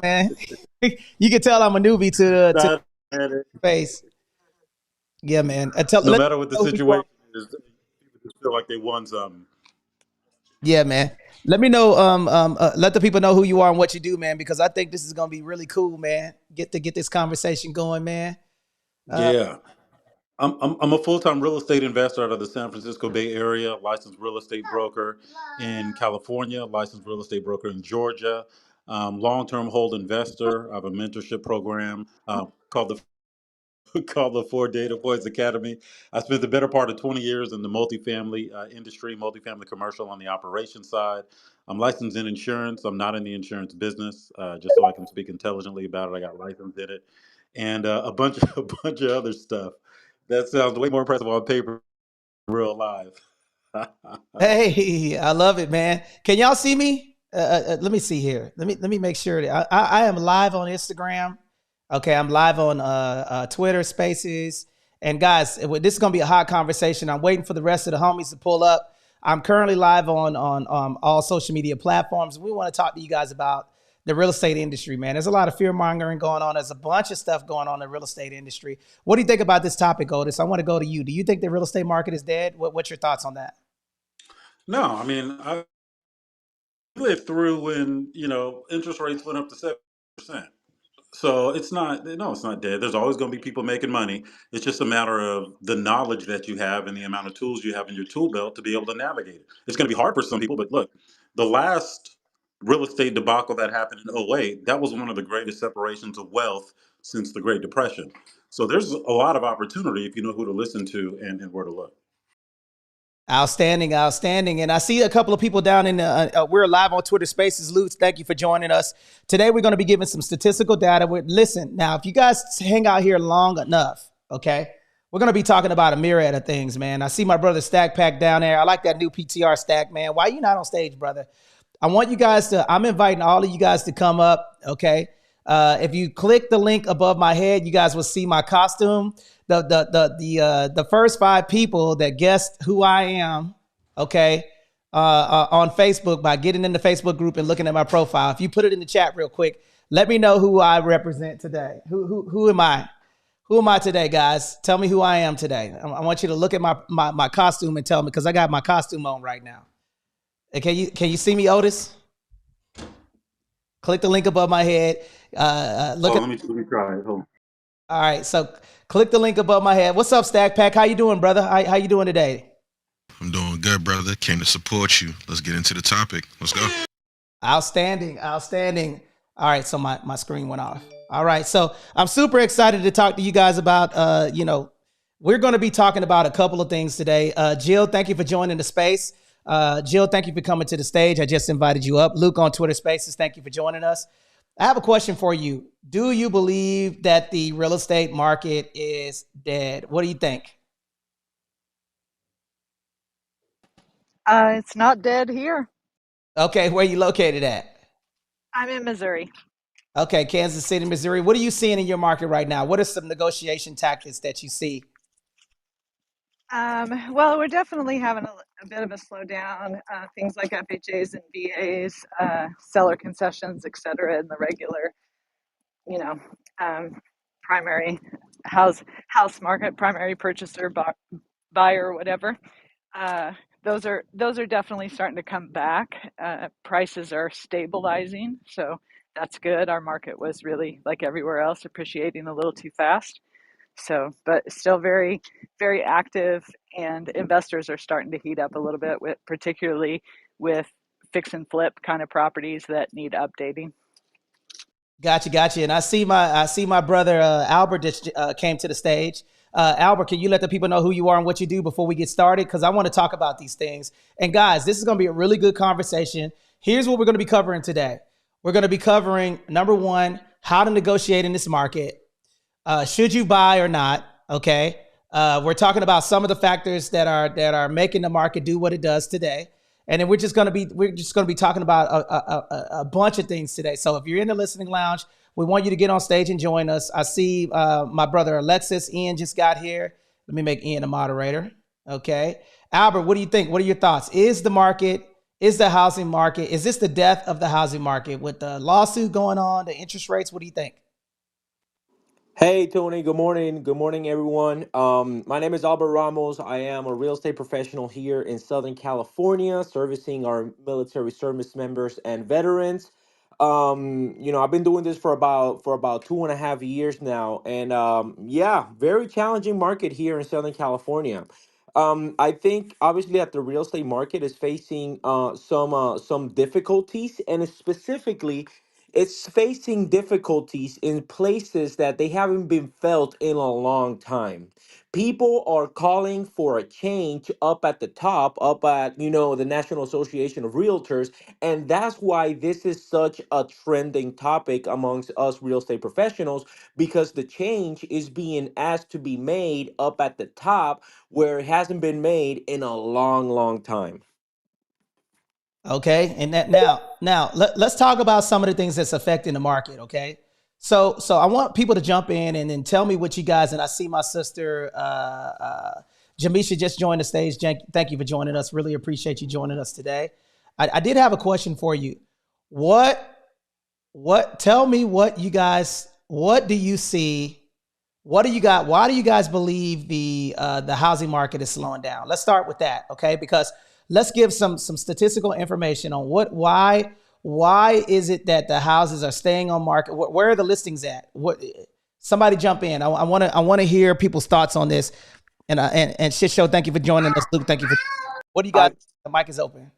man. You can tell I'm a newbie to Not at it. space. Yeah, man. No Let me matter what the know who you are. situation is, people just feel like they won something. Yeah, man. Let me know. Let the people know who you are and what you do, man, because I think this is gonna be really cool, man. Get this conversation going, man. Uh, Yeah. I'm a full-time real estate investor out of the San Francisco Bay Area, licensed real estate broker in California, licensed real estate broker in Georgia, long-term hold investor. I have a mentorship program called the called the Four Data Points Academy. I spent the better part of 20 years in the multifamily industry, multifamily commercial on the operations side. I'm licensed in insurance. I'm not in the insurance business, just so I can speak intelligently about it. I got licensed in it, and a bunch of a bunch of other stuff. That sounds way more impressive on paper, than real live. hey, I love it, man. Can y'all see me? Let me see here. Let me make sure that I am live on Instagram. Okay, I'm live on Twitter Spaces. And guys, this is gonna be a hot conversation. I'm waiting for the rest of the homies to pull up. I'm currently live on all social media platforms. We want to talk to you guys about the real estate industry, man. There's a lot of fear mongering going on. There's a bunch of stuff going on in the real estate industry. What do you think about this topic, Otis? I want to go to you. Do you think the real estate market is dead? What's your thoughts on that? No, I mean I lived through when interest rates went up to 7%. So it's not, no, it's not dead. There's always going to be people making money. It's just a matter of the knowledge that you have and the amount of tools you have in your tool belt to be able to navigate it. It's going to be hard for some people, but look, the last real estate debacle that happened in '08, that was one of the greatest separations of wealth since the Great Depression. So there's a lot of opportunity if you know who to listen to and where to look. Outstanding, outstanding. And I see a couple of people down in we're live on Twitter Spaces. Lutz, thank you for joining us. Today, we're going to be giving some statistical data. Listen, now, if you guys hang out here long enough, okay, we're going to be talking about a myriad of things, man. I see my brother Stack Pack down there. I like that new PTR Stack, man. Why are you not on stage, brother? I want you guys I'm inviting all of you guys to come up, okay? If you click the link above my head, you guys will see my costume. The first 5 people that guessed who I am, okay, on Facebook by getting in the Facebook group and looking at my profile. If you put it in the chat real quick, let me know who I represent today. Who am I? Who am I today, guys? Tell me who I am today. I want you to look at my costume and tell me, because I got my costume on right now. And can you see me, Otis? Click the link above my head. Look at. Let me try it. Hold on. All right, so click the link above my head. What's up, Stack Pack? How you doing, brother? How you doing today? I'm doing good, brother. Came to support you. Let's get into the topic. Let's go. Outstanding, outstanding. All right, so my screen went off. All right, so I'm super excited to talk to you guys about, we're going to be talking about a couple of things today. Jill, thank you for joining the space. Jill, thank you for coming to the stage. I just invited you up. Luke on Twitter Spaces, thank you for joining us. I have a question for you. Do you believe that the real estate market is dead? What do you think? It's not dead here. Okay, where are you located at? I'm in Missouri. Okay, Kansas City, Missouri. What are you seeing in your market right now? What are some negotiation tactics that you see? Well, we're definitely having a bit of a slowdown. Things like FHAs and VAs, seller concessions, et cetera, in the regular, you know, primary house market, primary purchaser, buyer, whatever. Those are definitely starting to come back. Prices are stabilizing, so that's good. Our market was really, like everywhere else, appreciating a little too fast. So, but still very, very active, and investors are starting to heat up a little bit, particularly with fix and flip kind of properties that need updating. Gotcha. And I see my brother Albert just came to the stage. Albert, can you let the people know who you are and what you do before we get started? Because I want to talk about these things. And guys, this is going to be a really good conversation. Here's what we're going to be covering today. We're going to be covering, number one, how to negotiate in this market. Should you buy or not? Okay. We're talking about some of the factors that are making the market do what it does today. And then we're just going to be talking about a bunch of things today. So if you're in the listening lounge, we want you to get on stage and join us. I see my brother Alexis, Ian just got here. Let me make Ian a moderator. Okay. Albert, what do you think? What are your thoughts? Is the market is the housing market, is this the death of the housing market with the lawsuit going on, the interest rates? What do you think? Hey Tony, good morning. Good morning, everyone. My name is Albert Ramos. I am a real estate professional here in Southern California, servicing our military service members and veterans. I've been doing this for about 2.5 years now, and yeah, very challenging market here in Southern California. I think obviously that the real estate market is facing some difficulties, and specifically it's facing difficulties in places that they haven't been felt in a long time. People are calling for a change up at the top, up at, the National Association of Realtors. And that's why this is such a trending topic amongst us real estate professionals, because the change is being asked to be made up at the top where it hasn't been made in a long, long time. Okay, and that now let's talk about some of the things that's affecting the market. Okay, so I want people to jump in and then tell me what you guys. And I see my sister Jamisha just joined the stage. Thank you for joining us. Really appreciate you joining us today. I did have a question for you. Tell me what you guys, what do you see? What do you got? Why do you guys believe the housing market is slowing down? Let's start with that, okay? Because let's give some statistical information on why is it that the houses are staying on market? Where are the listings at? Somebody jump in. I want to hear people's thoughts on this. And Shit Show, thank you for joining us. Luke, thank you for. What do you guys? I The mic is open.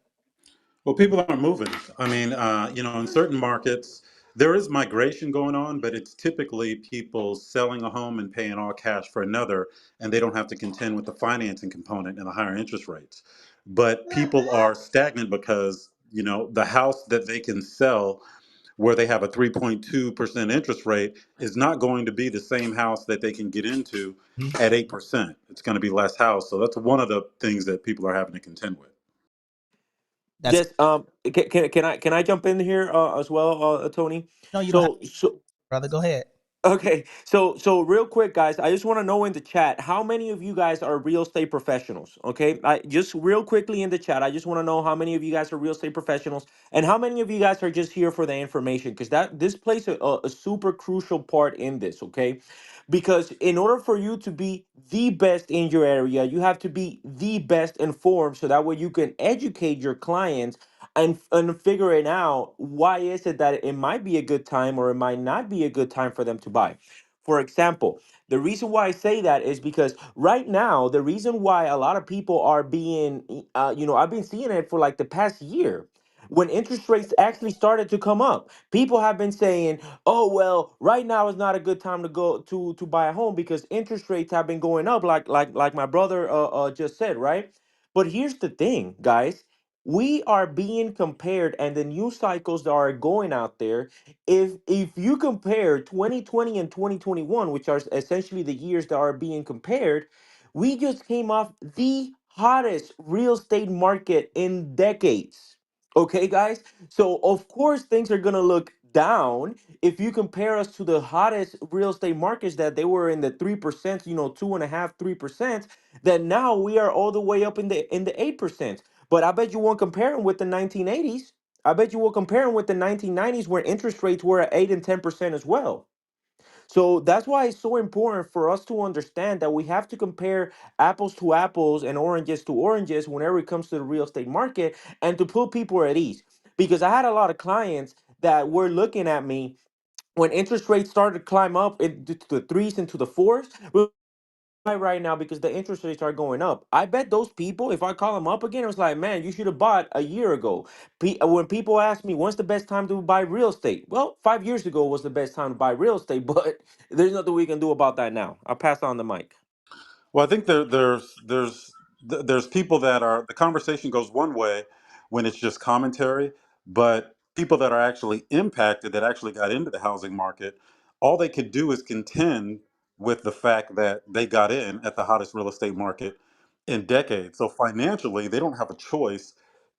Well, people aren't moving. I mean, in certain markets, there is migration going on, but it's typically people selling a home and paying all cash for another, and they don't have to contend with the financing component and the higher interest rates. But people are stagnant because, the house that they can sell where they have a 3.2% interest rate is not going to be the same house that they can get into at 8%. It's going to be less house. So that's one of the things that people are having to contend with. That's just can I jump in here as well, Tony? no, you don't have, So brother. Go ahead. Okay, so real quick, guys, I just want to know in the chat how many of you guys are real estate professionals. Okay, I just real quickly in the chat, I just want to know how many of you guys are real estate professionals and how many of you guys are just here for the information, because this plays a super crucial part in this. Okay, because in order for you to be the best in your area, you have to be the best informed, so that way you can educate your clients and figuring out why is it that it might be a good time or it might not be a good time for them to buy. For example, the reason why I say that is because right now, the reason why a lot of people are being, I've been seeing it for like the past year. When interest rates actually started to come up, people have been saying, "Oh well, right now is not a good time to go to buy a home because interest rates have been going up," like my brother just said, right? But here's the thing, guys, we are being compared, and the news cycles that are going out there, if you compare 2020 and 2021, which are essentially the years that are being compared, we just came off the hottest real estate market in decades. Okay, guys, so of course things are going to look down if you compare us to the hottest real estate markets that they were in the 3%, 2.5, 3%, that now we are all the way up in the 8%. But I bet you won't compare them with the 1980s. I bet you will compare them with the 1990s, where interest rates were at 8 and 10% as well. So that's why it's so important for us to understand that we have to compare apples to apples and oranges to oranges whenever it comes to the real estate market, and to put people at ease. Because I had a lot of clients that were looking at me when interest rates started to climb up into the threes and to the fours right now because the interest rates are going up. I bet those people, if I call them up again, it was like, man, you should have bought a year ago. When people ask me, when's the best time to buy real estate? Well, 5 years ago was the best time to buy real estate, but there's nothing we can do about that now. I'll pass on the mic. Well, I think there's people that are, the conversation goes one way when it's just commentary, but people that are actually impacted, that actually got into the housing market, all they could do is contend with the fact that they got in at the hottest real estate market in decades. So financially, they don't have a choice.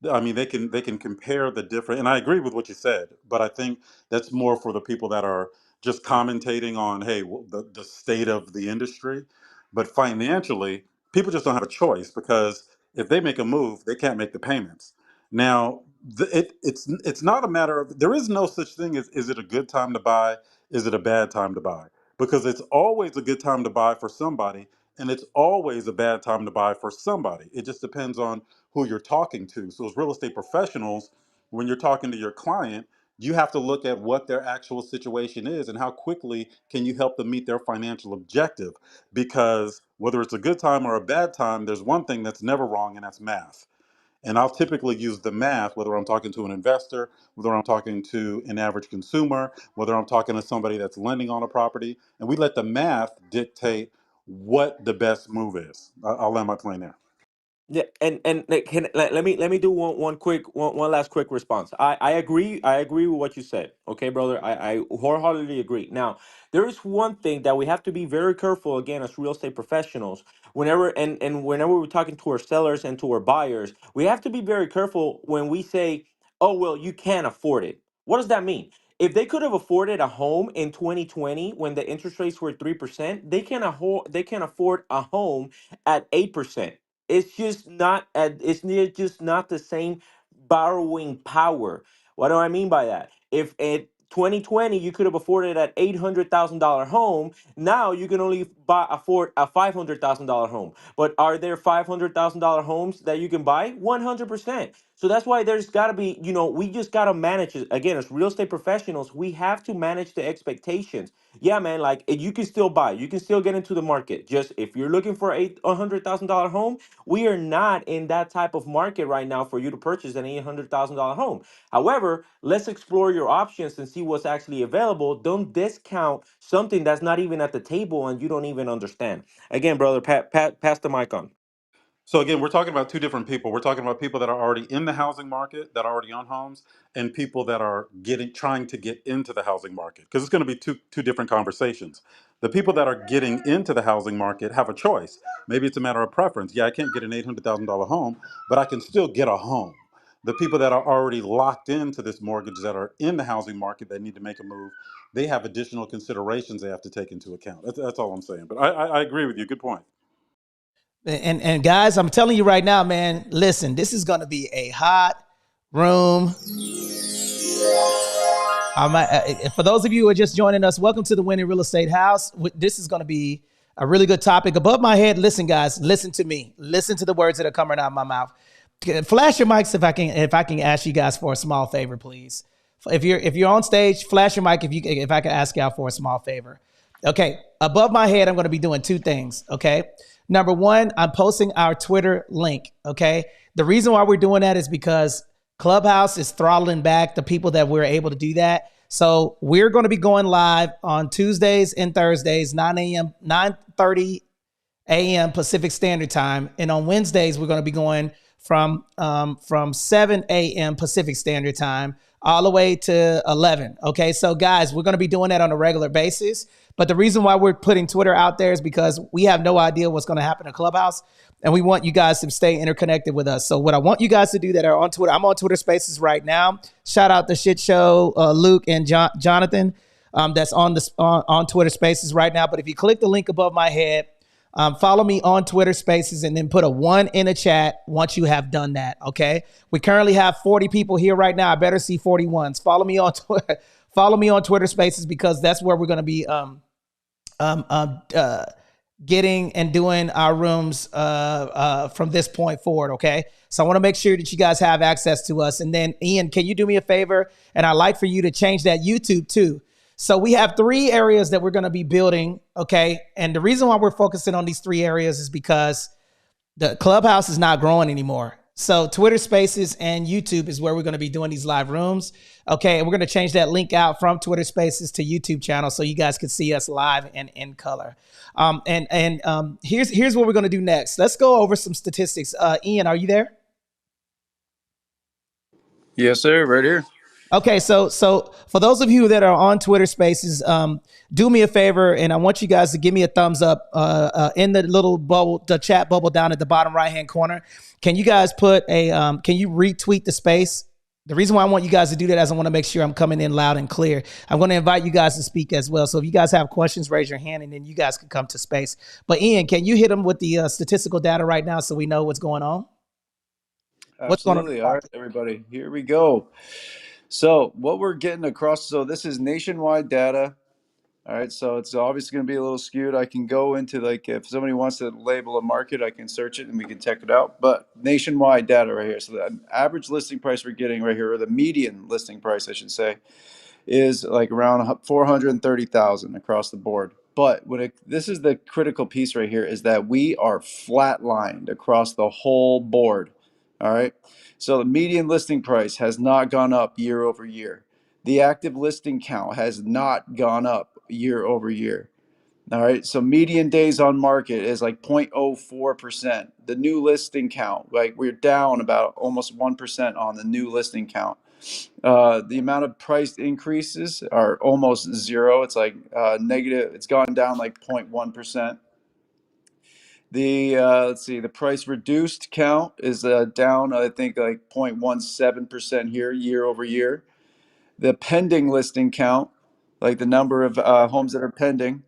I mean, they can compare the different, and I agree with what you said, but I think that's more for the people that are just commentating on, hey, the state of the industry. But financially, people just don't have a choice because if they make a move, they can't make the payments. Now, it's not a matter of, there is no such thing as, is it a good time to buy? Is it a bad time to buy? Because it's always a good time to buy for somebody, and it's always a bad time to buy for somebody. It just depends on who you're talking to. So as real estate professionals, when you're talking to your client, you have to look at what their actual situation is and how quickly can you help them meet their financial objective. Because whether it's a good time or a bad time, there's one thing that's never wrong, and that's math. And I'll typically use the math, whether I'm talking to an investor, whether I'm talking to an average consumer, whether I'm talking to somebody that's lending on a property, and we let the math dictate what the best move is. I'll land my plane there. Yeah, and like, let me do one last quick response. I agree with what you said. Okay, brother, I wholeheartedly agree. Now, there is one thing that we have to be very careful again as real estate professionals. Whenever we're talking to our sellers and to our buyers, we have to be very careful when we say, "Oh, well, you can't afford it." What does that mean? If they could have afforded a home in 2020 when the interest rates were 3%, they can afford a home at 8%. It's just not just not the same borrowing power. What do I mean by that? If in 2020 you could have afforded an $800,000 home, now you can only afford a $500,000 home. But are there $500,000 homes that you can buy? 100%. So that's why there's got to be, we just got to manage it. Again, as real estate professionals, we have to manage the expectations. Yeah, man, like you can still buy, you can still get into the market. Just if you're looking for a $100,000 home, we are not in that type of market right now for you to purchase an $800,000 home. However, let's explore your options and see what's actually available. Don't discount something that's not even at the table and you don't even understand. Again, brother, pass the mic on. So again, we're talking about two different people. We're talking about people that are already in the housing market, that are already on homes, and people that are trying to get into the housing market. Because it's going to be two different conversations. The people that are getting into the housing market have a choice. Maybe it's a matter of preference. Yeah, I can't get an $800,000 home, but I can still get a home. The people that are already locked into this mortgage, that are in the housing market, that need to make a move, they have additional considerations they have to take into account. That's all I'm saying. But I agree with you. Good point. And guys, I'm telling you right now, man, listen, this is going to be a hot room. For those of you who are just joining us, welcome to the Winning Real Estate House. This is going to be a really good topic. Above my head, listen, guys, listen to me. Listen to the words that are coming out of my mouth. Flash your mics if I can ask you guys for a small favor, please. If you're on stage, flash your mic if I can ask y'all for a small favor. Okay, above my head, I'm going to be doing two things. Okay. Number one, I'm posting our Twitter link. Okay. The reason why we're doing that is because Clubhouse is throttling back the people that we're able to do that. So we're going to be going live on Tuesdays and Thursdays, 9:30 a.m. Pacific Standard Time. And on Wednesdays, we're going to be going from 7 a.m. Pacific Standard Time all the way to 11. Okay, so guys, we're going to be doing that on a regular basis. But the reason why we're putting Twitter out there is because we have no idea what's going to happen in Clubhouse. And we want you guys to stay interconnected with us. So what I want you guys to do that are on Twitter, I'm on Twitter Spaces right now. Shout out the Shit Show, Luke and Jonathan, that's on Twitter Spaces right now. But if you click the link above my head, follow me on Twitter Spaces and then put a 1 in a chat once you have done that, okay? We currently have 40 people here right now. I better see 41s. Follow me on Twitter. Follow me on Twitter Spaces because that's where we're going to be getting and doing our rooms from this point forward, okay? So I want to make sure that you guys have access to us. And then, Ian, can you do me a favor? And I'd like for you to change that YouTube too. So we have 3 areas that we're going to be building, okay? And the reason why we're focusing on these 3 areas is because the Clubhouse is not growing anymore. So Twitter Spaces and YouTube is where we're going to be doing these live rooms, okay? And we're going to change that link out from Twitter Spaces to YouTube channel so you guys can see us live and in color. Here's what we're going to do next. Let's go over some statistics. Ian, are you there? Yes, sir. Right here. Okay, so for those of you that are on Twitter Spaces, do me a favor, and I want you guys to give me a thumbs up in the little bubble, the chat bubble down at the bottom right-hand corner. Can you guys put can you retweet the space? The reason why I want you guys to do that is I want to make sure I'm coming in loud and clear. I'm going to invite you guys to speak as well. So if you guys have questions, raise your hand, and then you guys can come to space. But Ian, can you hit them with the statistical data right now so we know what's going on? What's going on in Absolutely. the All right, market? everybody, here we go. So, what we're getting across, so this is nationwide data. All right, so it's obviously going to be a little skewed. I can go into, like, if somebody wants to label a market, I can search it and we can check it out. But nationwide data right here. So, the average listing price we're getting right here, or the median listing price, I should say, is like around 430,000 across the board. But this is the critical piece right here, is that we are flatlined across the whole board. All right. So the median listing price has not gone up year over year. The active listing count has not gone up year over year. All right. So median days on market is like 0.04%. The new listing count, like we're down about almost 1% on the new listing count. The amount of price increases are almost zero. It's like negative. It's gone down like 0.1%. The let's see, the price reduced count is down, I think, like 0.17% here year over year. The pending listing count, like the number of homes that are pending,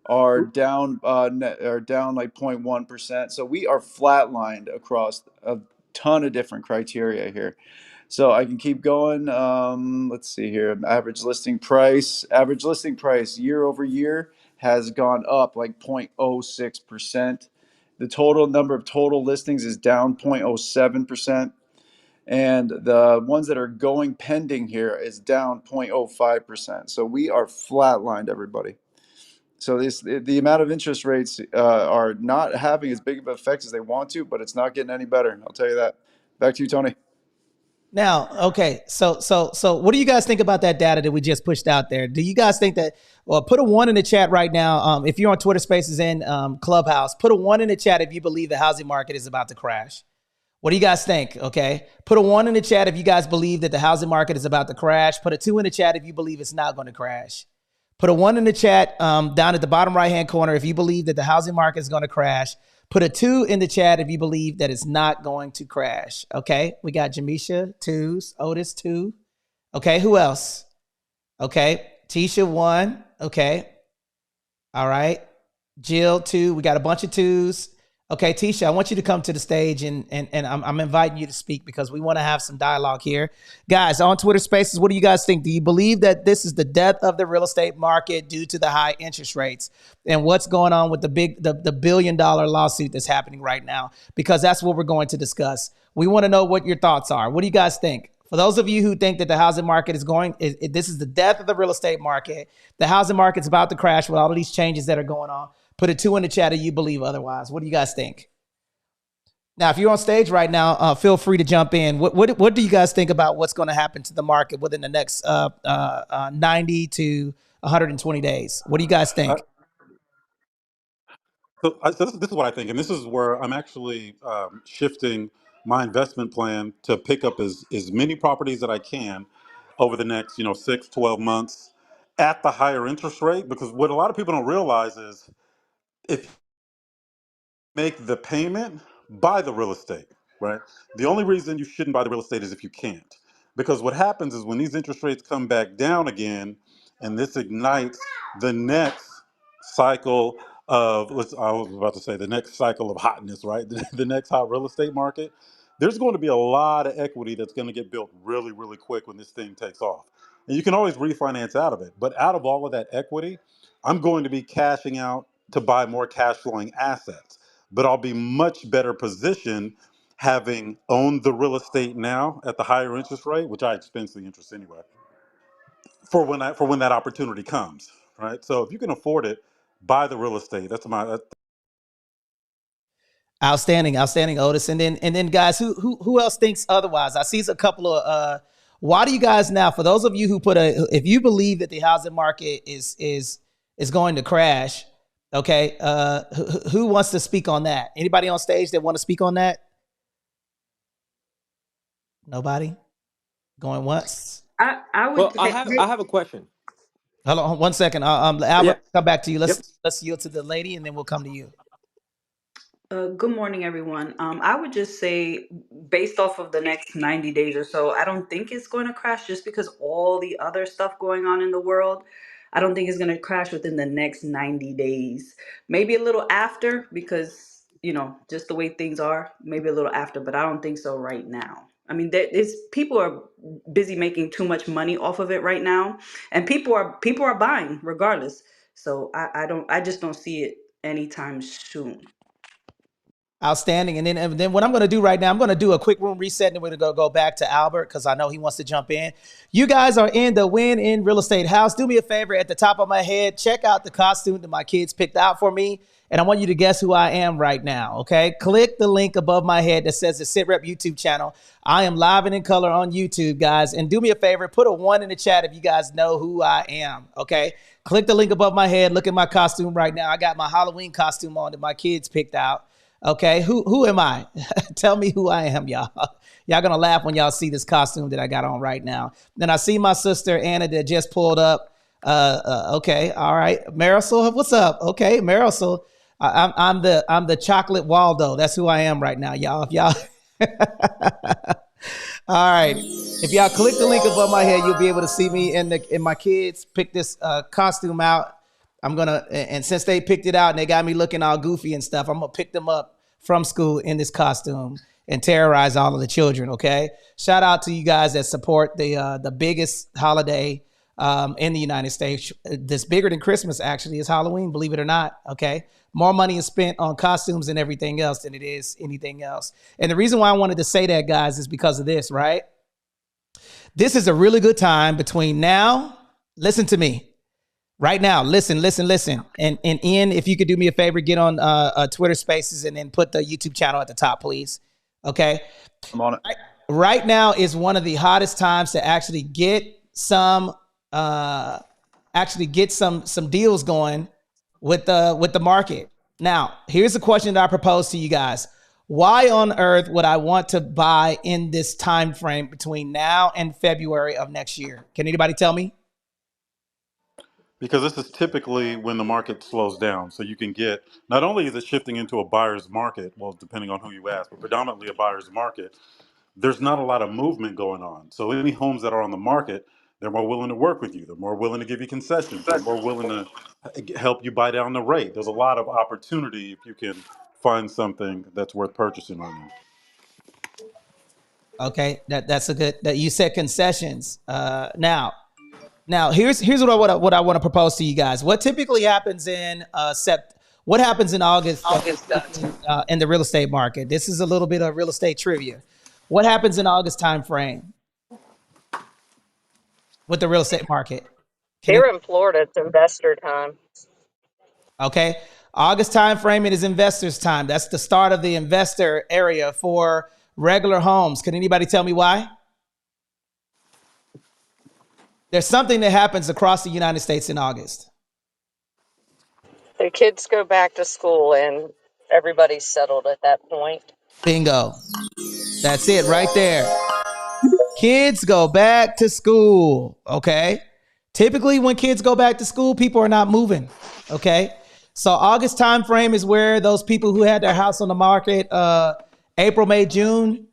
are down are down like 0.1%. So we are flatlined across a ton of different criteria here. So I can keep going. Let's see here. Average listing price. Average listing price year over year has gone up like 0.06%. The total number of total listings is down 0.07%. And the ones that are going pending here is down 0.05%. So we are flatlined, everybody. So the amount of interest rates are not having as big of an effect as they want to, but it's not getting any better. I'll tell you that. Back to you, Tony. Now, okay, so what do you guys think about that data that we just pushed out there? Do you guys think that, well, put a 1 in the chat right now. If you're on Twitter Spaces and Clubhouse, put a 1 in the chat if you believe the housing market is about to crash. What do you guys think? Okay, put a 1 in the chat if you guys believe that the housing market is about to crash. Put a 2 in the chat if you believe it's not going to crash. Put a 1 in the chat down at the bottom right-hand corner if you believe that the housing market is going to crash. Put a 2 in the chat if you believe that it's not going to crash. Okay, we got Jamisha, 2s, Otis, 2. Okay, who else? Okay, Tisha, 1. Okay, all right. Jill, 2. We got a bunch of 2s. Okay, Tisha, I want you to come to the stage and I'm inviting you to speak because we want to have some dialogue here. Guys, on Twitter Spaces, what do you guys think? Do you believe that this is the death of the real estate market due to the high interest rates? And what's going on with the $1 billion lawsuit that's happening right now? Because that's what we're going to discuss. We want to know what your thoughts are. What do you guys think? For those of you who think that the housing market is this is the death of the real estate market. The housing market's about to crash with all of these changes that are going on. Put a 2 in the chat if you believe otherwise. What do you guys think? Now, if you're on stage right now, feel free to jump in. What do you guys think about what's going to happen to the market within the next 90 to 120 days? What do you guys think? So this is what I think, and this is where I'm actually shifting my investment plan to pick up as many properties that I can over the next 6, 12 months at the higher interest rate. Because what a lot of people don't realize is if make the payment, buy the real estate, right? The only reason you shouldn't buy the real estate is if you can't. Because what happens is when these interest rates come back down again, and this ignites the next cycle of, I was about to say the next cycle of hotness, right? The next hot real estate market. There's going to be a lot of equity that's going to get built really, really quick when this thing takes off. And you can always refinance out of it. But out of all of that equity, I'm going to be cashing out to buy more cash flowing assets, but I'll be much better positioned having owned the real estate now at the higher interest rate, which I expense the interest anyway, for when that opportunity comes, right? So if you can afford it, buy the real estate. Outstanding, Otis. And then guys, who else thinks otherwise? I see a couple of why do you guys now, for those of you who if you believe that the housing market is going to crash, okay, who wants to speak on that? Anybody on stage that want to speak on that? Nobody? Going once? I would Well, I say have I have a question. Hold on 1 second. Albert, Yeah. come back to you. Yep. Let's yield to the lady and then we'll come to you. good morning, everyone. I would just say, based off of the next 90 days or so, I don't think it's going to crash just because all the other stuff going on in the world. I don't think it's going to crash within the next 90 days. Maybe a little after because, just the way things are, maybe a little after, but I don't think so right now. I mean, people are busy making too much money off of it right now, and people are buying regardless. So I just don't see it anytime soon. Outstanding. And then what I'm going to do right now, I'm going to do a quick room reset, and we're going to go back to Albert because I know he wants to jump in. You guys are in the Win in Real Estate house. Do me a favor, at the top of my head, check out the costume that my kids picked out for me. And I want you to guess who I am right now, okay? Click the link above my head that says the SITREP YouTube channel. I am live and in color on YouTube, guys. And do me a favor, put a 1 in the chat if you guys know who I am, okay? Click the link above my head. Look at my costume right now. I got my Halloween costume on that my kids picked out. Okay, who am I? Tell me who I am, y'all. Y'all gonna laugh when y'all see this costume that I got on right now. Then I see my sister Anna that just pulled up. Okay, all right, Marisol, what's up? Okay, Marisol, I'm the chocolate Waldo. That's who I am right now, y'all. If y'all, all right. If y'all click the link above my head, you'll be able to see me and my kids pick this costume out. And since they picked it out and they got me looking all goofy and stuff, I'm gonna pick them up from school in this costume and terrorize all of the children. Okay. Shout out to you guys that support the biggest holiday in the United States. That's bigger than Christmas, actually, is Halloween, believe it or not. Okay. More money is spent on costumes and everything else than it is anything else. And the reason why I wanted to say that, guys, is because of this, right? This is a really good time between now. Listen to me. Right now, listen. And Ian, if you could do me a favor, get on Twitter Spaces and then put the YouTube channel at the top, please. Okay. I'm on it. Right now is one of the hottest times to actually get some deals going with the market. Now, here's the question that I propose to you guys. Why on earth would I want to buy in this time frame between now and February of next year? Can anybody tell me? Because this is typically when the market slows down. So you can get, not only is it shifting into a buyer's market, well, depending on who you ask, but predominantly a buyer's market, there's not a lot of movement going on. So any homes that are on the market, they're more willing to work with you. They're more willing to give you concessions. They're more willing to help you buy down the rate. There's a lot of opportunity if you can find something that's worth purchasing right now. Okay, that's a good. That you said concessions. Now here's what I want to propose to you guys. What typically happens in what happens in August in the real estate market? This is a little bit of real estate trivia. What happens in August time frame with the real estate market? Here in Florida, it's investor time. Okay, August time frame, it is investors time. That's the start of the investor area for regular homes. Can anybody tell me why? There's something that happens across the United States in August. The kids go back to school and everybody's settled at that point. Bingo. That's it right there. Kids go back to school. Okay. Typically, when kids go back to school, people are not moving. Okay. So August time frame is where those people who had their house on the market April, May, June,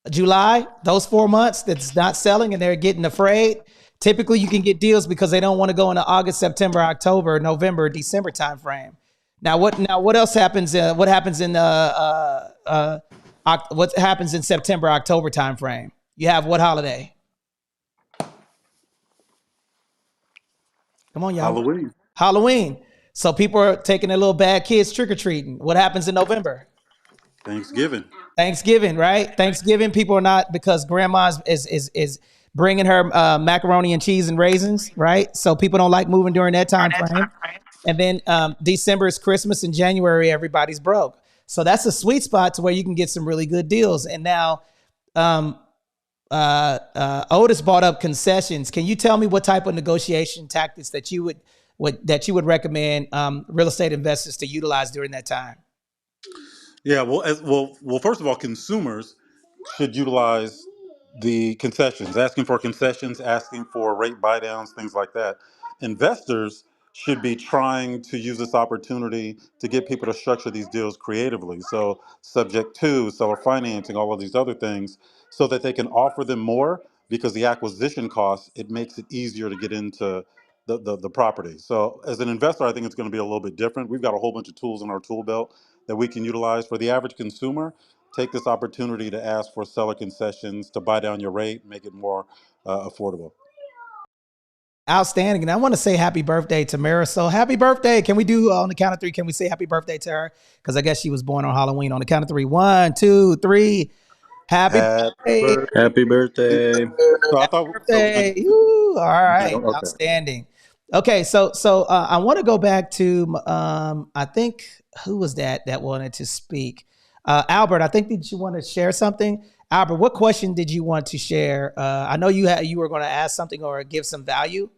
July, those 4 months that's not selling and they're getting afraid. Typically, you can get deals because they don't want to go into August, September, October, November, December timeframe. Now, what else happens? What happens in September, October timeframe? You have what holiday? Come on, y'all. Halloween. Halloween. So people are taking their little bad kids trick or treating. What happens in November? Thanksgiving. Thanksgiving, right? Thanksgiving. People are not, because grandma's is bringing her macaroni and cheese and raisins, right? So people don't like moving during that time frame. And then December is Christmas, and January everybody's broke. So that's a sweet spot to where you can get some really good deals. And now Otis brought up concessions. Can you tell me what type of negotiation tactics that you would recommend real estate investors to utilize during that time? Yeah, well, first of all, consumers should utilize the concessions, asking for concessions, asking for rate buy downs, things like that. Investors should be trying to use this opportunity to get people to structure these deals creatively. So subject to seller financing, all of these other things, so that they can offer them more, because the acquisition costs, it makes it easier to get into the property. So as an investor, I think it's going to be a little bit different. We've got a whole bunch of tools in our tool belt that we can utilize. For the average consumer, take this opportunity to ask for seller concessions to buy down your rate, make it more affordable. Outstanding. And I want to say happy birthday to Marisol. Happy birthday. Can we do on the count of three? Can we say happy birthday to her? Because I guess she was born on Halloween. On the count of three. 1, 2, 3. Happy Happy birthday. birthday. Happy birthday. So I Happy thought so. birthday. Ooh, all right. Okay. Outstanding. Okay. So I want to go back to, I think, who was that wanted to speak? Albert, I think, did you want to share something? Albert, what question did you want to share? I know you were going to ask something or give some value.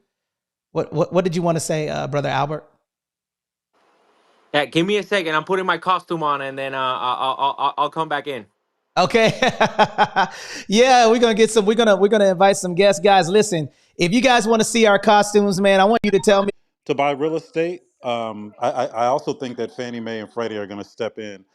What did you want to say, Brother Albert? Yeah, give me a second. I'm putting my costume on, and then I'll come back in. Okay. Yeah, we're gonna invite some guests. Guys, listen, if you guys want to see our costumes, man, I want you to tell me. To buy real estate, I also think that Fannie Mae and Freddie are going to step in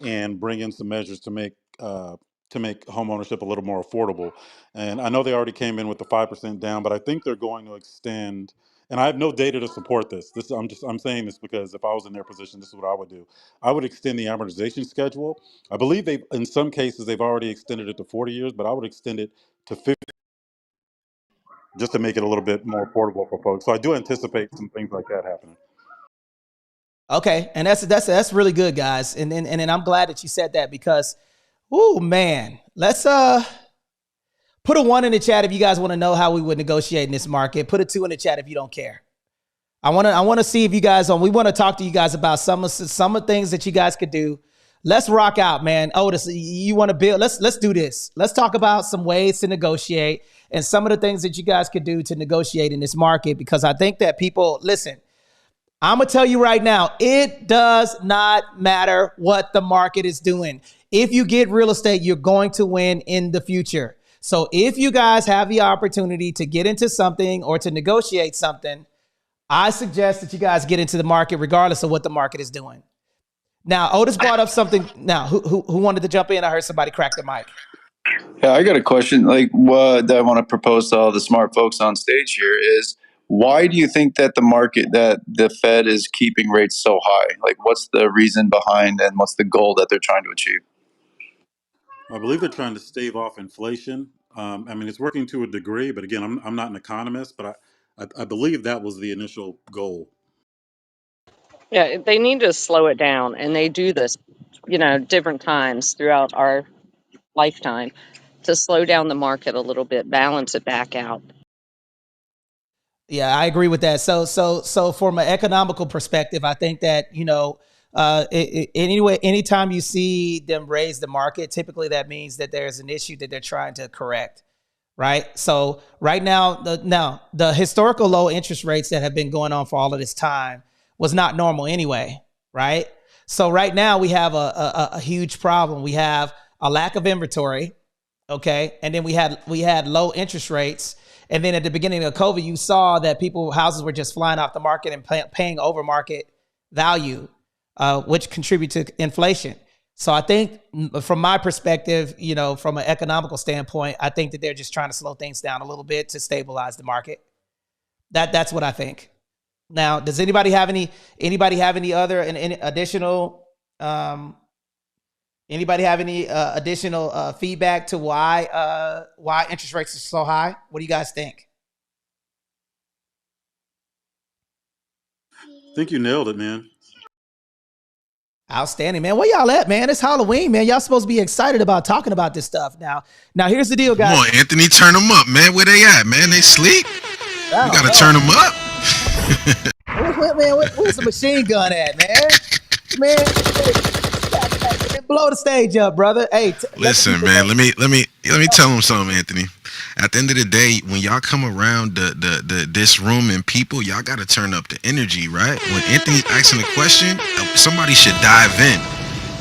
and bring in some measures to make home ownership a little more affordable. And I know they already came in with the 5% down, but I think they're going to extend. And I have no data to support this. I'm saying this because if I was in their position, this is what I would do. I would extend the amortization schedule. I believe in some cases they've already extended it to 40 years, but I would extend it to 50, just to make it a little bit more affordable for folks. So I do anticipate some things like that happening. Okay, and that's really good, guys. And I'm glad that you said that because, oh man, let's put a 1 in the chat if you guys want to know how we would negotiate in this market. Put a 2 in the chat if you don't care. I want to see if you guys we want to talk to you guys about some of the things that you guys could do. Let's rock out, man. Otis, you want to build? Let's do this. Let's talk about some ways to negotiate and some of the things that you guys could do to negotiate in this market, because I think that people listen. I'm going to tell you right now, it does not matter what the market is doing. If you get real estate, you're going to win in the future. So if you guys have the opportunity to get into something or to negotiate something, I suggest that you guys get into the market regardless of what the market is doing. Now, Otis brought up something. Now, who wanted to jump in? I heard somebody crack the mic. Yeah, I got a question. Like, what I want to propose to all the smart folks on stage here is, why do you think that the Fed is keeping rates so high? Like, what's the reason behind, and what's the goal that they're trying to achieve? I believe they're trying to stave off inflation. I mean, it's working to a degree, but again, I'm not an economist, but I believe that was the initial goal. Yeah, they need to slow it down, and they do this, different times throughout our lifetime to slow down the market a little bit, balance it back out. Yeah, I agree with that. So from an economical perspective, I think that, anyway, anytime you see them raise the market, typically that means that there's an issue that they're trying to correct, right? So right now, the historical low interest rates that have been going on for all of this time was not normal anyway, right? So right now we have a huge problem. We have a lack of inventory, okay, and then we had low interest rates. And then at the beginning of COVID, you saw that houses were just flying off the market and paying over market value, which contribute to inflation. So I think from my perspective, from an economical standpoint, I think that they're just trying to slow things down a little bit to stabilize the market. That's what I think. Now, does anybody have any other and any additional feedback to why interest rates are so high? What do you guys think? I think you nailed it, man. Outstanding, man. Where y'all at, man? It's Halloween, man. Y'all supposed to be excited about talking about this stuff. Now here's the deal, guys. Come on, Anthony, turn them up, man. Where they at, man? They sleep? We got to turn them up. Where's the machine gun at, man? Man, blow the stage up, brother. Hey, listen, man. Let me tell them something, Anthony. At the end of the day, when y'all come around this room and people, y'all got to turn up the energy, right? When Anthony's asking a question, somebody should dive in.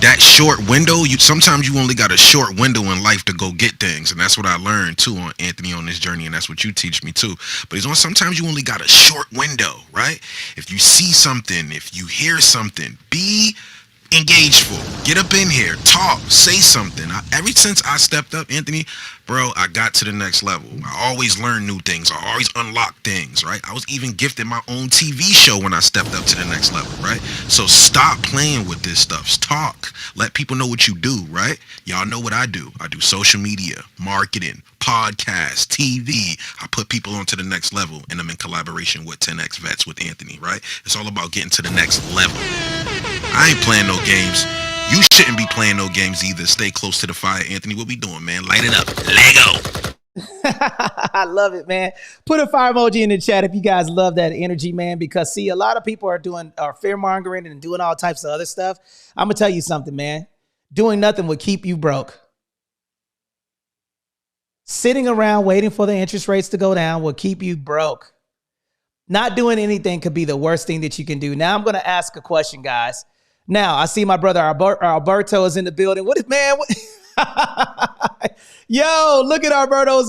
That short window, sometimes you only got a short window in life to go get things, and that's what I learned too on Anthony on this journey, and that's what you teach me too. But sometimes you only got a short window, right? If you see something, if you hear something, be engageful. Get up in here, talk, say something. Ever since I stepped up, Anthony, bro, I got to the next level. I always learn new things. I always unlock things, right? I was even gifted my own TV show when I stepped up to the next level, right? So stop playing with this stuff. Talk. Let people know what you do, right? Y'all know what I do. I do social media, marketing, podcasts, TV. I put people onto the next level, and I'm in collaboration with 10X Vets with Anthony, right? It's all about getting to the next level. I ain't playing no games. You shouldn't be playing no games either. Stay close to the fire, Anthony. What we doing, man? Light it up. Lego. I love it, man. Put a fire emoji in the chat if you guys love that energy, man, because see, a lot of people are fear mongering and doing all types of other stuff. I'm going to tell you something, man. Doing nothing would keep you broke. Sitting around waiting for the interest rates to go down will keep you broke. Not doing anything could be the worst thing that you can do. Now I'm going to ask a question, guys. Now I see my brother Alberto is in the building. What is, man? Yo, look at Alberto's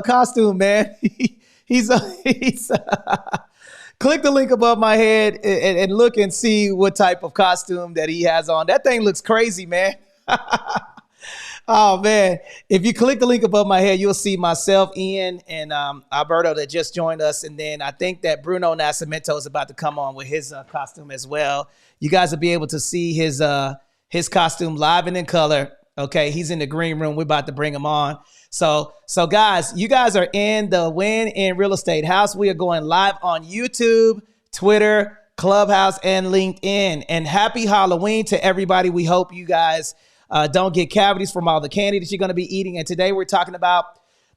costume, man. he's click the link above my head and look and see what type of costume that he has on. That thing looks crazy, man. Oh, man. If you click the link above my head, you'll see myself, Ian, and Alberto that just joined us. And then I think that Bruno Nascimento is about to come on with his costume as well. You guys will be able to see his costume live and in color. Okay, he's in the green room. We're about to bring him on. So guys, you guys are in the Win in Real Estate House. We are going live on YouTube, Twitter, Clubhouse, and LinkedIn. And happy Halloween to everybody. We hope you guys don't get cavities from all the candy that you're going to be eating. And today we're talking about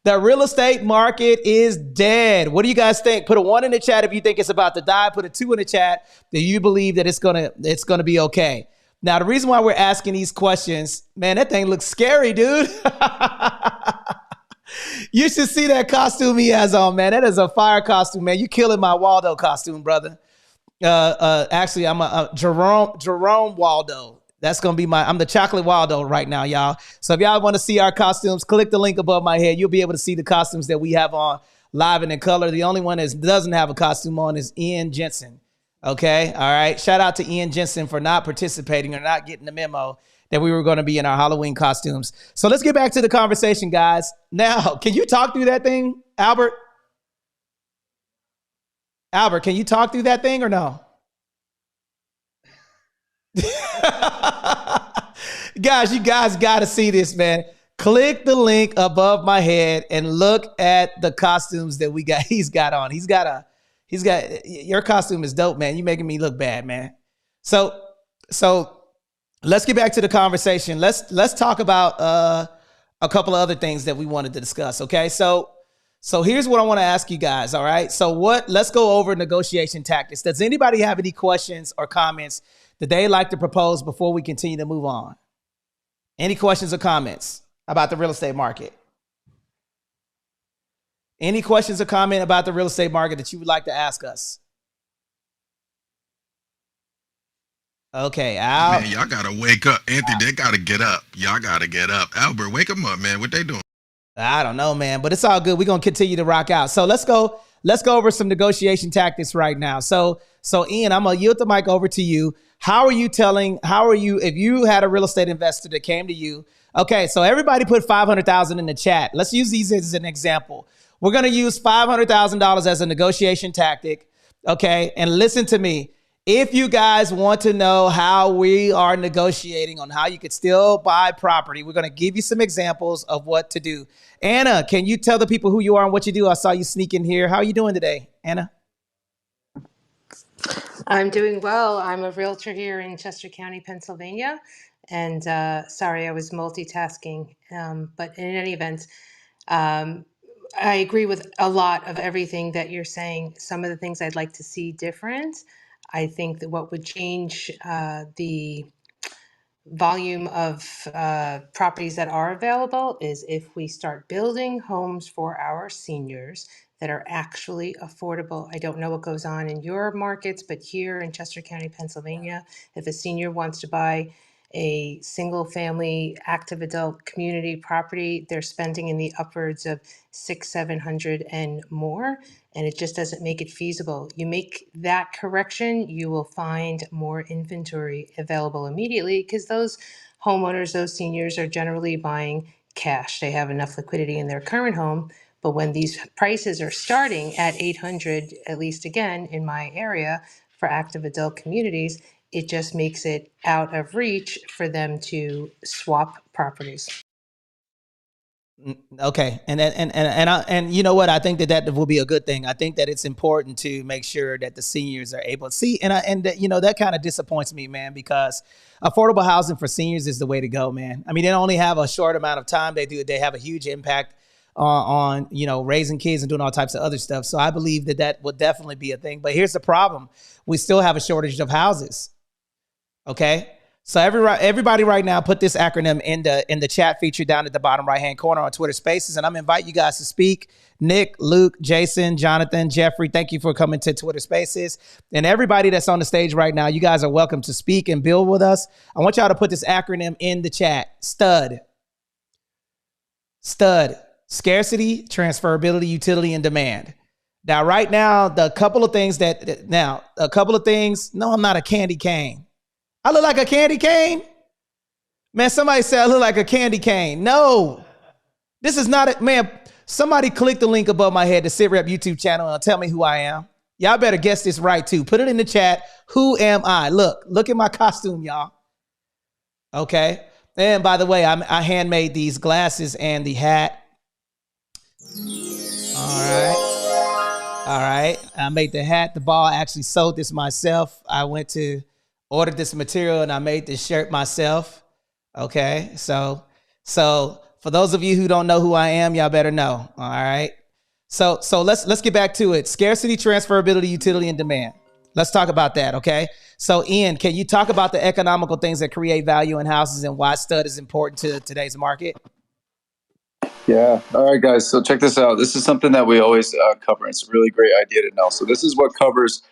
the real estate market is dead. What do you guys think? Put a 1 in the chat if you think it's about to die. Put a 2 in the chat that you believe that it's gonna be okay. Now, the reason why we're asking these questions, man, that thing looks scary, dude. You should see that costume he has on, man. That is a fire costume, man. You killing my Waldo costume, brother. Actually, I'm a Jerome Waldo. That's going to be I'm the chocolate Waldo right now, y'all. So if y'all want to see our costumes, click the link above my head. You'll be able to see the costumes that we have on live and in color. The only one that doesn't have a costume on is Ian Jensen. Okay. All right. Shout out to Ian Jensen for not participating or not getting the memo that we were going to be in our Halloween costumes. So let's get back to the conversation, guys. Now, can you talk through that thing, Albert? Albert, can you talk through that thing or no? Guys, you guys got to see this, man. Click the link above my head and look at the costumes that he's got on. Your costume is dope, man. You're making me look bad, man. So let's get back to the conversation. Let's talk about a couple of other things that we wanted to discuss. Okay. So here's what I want to ask you guys. All right. Let's go over negotiation tactics. Does anybody have any questions or comments that they'd like to propose before we continue to move on? Any questions or comments about the real estate market? Any questions or comment about the real estate market that you would like to ask us? Okay, Al. Man, y'all gotta wake up. Anthony, they gotta get up. Y'all gotta get up. Albert, wake them up, man. What they doing? I don't know, man, but it's all good. We're gonna continue to rock out. So let's go over some negotiation tactics right now. So Ian, I'm gonna yield the mic over to you. If you had a real estate investor that came to you? Okay, so everybody put 500,000 in the chat. Let's use these as an example. We're going to use $500,000 as a negotiation tactic. Okay, and listen to me. If you guys want to know how we are negotiating on how you could still buy property, we're going to give you some examples of what to do. Anna, can you tell the people who you are and what you do? I saw you sneak in here. How are you doing today, Anna? I'm doing well. I'm a realtor here in Chester County, Pennsylvania. And sorry, I was multitasking. But in any event, I agree with a lot of everything that you're saying. Some of the things I'd like to see different. I think that what would change the volume of properties that are available is if we start building homes for our seniors that are actually affordable. I don't know what goes on in your markets, but here in Chester County, Pennsylvania, if a senior wants to buy a single family active adult community property, they're spending in the upwards of $600-700 and more. and it just doesn't make it feasible. You make that correction, you will find more inventory available immediately, because those homeowners, those seniors are generally buying cash. They have enough liquidity in their current home. But when these prices are starting at 800, at least again in my area for active adult communities, it just makes it out of reach for them to swap properties. Okay, and you know what? I think that will be a good thing. I think that it's important to make sure that the seniors are able to see, that kind of disappoints me, man, because affordable housing for seniors is the way to go, man. I mean, they don't only have a short amount of time; they have a huge impact on raising kids and doing all types of other stuff. So I believe that will definitely be a thing. But here's the problem: we still have a shortage of houses. Okay. So everybody right now, put this acronym in the chat feature down at the bottom right-hand corner on Twitter Spaces. And I'm inviting you guys to speak. Nick, Luke, Jason, Jonathan, Jeffrey, thank you for coming to Twitter Spaces. And everybody that's on the stage right now, you guys are welcome to speak and build with us. I want y'all to put this acronym in the chat. STUD. Scarcity, transferability, utility, and demand. Now, right now, a couple of things. No, I'm not a candy cane. I look like a candy cane? Man, somebody said I look like a candy cane. No, this is not it. Man, somebody click the link above my head, the SITREP YouTube channel, and tell me who I am. Y'all better guess this right, too. Put it in the chat. Who am I? Look at my costume, y'all. Okay. And by the way, I handmade these glasses and the hat. All right. I made the hat, the ball. I actually sewed this myself. I went to ordered this material and I made this shirt myself. Okay. So for those of you who don't know who I am, y'all better know. All right. So let's get back to it. Scarcity, transferability, utility, and demand. Let's talk about that. Okay. So Ian, can you talk about the economical things that create value in houses and why stud is important to today's market? Yeah. All right, guys. So check this out. This is something that we always cover. It's a really great idea to know. So this is what covers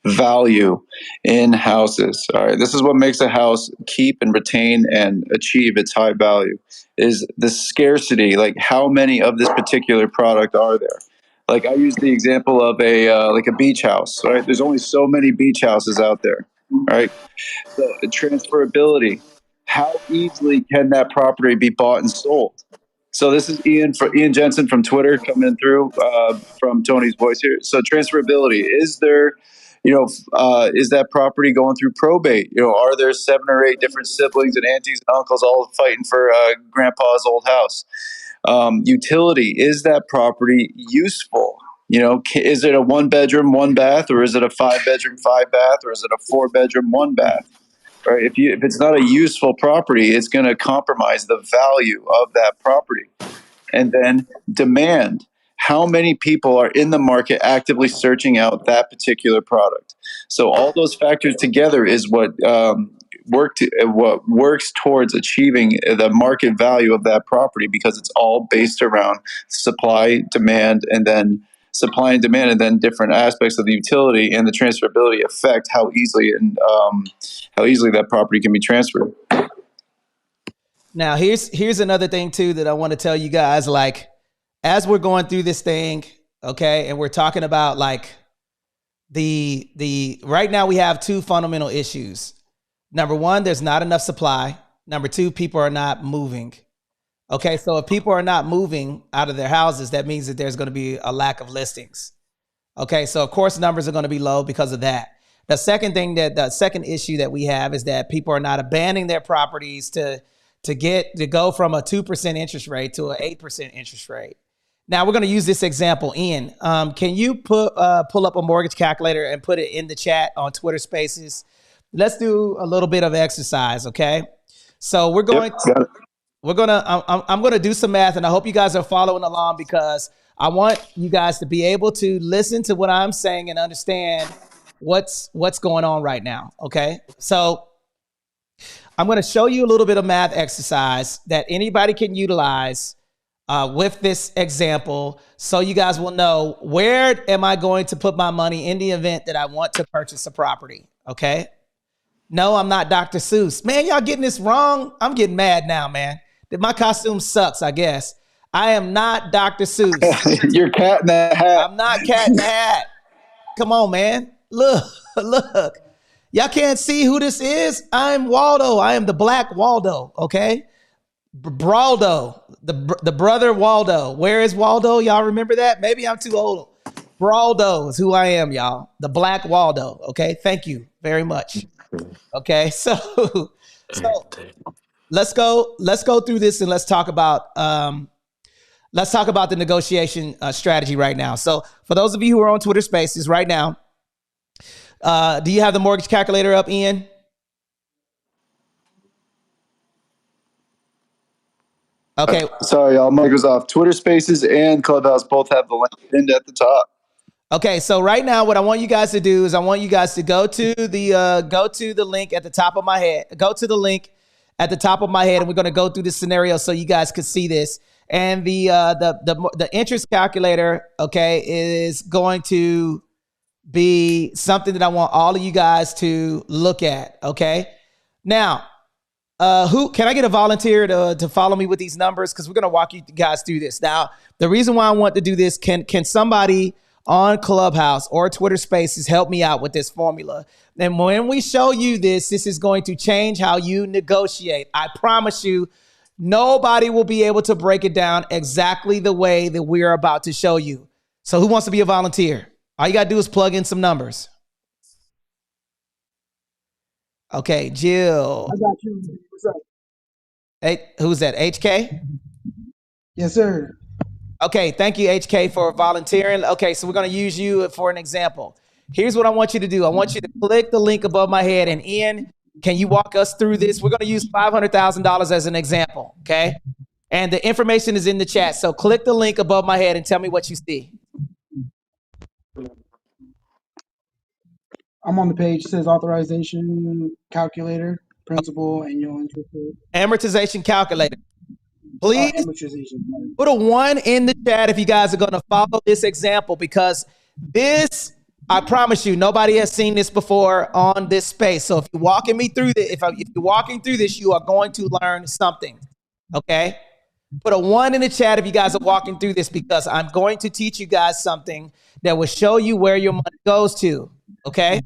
value in houses. All right. This is what makes a house keep and retain and achieve its high value is the scarcity. Like how many of this particular product are there? Like I use the example of a beach house, right? There's only so many beach houses out there, right? So transferability, how easily can that property be bought and sold? So this is Ian Jensen from Twitter coming through from Tony's voice here. So transferability, is there, is that property going through probate? Are there 7 or 8 different siblings and aunties and uncles all fighting for grandpa's old house? Utility, is that property useful? Is it a 1-bedroom, 1-bath, or is it a 5-bedroom, 5-bath, or is it a 4-bedroom, 1-bath? Right? If it's not a useful property, it's going to compromise the value of that property. And then demand. How many people are in the market actively searching out that particular product? So all those factors together is what works towards achieving the market value of that property, because it's all based around supply, demand, and then different aspects of the utility and the transferability affect how easily that property can be transferred. Now, here's another thing too that I want to tell you guys. Like, as we're going through this thing, okay, and we're talking about like the right now we have 2 fundamental issues. Number 1, there's not enough supply. Number 2, people are not moving. Okay, so if people are not moving out of their houses, that means that there's going to be a lack of listings. Okay, so of course numbers are going to be low because of that. The second issue that we have is that people are not abandoning their properties to go from a 2% interest rate to an 8% interest rate. Now we're going to use this example. Ian, can you pull up a mortgage calculator and put it in the chat on Twitter Spaces? Let's do a little bit of exercise, okay? So we're going. Yep, I'm going to do some math, and I hope you guys are following along, because I want you guys to be able to listen to what I'm saying and understand what's going on right now. Okay. So I'm going to show you a little bit of math exercise that anybody can utilize with this example, so you guys will know where am I going to put my money in the event that I want to purchase a property. Okay. No, I'm not Dr. Seuss. Man, y'all getting this wrong. I'm getting mad now, man. My costume sucks, I guess. I am not Dr. Seuss. You're cat in the hat. I'm not Cat in the Hat. Come on, man. Look, look. Y'all can't see who this is. I'm Waldo. I am the Black Waldo. Okay, Braldo, the brother Waldo. Where is Waldo? Y'all remember that? Maybe I'm too old. Braldo is who I am, y'all. The Black Waldo. Okay, thank you very much. Okay, so let's go through this and let's talk about the negotiation strategy right now. So for those of you who are on Twitter Spaces right now, do you have the mortgage calculator up, Ian? Okay. Sorry, y'all. Mic was off. Twitter Spaces and Clubhouse both have the link pinned at the top. Okay, so right now, what I want you guys to do is I want you guys to go to the link at the top of my head. Go to the link at the top of my head, and we're going to go through this scenario so you guys can see this. And the interest calculator, okay, is going to be something that I want all of you guys to look at. Okay, now, who can I get a volunteer to follow me with these numbers? Because we're going to walk you guys through this. Now, the reason why I want to do this, can somebody on Clubhouse or Twitter Spaces help me out with this formula? And when we show you this is going to change how you negotiate. I promise you, nobody will be able to break it down exactly the way that we are about to show you. So who wants to be a volunteer? All you got to do is plug in some numbers. Okay, Jill. I got you. What's up? Hey, who's that? HK? Yes, sir. Okay, thank you, HK, for volunteering. Okay, so we're going to use you for an example. Here's what I want you to do. I want you to click the link above my head. And Ian, can you walk us through this? We're going to use $500,000 as an example, okay? And the information is in the chat. So click the link above my head and tell me what you see. I'm on the page. It says authorization calculator, principal, annual interest rate. Amortization calculator. Please Amortization. put a 1 in the chat if you guys are going to follow this example, because this, I promise you, nobody has seen this before on this space. So if you're walking me through this, if you're walking through this, you are going to learn something. Okay? Put a 1 in the chat if you guys are walking through this, because I'm going to teach you guys something that will show you where your money goes to. Okay?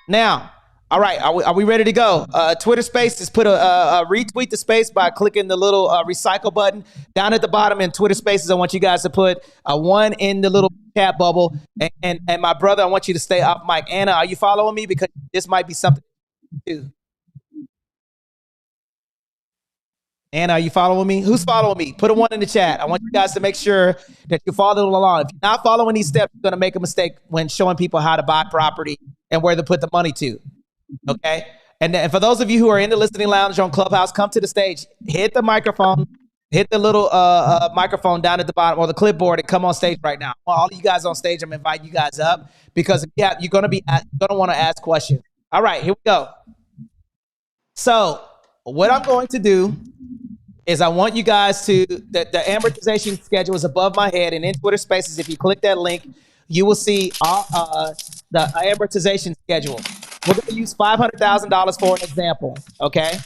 Now, all right, are we ready to go? Twitter Spaces, put a retweet the space by clicking the little recycle button down at the bottom. In Twitter Spaces, I want you guys to put a 1 in the little chat bubble. And my brother, I want you to stay off mic. Anna, are you following me? Because this might be something to do. Anna, are you following me? Who's following me? Put a 1 in the chat. I want you guys to make sure that you're following along. If you're not following these steps, you're going to make a mistake when showing people how to buy property and where to put the money to. Okay. And for those of you who are in the listening lounge on Clubhouse, come to the stage, hit the microphone, hit the little microphone down at the bottom or the clipboard and come on stage right now. All of you guys on stage, I'm inviting you guys up because you're going to want to ask questions. All right, here we go. So what I'm going to do is I want you guys to, the amortization schedule is above my head, and in Twitter Spaces, if you click that link, you will see the amortization schedule. We're going to use $500,000 for an example, okay?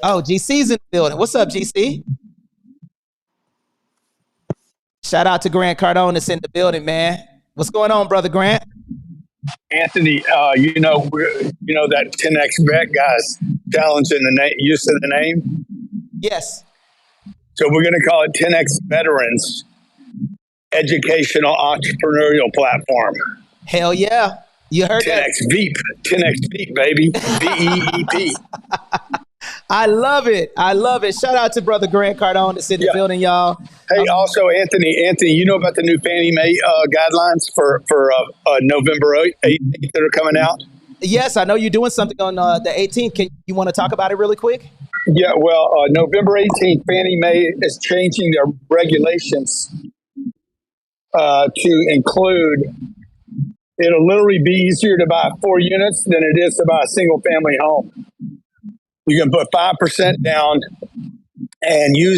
Oh, GC's in the building. What's up, GC? Shout out to Grant Cardone that's in the building, man. What's going on, brother Grant? Anthony, you know that 10x bet guys challenging the name, use of the name. Yes. So we're going to call it 10x Veterans Educational Entrepreneurial Platform. Hell yeah. You heard 10x Veep, 10x Veep, baby. VEEP. I love it. I love it. Shout out to brother Grant Cardone that's in the building, y'all. Hey, also Anthony, you know about the new Fannie Mae guidelines for November 18th that are coming out? Yes, I know you're doing something on the 18th. You want to talk about it really quick? Yeah, well, November 18th, Fannie Mae is changing their regulations to include, it'll literally be easier to buy 4 units than it is to buy a single family home. You can put 5% down and you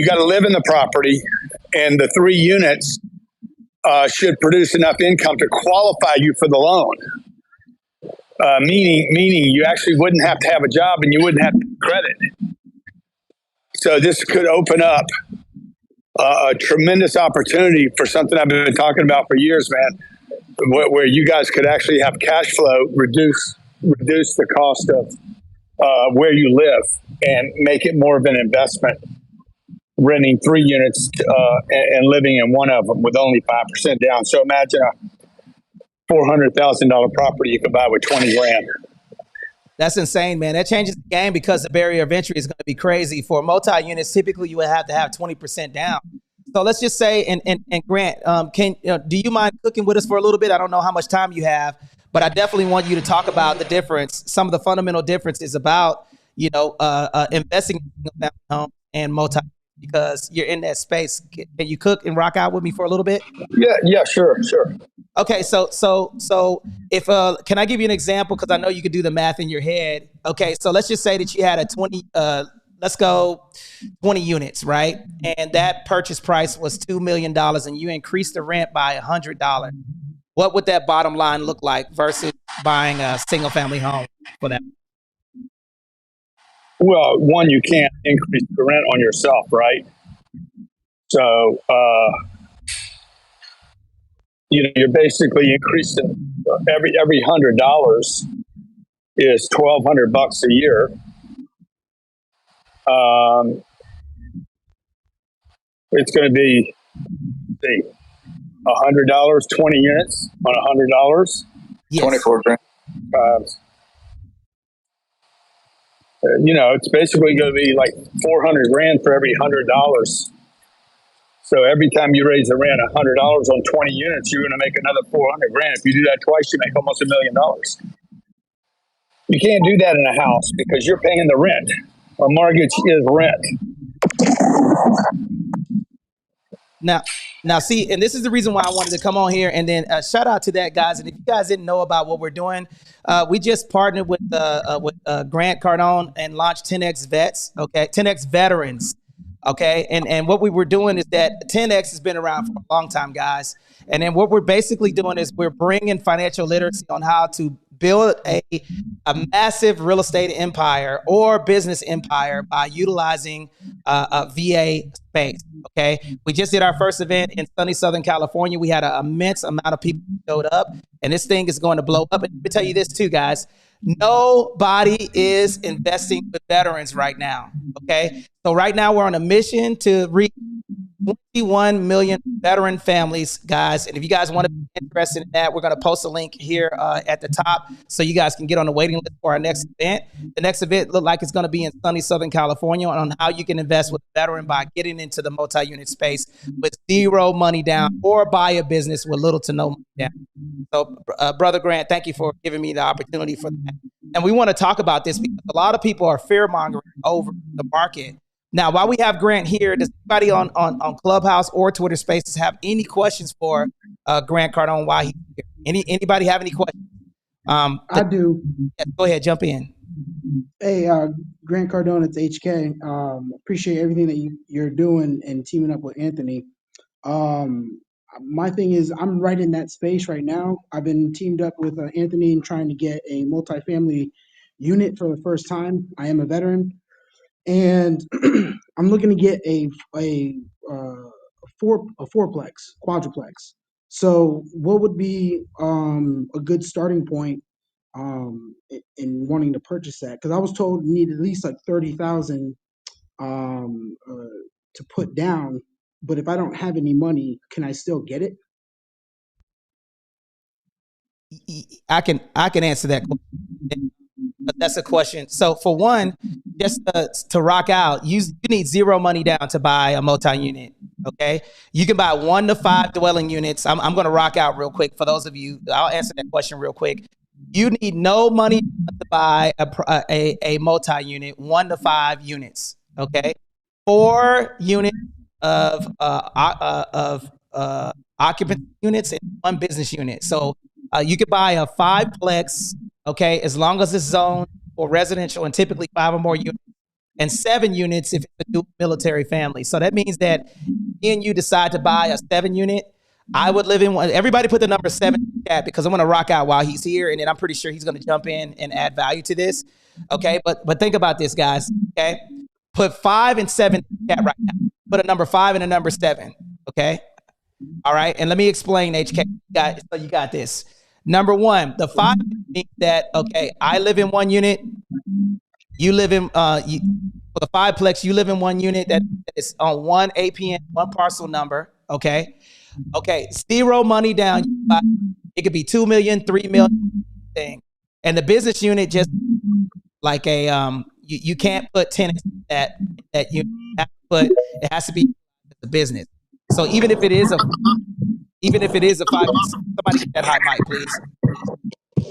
got to live in the property, and the 3 units should produce enough income to qualify you for the loan. Meaning you actually wouldn't have to have a job and you wouldn't have to have credit. So this could open up a tremendous opportunity for something I've been talking about for years, man, where you guys could actually have cash flow, reduce the cost of where you live, and make it more of an investment. Renting 3 units and living in one of them with only 5% down. So imagine a $400,000 property you could buy with 20 grand. That's insane, man. That changes the game because the barrier of entry is going to be crazy. For multi-units, typically you would have to have 20% down. So let's just say, and Grant, do you mind cooking with us for a little bit? I don't know how much time you have, but I definitely want you to talk about the difference, some of the fundamental differences about, investing in single-family home and multi, because you're in that space. Can you cook and rock out with me for a little bit? Yeah, sure. Okay, so if can I give you an example, because I know you could do the math in your head. Okay, so let's just say that you had a 20 units, right? And that purchase price was $2 million and you increased the rent by $100. What would that bottom line look like versus buying a single family home for that? Well, one, you can't increase the rent on yourself, right? So, you're basically increasing every $100 is $1,200 a year. It's going to be $100, 20 units on $100. Yes. 24 grand. It's basically going to be like 400 grand for every $100. So every time you raise the rent $100 on 20 units, you're going to make another 400 grand. If you do that twice, you make almost $1 million. You can't do that in a house because you're paying the rent. A mortgage is rent. Now, see, and this is the reason why I wanted to come on here. And then shout out to that, guys. And if you guys didn't know about what we're doing, we just partnered with Grant Cardone and launched 10X Vets, okay, 10X Veterans. Okay. And what we were doing is that 10X has been around for a long time, guys. And then what we're basically doing is we're bringing financial literacy on how to build a massive real estate empire or business empire by utilizing a VA space. Okay. We just did our first event in sunny Southern California. We had an immense amount of people who showed up, and this thing is going to blow up. And let me tell you this too, guys. Nobody is investing with veterans right now. Okay. So right now we're on a mission to reach 21 million veteran families, guys. And if you guys want to be interested in that, we're going to post a link here at the top so you guys can get on the waiting list for our next event. The next event look like it's going to be in sunny Southern California on how you can invest with a veteran by getting into the multi-unit space with zero money down or buy a business with little to no money down. So, Brother Grant, thank you for giving me the opportunity for that. And we want to talk about this because a lot of people are fear-mongering over the market. Now, while we have Grant here, does anybody on Clubhouse or Twitter Spaces have any questions for Grant Cardone while he's here? Anybody have any questions? I do. Yeah, go ahead, jump in. Hey, Grant Cardone, it's HK. Appreciate everything that you're doing and teaming up with Anthony. My thing is, I'm right in that space right now. I've been teamed up with Anthony and trying to get a multifamily unit for the first time. I am a veteran, and I'm looking to get a fourplex, quadruplex. So, what would be a good starting point in wanting to purchase that? Because I was told you need at least like 30,000 to put down. But if I don't have any money, can I still get it? I can answer that question. That's a question. So for one, just to rock out, you need zero money down to buy a multi-unit. Okay, you can buy 1 to 5 dwelling units. I'm going to rock out real quick for those of you. I'll answer that question real quick. You need no money to buy a multi-unit, 1 to 5 units. Okay, 4 units of occupancy units and 1 business unit. So you could buy a 5-plex, okay, as long as it's zoned for residential, and typically 5 or more units, and 7 units if it's a dual military family. So that means that me and you decide to buy a 7-unit. I would live in one. Everybody put the number 7 in the chat because I'm going to rock out while he's here, and then I'm pretty sure he's going to jump in and add value to this. Okay, but think about this, guys. Okay, Put 5 and 7 in the chat right now. Put a number 5 and a number 7. Okay. All right. And let me explain, HK. So you got this. Number 1, the 5 means that, okay, I live in one unit. You live in, for the 5-plex, you live in one unit that is on one APN, one parcel number. Okay. Okay. 0 money down. It could be 2 million, 3 million thing. And the business unit just like a, you can't put tenants that you have to put, it has to be the business. So even if it is a 5, somebody get that hot mic, please.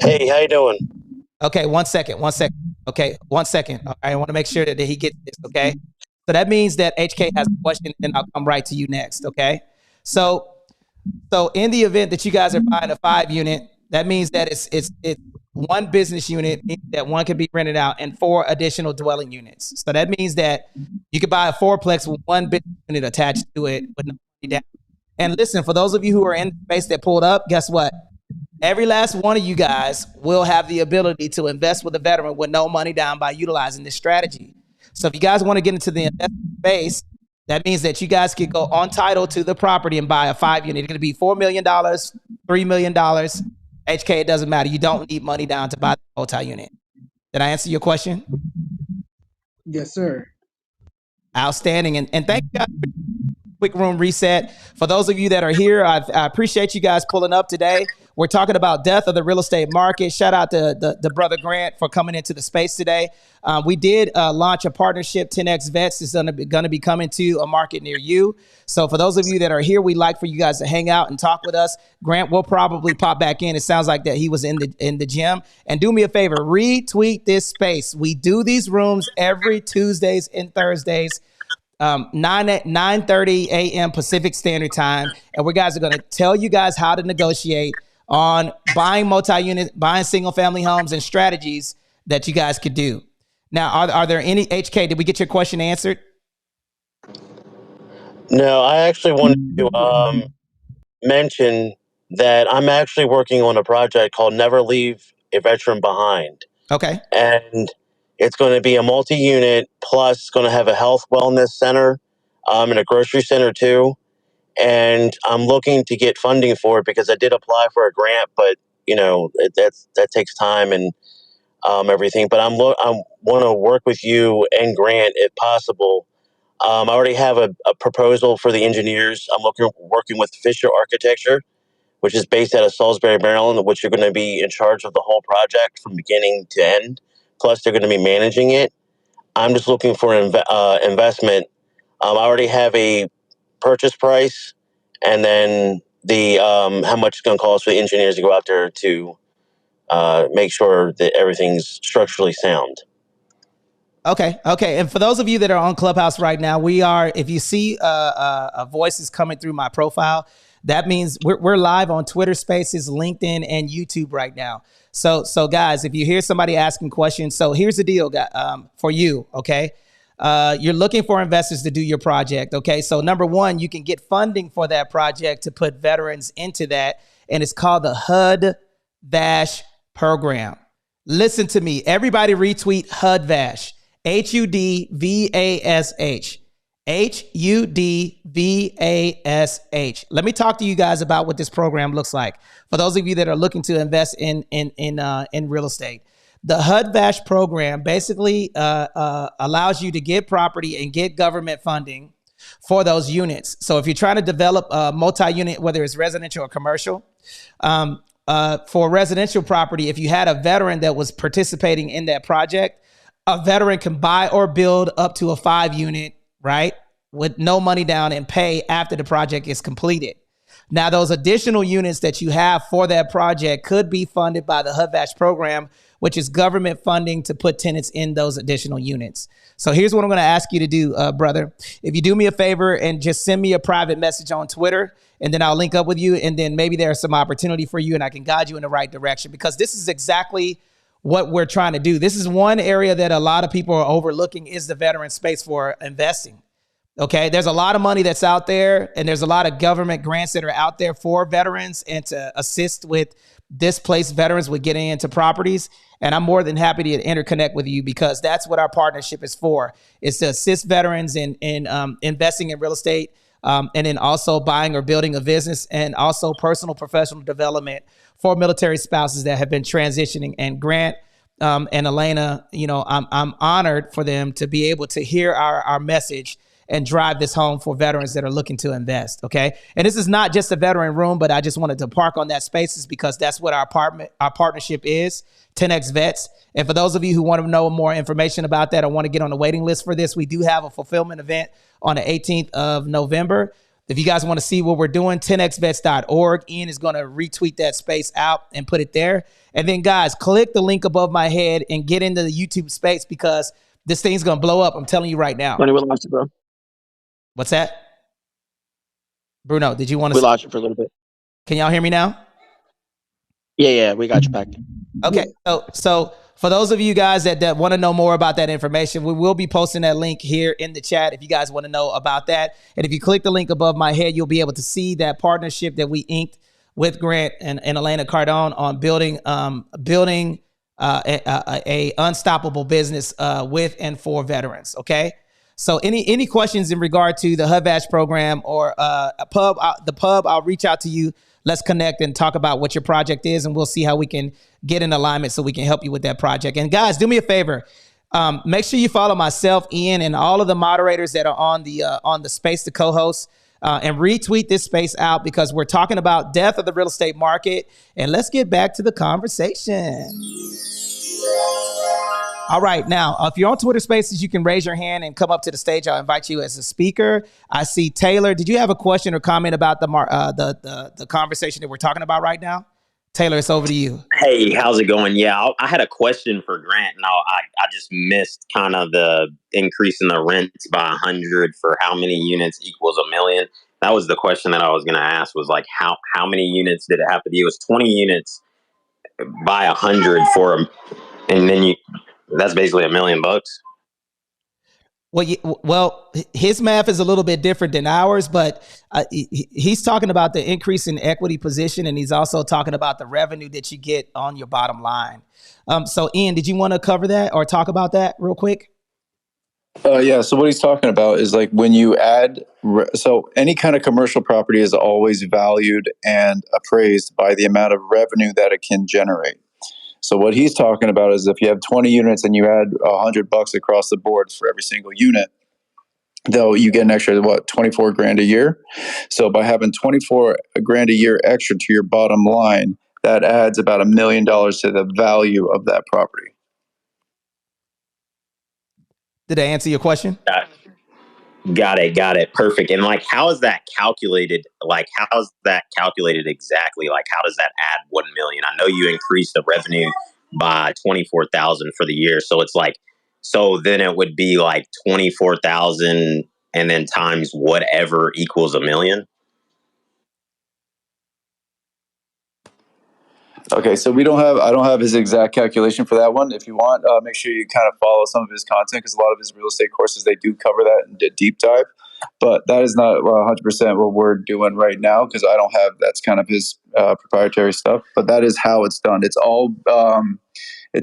Hey, how you doing? Okay, 1 second. Okay, 1 second. I want to make sure that he gets this, okay? So that means that HK has a question, and I'll come right to you next, okay? So in the event that you guys are buying a 5 unit, that means that it's one business unit that one can be rented out and 4 additional dwelling units. So that means that you could buy a 4-plex with one business unit attached to it with no money down. And listen, for those of you who are in the space that pulled up, guess what? Every last one of you guys will have the ability to invest with a veteran with no money down by utilizing this strategy. So if you guys want to get into the investment space, that means that you guys could go on title to the property and buy a 5 unit. It's going to be $4 million, $3 million. HK, it doesn't matter. You don't need money down to buy the multi-unit. Did I answer your question? Yes, sir. Outstanding. And thank you guys for quick room reset. For those of you that are here, I appreciate you guys pulling up today. We're talking about death of the real estate market. Shout out to the brother Grant for coming into the space today. We did launch a partnership. 10X Vets is going to be coming to a market near you. So for those of you that are here, we'd like for you guys to hang out and talk with us. Grant will probably pop back in. It sounds like that he was in the gym. And do me a favor, retweet this space. We do these rooms every Tuesdays and Thursdays. 9:30 a.m. Pacific Standard Time. And we guys are going to tell you guys how to negotiate on buying multi-unit, buying single family homes and strategies that you guys could do. Now, are there any, HK, did we get your question answered? No, I actually wanted to mention that I'm actually working on a project called Never Leave a Veteran Behind. Okay. And it's going to be a multi-unit, plus it's going to have a health wellness center and a grocery center too. And I'm looking to get funding for it because I did apply for a grant, but that takes time and everything. But I want to work with you and Grant if possible. I already have a proposal for the engineers. I'm working with Fisher Architecture, which is based out of Salisbury, Maryland, which are going to be in charge of the whole project from beginning to end. Plus, they're going to be managing it. I'm just looking for investment. I already have a purchase price, and then the how much it's going to cost for the engineers to go out there to make sure that everything's structurally sound. Okay. And for those of you that are on Clubhouse right now, we are, if you see voices coming through my profile, that means we're live on Twitter Spaces, LinkedIn, and YouTube right now. So guys, if you hear somebody asking questions, so here's the deal, for you, okay? You're looking for investors to do your project, okay? So number one, you can get funding for that project to put veterans into that, and it's called the HUD-VASH program. Listen to me. Everybody retweet HUD-VASH. HUDVASH. HUDVASH. Let me talk to you guys about what this program looks like. For those of you that are looking to invest in real estate, the HUD-VASH program basically allows you to get property and get government funding for those units. So if you're trying to develop a multi-unit, whether it's residential or commercial, for residential property, if you had a veteran that was participating in that project, a veteran can buy or build up to a 5 unit, right, with no money down and pay after the project is completed. Now, those additional units that you have for that project could be funded by the HUD-VASH program, which is government funding to put tenants in those additional units. So here's what I'm going to ask you to do, brother. If you do me a favor and just send me a private message on Twitter, and then I'll link up with you, and then maybe there's some opportunity for you and I can guide you in the right direction, because this is exactly what we're trying to do. This is one area that a lot of people are overlooking, is the veteran space for investing. Okay, there's a lot of money that's out there, and there's a lot of government grants that are out there for veterans and to assist with displaced veterans with getting into properties. And I'm more than happy to interconnect with you because that's what our partnership is for. It's to assist veterans in investing in real estate, and then also buying or building a business, and also personal professional development for military spouses that have been transitioning. And Grant and Elena, I'm honored for them to be able to hear our message and drive this home for veterans that are looking to invest. Okay. And this is not just a veteran room, but I just wanted to park on that spaces because that's what our partnership is, 10X Vets. And for those of you who want to know more information about that or want to get on the waiting list for this, we do have a fulfillment event on the 18th of November. If you guys want to see what we're doing, 10xvets.org. Ian is going to retweet that space out and put it there. And then guys, click the link above my head and get into the YouTube space because this thing's going to blow up. I'm telling you right now. Money, we lost it, bro. What's that? Bruno, did you want to? We lost you for a little bit. Can y'all hear me now? Yeah, we got you back. Okay, so for those of you guys that want to know more about that information, we will be posting that link here in the chat if you guys want to know about that. And if you click the link above my head, you'll be able to see that partnership that we inked with Grant and Elena Cardone on building a unstoppable business with and for veterans. Okay. So any questions in regard to the HUVASH program or the pub, I'll reach out to you. Let's connect and talk about what your project is, and we'll see how we can get in alignment so we can help you with that project. And guys, do me a favor. Make sure you follow myself, Ian, and all of the moderators that are on the space, the co-hosts, and retweet this space out because we're talking about death of the real estate market. And let's get back to the conversation. All right. Now, if you're on Twitter Spaces, you can raise your hand and come up to the stage. I'll invite you as a speaker. I see Taylor. Did you have a question or comment about the conversation that we're talking about right now? Taylor, it's over to you. Hey, how's it going? Yeah, I had a question for Grant. Now, I just missed kind of the increase in the rents by 100 for how many units equals a million. That was the question that I was going to ask was like, how many units did it have to be? It was 20 units by 100 for them. And then that's basically $1 million. Well, his math is a little bit different than ours, but he's talking about the increase in equity position, and he's also talking about the revenue that you get on your bottom line. So, Ian, did you want to cover that or talk about that real quick? Yeah. So what he's talking about is like when you add, so any kind of commercial property is always valued and appraised by the amount of revenue that it can generate. So what he's talking about is if you have 20 units and you add $100 across the board for every single unit, though you get an extra, 24 grand a year. So by having 24 grand a year extra to your bottom line, that adds about $1 million to the value of that property. Did I answer your question? Got it. Perfect. And like, how is that calculated? Like, how's that calculated exactly? Like, how does that add 1 million? I know you increased the revenue by 24,000 for the year. So it's like, so then it would be like 24,000 and then times whatever equals $1 million. Okay, so I don't have his exact calculation for that one. If you want, make sure you kind of follow some of his content because a lot of his real estate courses, they do cover that in a deep dive. But that is not 100% what we're doing right now because I don't have, that's kind of his proprietary stuff. But that is how it's done. It's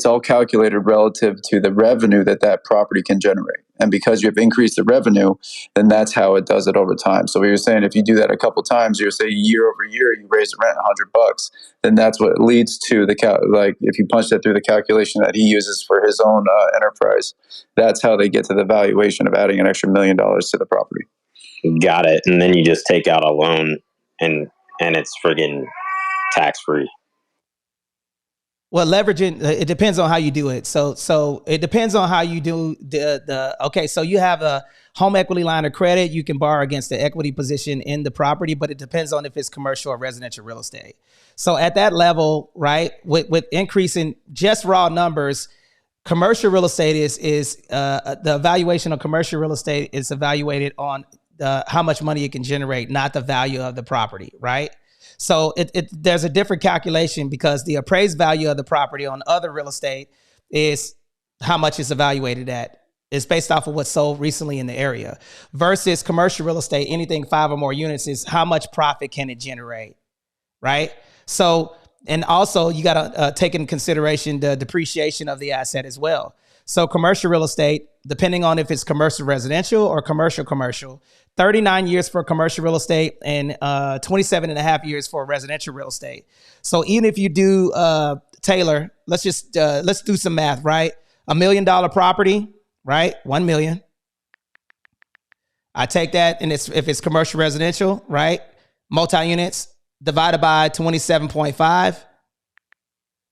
all calculated relative to the revenue that property can generate. And because you've increased the revenue, then that's how it does it over time. So we were saying if you do that a couple times, you're saying year over year, you raise the rent $100, then that's what leads to like if you punch that through the calculation that he uses for his own enterprise, that's how they get to the valuation of adding an extra $1 million to the property. Got it. And then you just take out a loan and it's friggin' tax free. Well, leveraging, it depends on how you do it. So it depends on how you do okay. So you have a home equity line of credit. You can borrow against the equity position in the property, but it depends on if it's commercial or residential real estate. So at that level, right, with increasing just raw numbers, commercial real estate is the valuation of commercial real estate is evaluated on how much money it can generate, not the value of the property, right? So there's a different calculation because the appraised value of the property on other real estate is how much it's evaluated at. It's based off of what's sold recently in the area versus commercial real estate. Anything 5 or more units is how much profit can it generate, right? So, and also you got to take into consideration the depreciation of the asset as well. So commercial real estate, depending on if it's commercial residential or commercial, 39 years for commercial real estate and 27 and a half years for residential real estate. So even if you do, Taylor, let's do some math, right? $1 million property, right? 1 million. I take that, and if it's commercial residential, right? Multi-units divided by 27.5.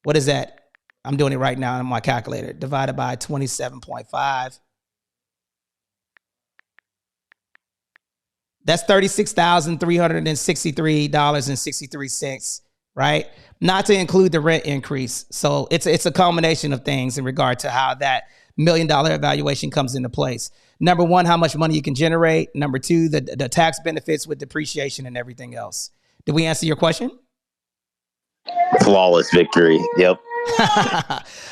What is that? I'm doing it right now on my calculator. Divided by 27.5. That's $36,363.63, right? Not to include the rent increase. So it's a combination of things in regard to how that $1 million evaluation comes into place. Number one, how much money you can generate. Number two, the tax benefits with depreciation and everything else. Did we answer your question? Flawless victory. Yep.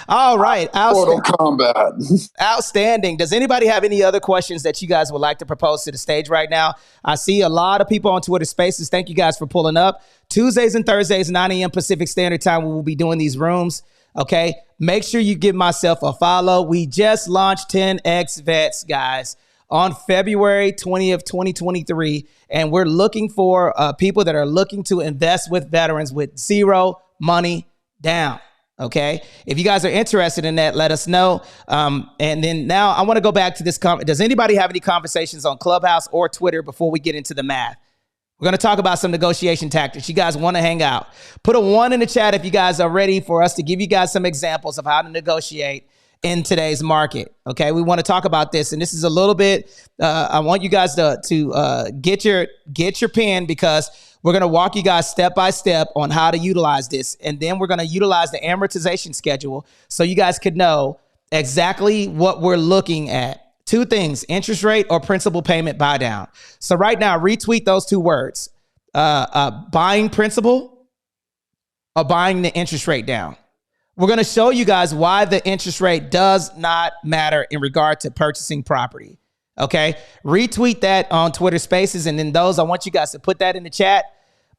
All right. Mortal Kombat. Outstanding. Does anybody have any other questions that you guys would like to propose to the stage right now? I see a lot of people on Twitter Spaces. Thank you guys for pulling up. Tuesdays and Thursdays, 9 a.m. Pacific Standard Time, we will be doing these rooms. Okay. Make sure you give myself a follow. We just launched 10X Vets, guys, on February 20th, 2023. And we're looking for people that are looking to invest with veterans with zero money down. Okay. If you guys are interested in that, let us know. And then now I want to go back to this. Does anybody have any conversations on Clubhouse or Twitter before we get into the math? We're going to talk about some negotiation tactics. You guys want to hang out. Put a 1 in the chat if you guys are ready for us to give you guys some examples of how to negotiate in today's market. Okay. We want to talk about this. And this is a little bit, I want you guys to get your pen, because we're going to walk you guys step by step on how to utilize this. And then we're going to utilize the amortization schedule so you guys could know exactly what we're looking at. 2 things: interest rate or principal payment buy down. So right now, retweet those 2 words, buying principal or buying the interest rate down. We're going to show you guys why the interest rate does not matter in regard to purchasing property. Okay. Retweet that on Twitter Spaces. And then those, I want you guys to put that in the chat: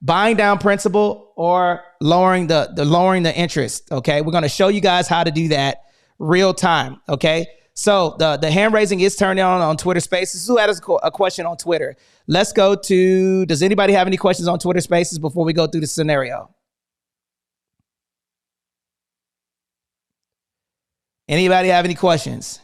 buying down principal or lowering the interest. Okay. We're going to show you guys how to do that real time. Okay. So the hand raising is turned on Twitter Spaces. Who had a question on Twitter? Let's go to, does anybody have any questions on Twitter Spaces before we go through the scenario? Anybody have any questions?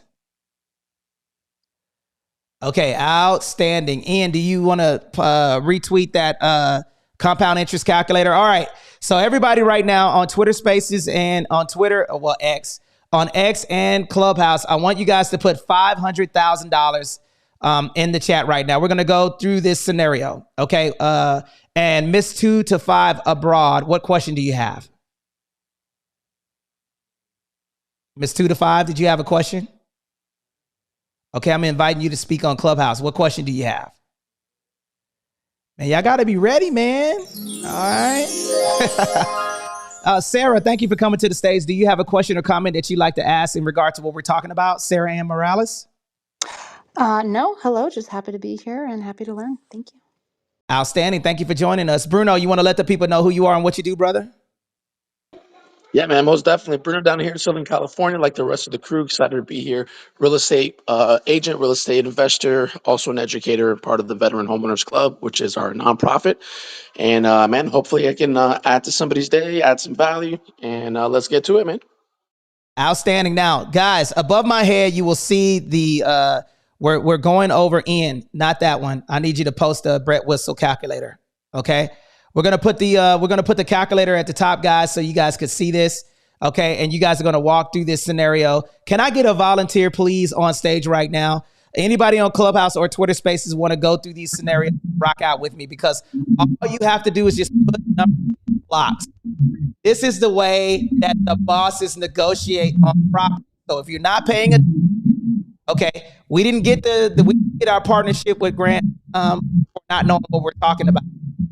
Okay, outstanding. Ian, do you want to retweet that compound interest calculator? All right. So everybody right now on Twitter Spaces and on Twitter, well, X and Clubhouse, I want you guys to put $500,000 in the chat right now. We're going to go through this scenario. Okay. And Miss 2 to 5 abroad, what question do you have? Miss 2 to 5, did you have a question? Okay, I'm inviting you to speak on Clubhouse. What question do you have? Man, y'all got to be ready, man. All right. Sarah, thank you for coming to the stage. Do you have a question or comment that you'd like to ask in regard to what we're talking about? Sarah Ann Morales? No, hello. Just happy to be here and happy to learn. Thank you. Outstanding. Thank you for joining us. Bruno, you want to let the people know who you are and what you do, brother? Yeah, man, most definitely. Bruno down here in Southern California, like the rest of the crew, excited to be here. Real estate agent, real estate investor, also an educator, part of the Veteran Homeowners Club, which is our nonprofit. And man, hopefully I can add to somebody's day, add some value, and let's get to it, man. Outstanding. Now, guys, above my head, you will see the we're going over in, not that one. I need you to post a Brett Whistle calculator. Okay. We're gonna put the calculator at the top, guys, so you guys could see this. Okay, and you guys are gonna walk through this scenario. Can I get a volunteer, please, on stage right now? Anybody on Clubhouse or Twitter Spaces want to go through these scenarios, rock out with me, because all you have to do is just put numbers in blocks. This is the way that the bosses negotiate on property. So if you're not paying attention, okay, we didn't get our partnership with Grant for not knowing what we're talking about.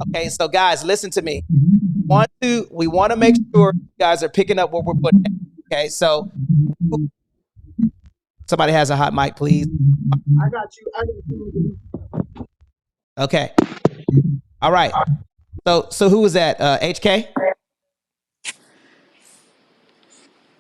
Okay, so guys, listen to me. We want to make sure you guys are picking up what we're putting down. Okay, so Somebody has a hot mic, please. I got you. Okay. All right. So who was that? HK?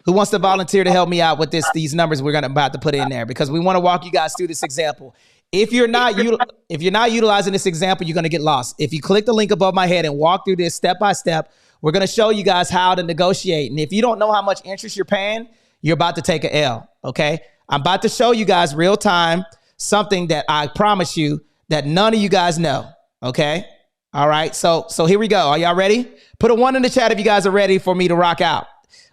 Who wants to volunteer to help me out with these numbers we're about to put in there? Because we want to walk you guys through this example. If you're not utilizing this example, you're going to get lost. If you click the link above my head and walk through this step by step, we're going to show you guys how to negotiate. And if you don't know how much interest you're paying, you're about to take an L. Okay. I'm about to show you guys real time something that I promise you that none of you guys know. Okay. All right. So here we go. Are y'all ready? Put a 1 in the chat if you guys are ready for me to rock out.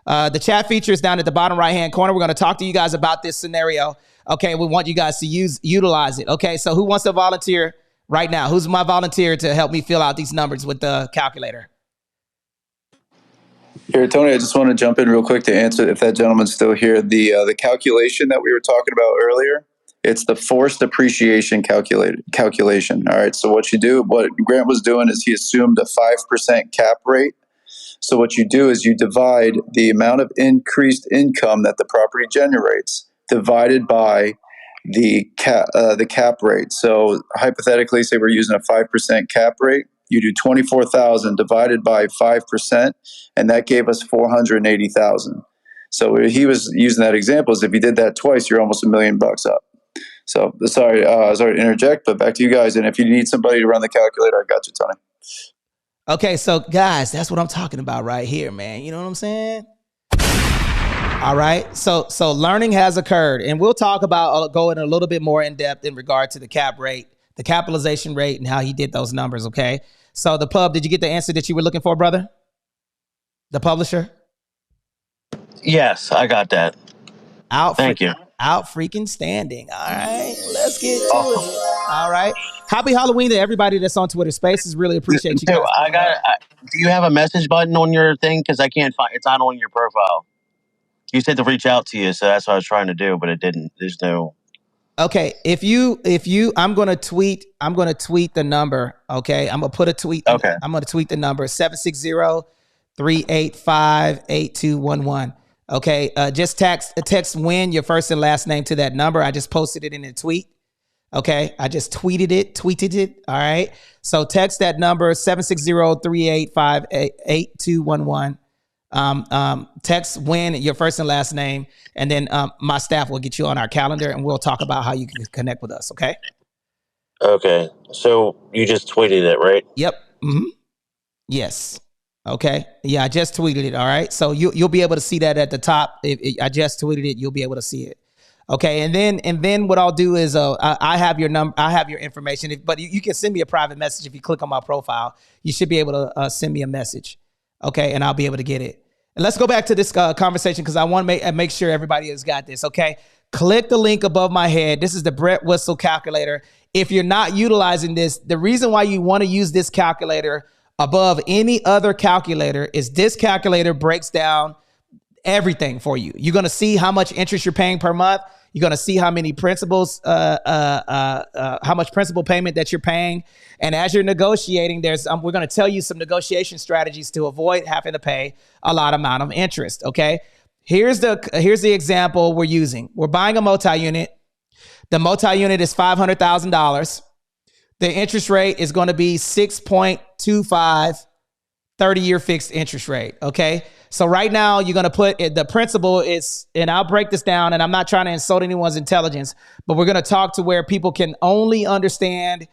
The chat feature is down at the bottom right-hand corner. We're going to talk to you guys about this scenario. Okay, we want you guys to utilize it. Okay, so who wants to volunteer right now? Who's my volunteer to help me fill out these numbers with the calculator? Here, Tony, I just want to jump in real quick to answer, if that gentleman's still here, the calculation that we were talking about earlier. It's the forced appreciation calculation. All right, so what Grant was doing is he assumed a 5% cap rate. So what you do is you divide the amount of increased income that the property generates divided by the cap rate. So hypothetically, say we're using a 5% cap rate. You do 24,000 divided by 5%, and that gave us 480,000. So he was using that example as if you did that twice, you're almost $1 million up. So sorry to interject, but back to you guys. And if you need somebody to run the calculator, I got you, Tony. Okay, so guys, that's what I'm talking about right here, man. You know what I'm saying? All right. So learning has occurred, and we'll talk about going a little bit more in depth in regard to the cap rate, the capitalization rate, and how he did those numbers. Okay. So the pub, did you get the answer that you were looking for, brother? The publisher? Yes, I got that. Thank you. Out freaking standing. All right. Let's get to it. All right. Happy Halloween to everybody that's on Twitter Spaces. Really appreciate you guys. Do you have a message button on your thing? Because I can't find it's not on your profile. You said to reach out to you, so that's what I was trying to do, but it didn't. There's no. Okay, if you, I'm gonna tweet the number. Okay, I'm gonna put a tweet. Okay. I'm gonna tweet the number 760-385-8211. Okay, just text win your first and last name to that number. I just posted it in a tweet. Okay, I just tweeted it. All right, so text that number 760-385-8211. Text win your first and last name, and then my staff will get you on our calendar, and we'll talk about how you can connect with us. Okay. Okay. So you just tweeted it, right? Yep. Mm-hmm. Yes. Okay. Yeah, I just tweeted it. All right. So you'll be able to see that at the top. I just tweeted it. You'll be able to see it. Okay. And then what I'll do is I have your number. I have your information. But you can send me a private message if you click on my profile. You should be able to send me a message. Okay, and I'll be able to get it. And let's go back to this conversation because I want to make sure everybody has got this. Okay, click the link above my head. This is the Brett Whistle calculator. If you're not utilizing this, the reason why you want to use this calculator above any other calculator is this calculator breaks down everything for you. You're going to see how much interest you're paying per month. You're going to see how many principals, how much principal payment that you're paying. And as you're negotiating, we're going to tell you some negotiation strategies to avoid having to pay a lot amount of interest. Okay. Here's the example we're using. We're buying a multi-unit. The multi-unit is $500,000. The interest rate is going to be 6.25, 30-year fixed interest rate. Okay. So right now you're going to put the principal is, and I'll break this down, and I'm not trying to insult anyone's intelligence, but we're going to talk to where people can only understand,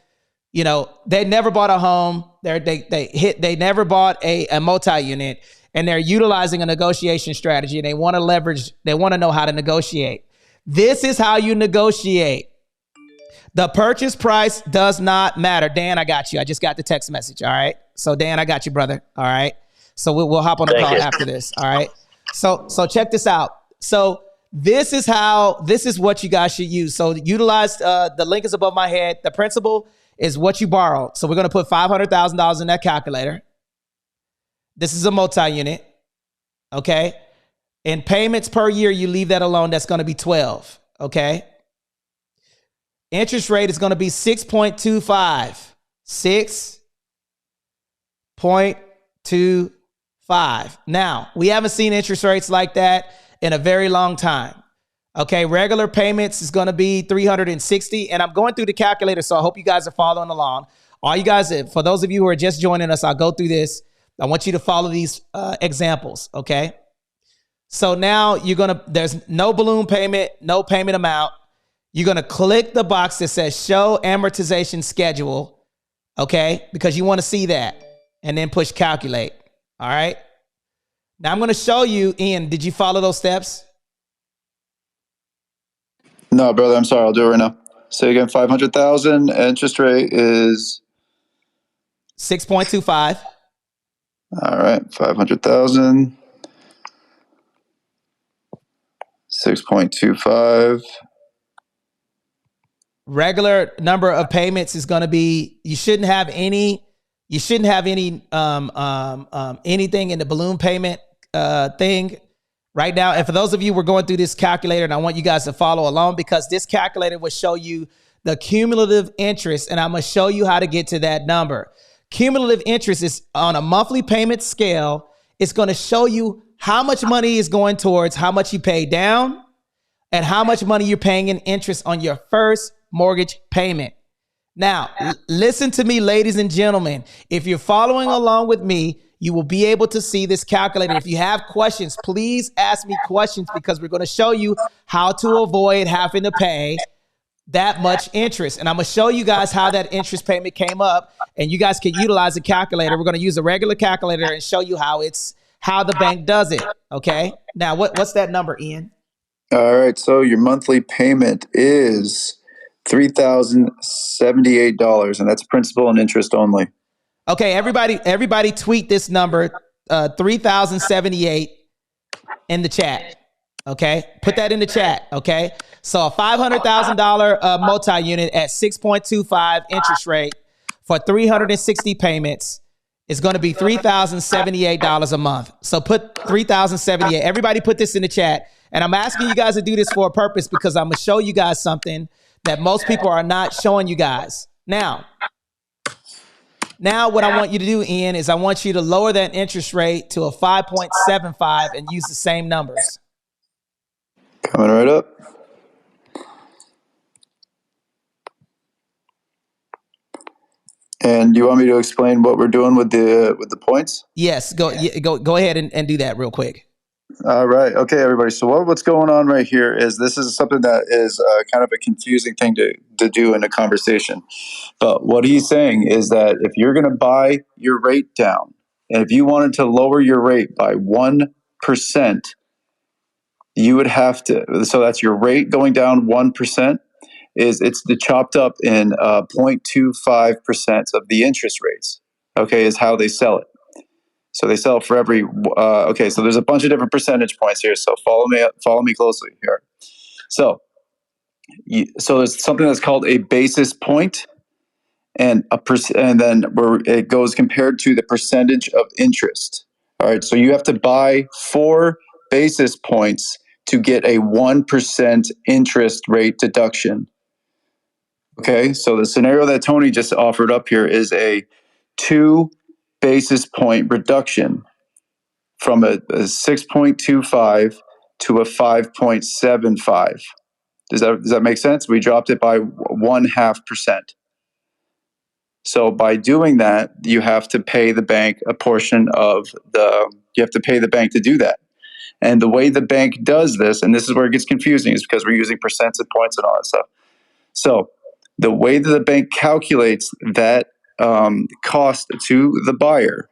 they never bought a home. They never bought a multi-unit, and they're utilizing a negotiation strategy, and they want to know how to negotiate. This is how you negotiate. The purchase price does not matter. Dan, I got you. I just got the text message. All right. So Dan, I got you, brother. All right. So we'll hop on the call after this. All right. So check this out. So this is what you guys should use. So utilize the link is above my head. The principal is what you borrowed. So we're going to put $500,000 in that calculator. This is a multi-unit. Okay. And payments per year, you leave that alone. That's going to be 12. Okay. Interest rate is going to be 6.25. 6.25. Now, we haven't seen interest rates like that in a very long time. Okay, regular payments is going to be 360, and I'm going through the calculator, so I hope you guys are following along. All you guys, for those of you who are just joining us, I'll go through this. I want you to follow these examples, okay? So now there's no balloon payment, no payment amount. You're going to click the box that says show amortization schedule, okay? Because you want to see that, and then push calculate, all right? Now I'm going to show you, Ian, did you follow those steps? No, brother, I'm sorry. I'll do it right now. Say again, 500,000. Interest rate is 6.25. all right. 500,000. 6.25. Regular number of payments is going to be, you shouldn't have any anything in the balloon payment thing right now. And for those of you, we're going through this calculator, and I want you guys to follow along, because this calculator will show you the cumulative interest, and I'm going to show you how to get to that number. Cumulative interest is on a monthly payment scale. It's going to show you how much money is going towards how much you pay down and how much money you're paying in interest on your first mortgage payment. Now, listen to me, ladies and gentlemen. If you're following along with me, you will be able to see this calculator. If you have questions, please ask me questions, because we're going to show you how to avoid having to pay that much interest. And I'm going to show you guys how that interest payment came up, and you guys can utilize a calculator. We're going to use a regular calculator and show you how the bank does it. Okay. Now, what's that number, Ian? All right. So your monthly payment is $3,078, and that's principal and interest only. Okay, everybody tweet this number, 3,078 in the chat. Okay, put that in the chat. Okay, so a $500,000 multi-unit at 6.25 interest rate for 360 payments is going to be $3,078 a month. So put 3,078. Everybody put this in the chat, and I'm asking you guys to do this for a purpose, because I'm going to show you guys something that most people are not showing you guys. Now, what I want you to do, Ian, is I want you to lower that interest rate to a 5.75 and use the same numbers. Coming right up. And do you want me to explain what we're doing with the points? Yes, go ahead and do that real quick. All right. Okay, everybody. So what's going on right here is this is something that is kind of a confusing thing to do in a conversation. But what he's saying is that if you're going to buy your rate down, and if you wanted to lower your rate by 1%, you would have to, so that's your rate going down 1%, it's chopped up in 0.25% of the interest rates, okay, is how they sell it. So they sell it for every, okay, so there's a bunch of different percentage points here. So follow me closely here. So there's something that's called a basis point, and and then where it goes compared to the percentage of interest. All right, so you have to buy 4 basis points to get a 1% interest rate deduction. Okay, so the scenario that Tony just offered up here is a 2 basis point reduction from a 6.25 to a 5.75. Does that make sense? We dropped it by 0.5%. So by doing that, you have to pay the bank a portion of you have to pay the bank to do that. And the way the bank does this, and this is where it gets confusing, is because we're using percentage points and all that stuff. So the way that the bank calculates that cost to the buyer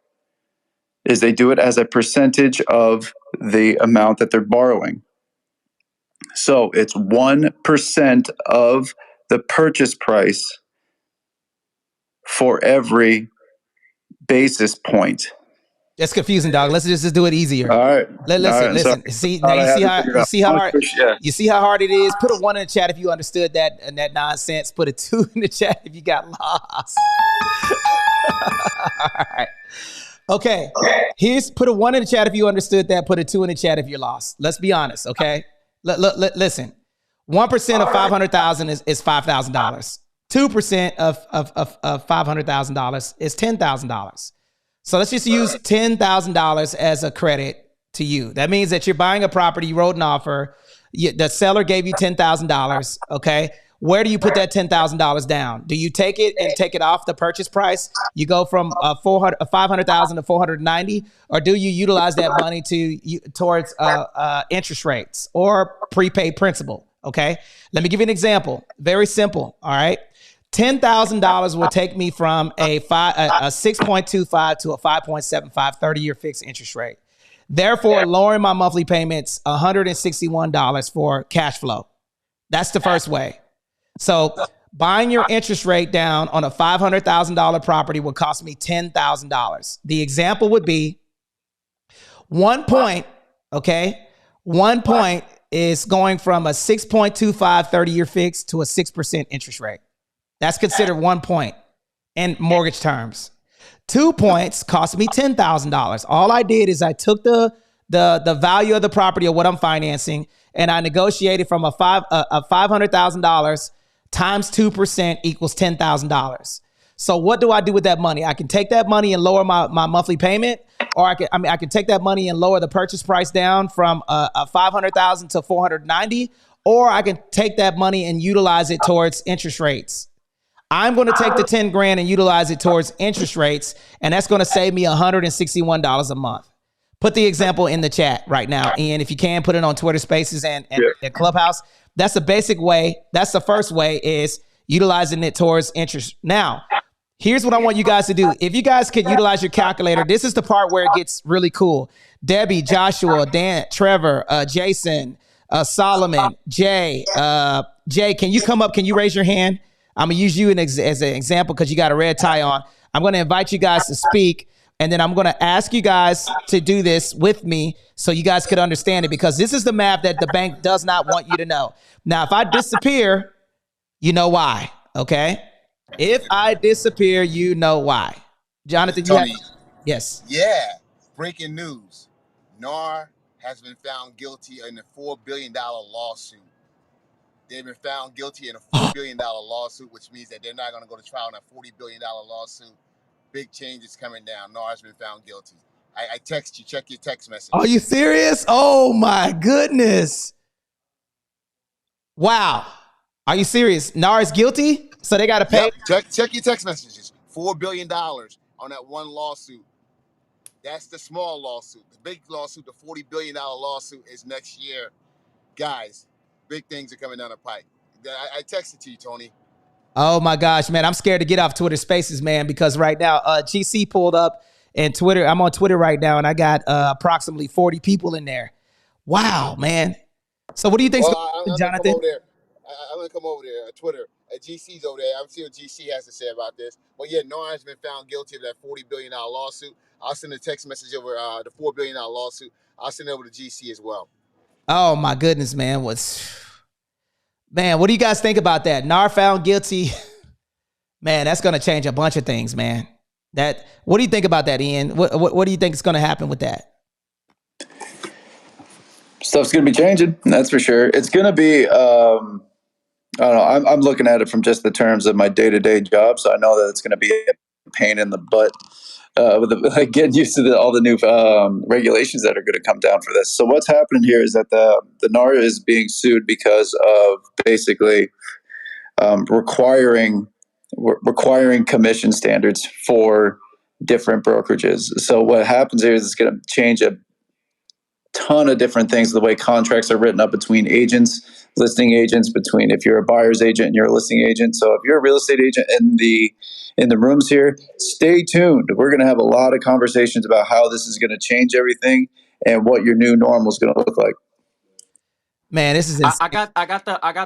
is they do it as a percentage of the amount that they're borrowing. So it's 1% of the purchase price for every basis point. That's confusing, dog. Let's just do it easier. All right. Listen. See, now you see how hard it is. Put a 1 in the chat if you understood that nonsense. Put a 2 in the chat if you got lost. All right. Okay. Put a 1 in the chat if you understood that. Put a 2 in the chat if you're lost. Let's be honest, okay? Listen. 1% of 500,000 is $5,000. 2% of $500,000 is $10,000. So let's just use $10,000 as a credit to you. That means that you're buying a property, you wrote an offer, The seller gave you $10,000. Okay. Where do you put that $10,000 down? Do you take it and take it off the purchase price? You go from 500,000 to 490, or do you utilize that money towards interest rates or prepaid principal? Okay. Let me give you an example. Very simple. All right. $10,000 will take me from a 6.25 to a 5.75 30-year fixed interest rate. Therefore, lowering my monthly payments $161 for cash flow. That's the first way. So buying your interest rate down on a $500,000 property would cost me $10,000. The example would be 1 point, okay? 1 point is going from a 6.25 30-year fixed to a 6% interest rate. That's considered 1 point in mortgage terms. 2 points cost me $10,000. All I did is I took the value of the property of what I'm financing, and I negotiated from a $500,000 times 2% equals $10,000. So what do I do with that money? I can take that money and lower my monthly payment, or I can take that money and lower the purchase price down from a 500,000 to 490, or I can take that money and utilize it towards interest rates. I'm going to take the 10 grand and utilize it towards interest rates, and that's going to save me $161 a month. Put the example in the chat right now, Ian. If you can, put it on Twitter Spaces and Clubhouse. That's the basic way. That's the first way, is utilizing it towards interest. Now, here's what I want you guys to do. If you guys could utilize your calculator, this is the part where it gets really cool. Debbie, Joshua, Dan, Trevor, Jason, Solomon, Jay. Jay, can you come up? Can you raise your hand? I'm going to use you as an example because you got a red tie on. I'm going to invite you guys to speak, and then I'm going to ask you guys to do this with me so you guys could understand it, because this is the math that the bank does not want you to know. Now, if I disappear, you know why, okay? If I disappear, you know why. Jonathan, Tony, yes. yeah, breaking news. NAR has been found guilty in a $4 billion lawsuit. They've been found guilty in a $4 billion lawsuit, which means that they're not going to go to trial in a $40 billion lawsuit. Big changes coming down. NAR has been found guilty. I text you. Check your text message. Are you serious? Oh, my goodness. Wow. Are you serious? NAR is guilty? So they got to pay? Yep. Check your text messages. $4 billion on that one lawsuit. That's the small lawsuit. The big lawsuit, the $40 billion lawsuit, is next year. Guys, big things are coming down the pike. I texted to you, Tony. Oh my gosh, man. I'm scared to get off Twitter Spaces, man, because right now GC pulled up and Twitter. I'm on Twitter right now, and I got approximately 40 people in there. Wow, man. So what do you think, Jonathan? I'm going to come over there, Twitter. GC's over there. I'm seeing what GC has to say about this. But yeah, NAR has been found guilty of that $40 billion lawsuit. I'll send a text message over the $4 billion lawsuit. I'll send it over to GC as well. Oh my goodness, man. Man, what do you guys think about that? NAR found guilty. Man, that's going to change a bunch of things, man. What do you think about that, Ian? What do you think is going to happen with that? Stuff's going to be changing. That's for sure. It's going to be, I don't know. I'm looking at it from just the terms of my day-to-day job. So I know that it's going to be a pain in the butt with getting used to all the new regulations that are going to come down for this. So what's happening here is that the NAR is being sued because of basically requiring commission standards for different brokerages. So what happens here is it's going to change a ton of different things, the way contracts are written up between agents, listing agents, between if you're a buyer's agent and you're a listing agent. So if you're a real estate agent in the rooms here, stay tuned. We're going to have a lot of conversations about how this is going to change everything and what your new normal is going to look like. Man, this is I got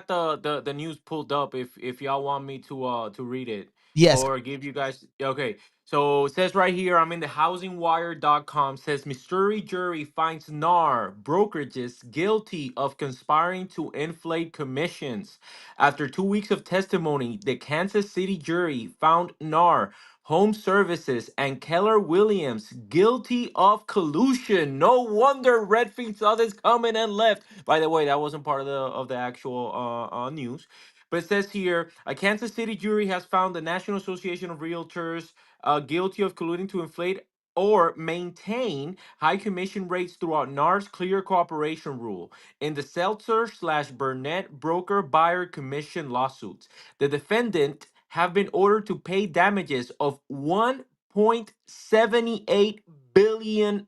the news pulled up if y'all want me to read it. Yes. Or give you guys. Okay. So it says right here, I'm in the housingwire.com, says Missouri jury finds NAR brokerages guilty of conspiring to inflate commissions. After 2 weeks of testimony, the Kansas City jury found NAR Home Services and Keller Williams guilty of collusion. No wonder Redfin saw this coming and left. By the way, that wasn't part of the actual news. But it says here, a Kansas City jury has found the National Association of Realtors guilty of colluding to inflate or maintain high commission rates throughout NAR's clear cooperation rule in the Seltzer/Burnett broker buyer commission lawsuits. The defendant have been ordered to pay damages of $1.78 billion.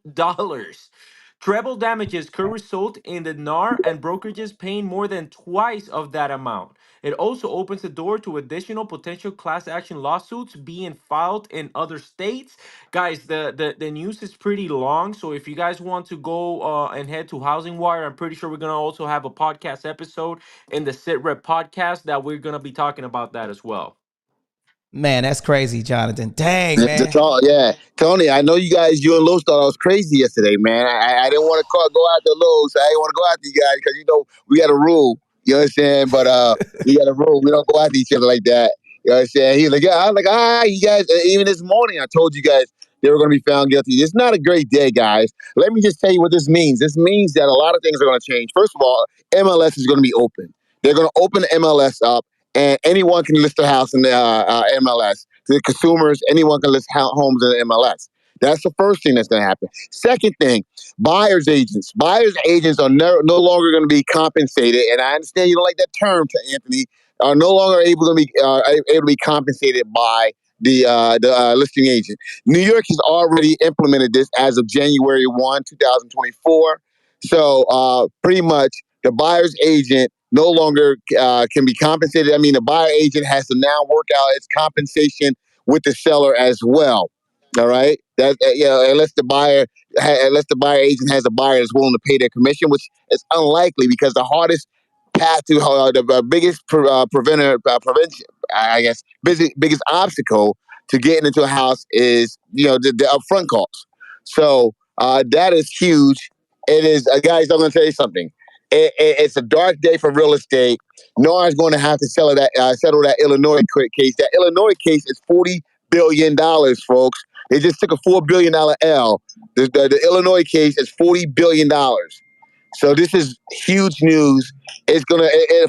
Treble damages could result in the NAR and brokerages paying more than twice of that amount. It also opens the door to additional potential class action lawsuits being filed in other states. Guys, the news is pretty long, so if you guys want to go and head to Housing Wire, I'm pretty sure we're going to also have a podcast episode in the SITREP podcast that we're going to be talking about that as well. Man, that's crazy, Jonathan. Dang, man. Yeah, Tony, I know you and Los thought I was crazy yesterday, man. I didn't want to go out to Los. I didn't want to go out to you guys because we got a rule. You know what I'm saying? But we got a rule. We don't go out to each other like that. You know what I'm saying? He's like, yeah. I'm like, you guys. Even this morning, I told you guys they were going to be found guilty. It's not a great day, guys. Let me just tell you what this means. This means that a lot of things are going to change. First of all, MLS is going to be open. They're going to open the MLS up, and anyone can list their house in the MLS. To the consumers, anyone can list homes in the MLS. That's the first thing that's going to happen. Second thing, buyer's agents. Buyer's agents are no longer going to be compensated, and I understand you don't like that term, to Anthony. Are no longer able to be compensated by the listing agent. New York has already implemented this as of January 1, 2024. So pretty much the buyer's agent no longer can be compensated. I mean, the buyer agent has to now work out its compensation with the seller as well. All right, unless the buyer agent has a buyer that's willing to pay their commission, which is unlikely because the hardest path to the biggest prevention, I guess, biggest obstacle to getting into a house is the upfront costs. So that is huge. It is, guys. I'm going to tell you something. It's a dark day for real estate. NAR is going to have to settle that Illinois case. That Illinois case is $40 billion, folks. They just took a $4 billion L. The Illinois case is $40 billion. So this is huge news. It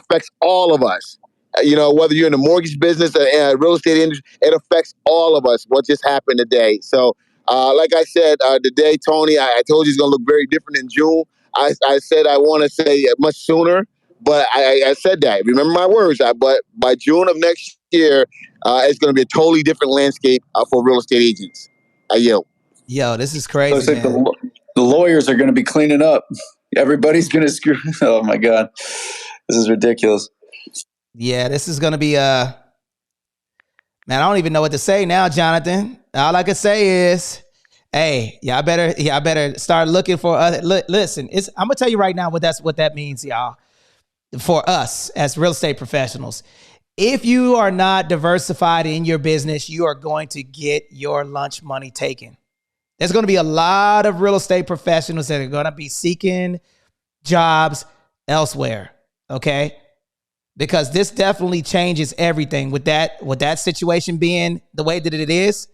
affects all of us. Whether you're in the mortgage business or real estate industry, it affects all of us. What just happened today? So, like I said, today, Tony, I told you it's going to look very different in June. I said I want to say much sooner, but I said that. Remember my words. But by June of next year, it's going to be a totally different landscape for real estate agents. I yield. Yo, this is crazy, Looks like man. the lawyers are going to be cleaning up. Everybody's going to screw. Oh my God, this is ridiculous. Yeah, this is gonna be man, I don't even know what to say now, Jonathan. All I can say is, hey, y'all better start looking for other. Listen, I'm gonna tell you right now what that means, y'all. For us as real estate professionals, if you are not diversified in your business, you are going to get your lunch money taken. There's going to be a lot of real estate professionals that are going to be seeking jobs elsewhere. Okay. Because this definitely changes everything with that situation being the way that it is.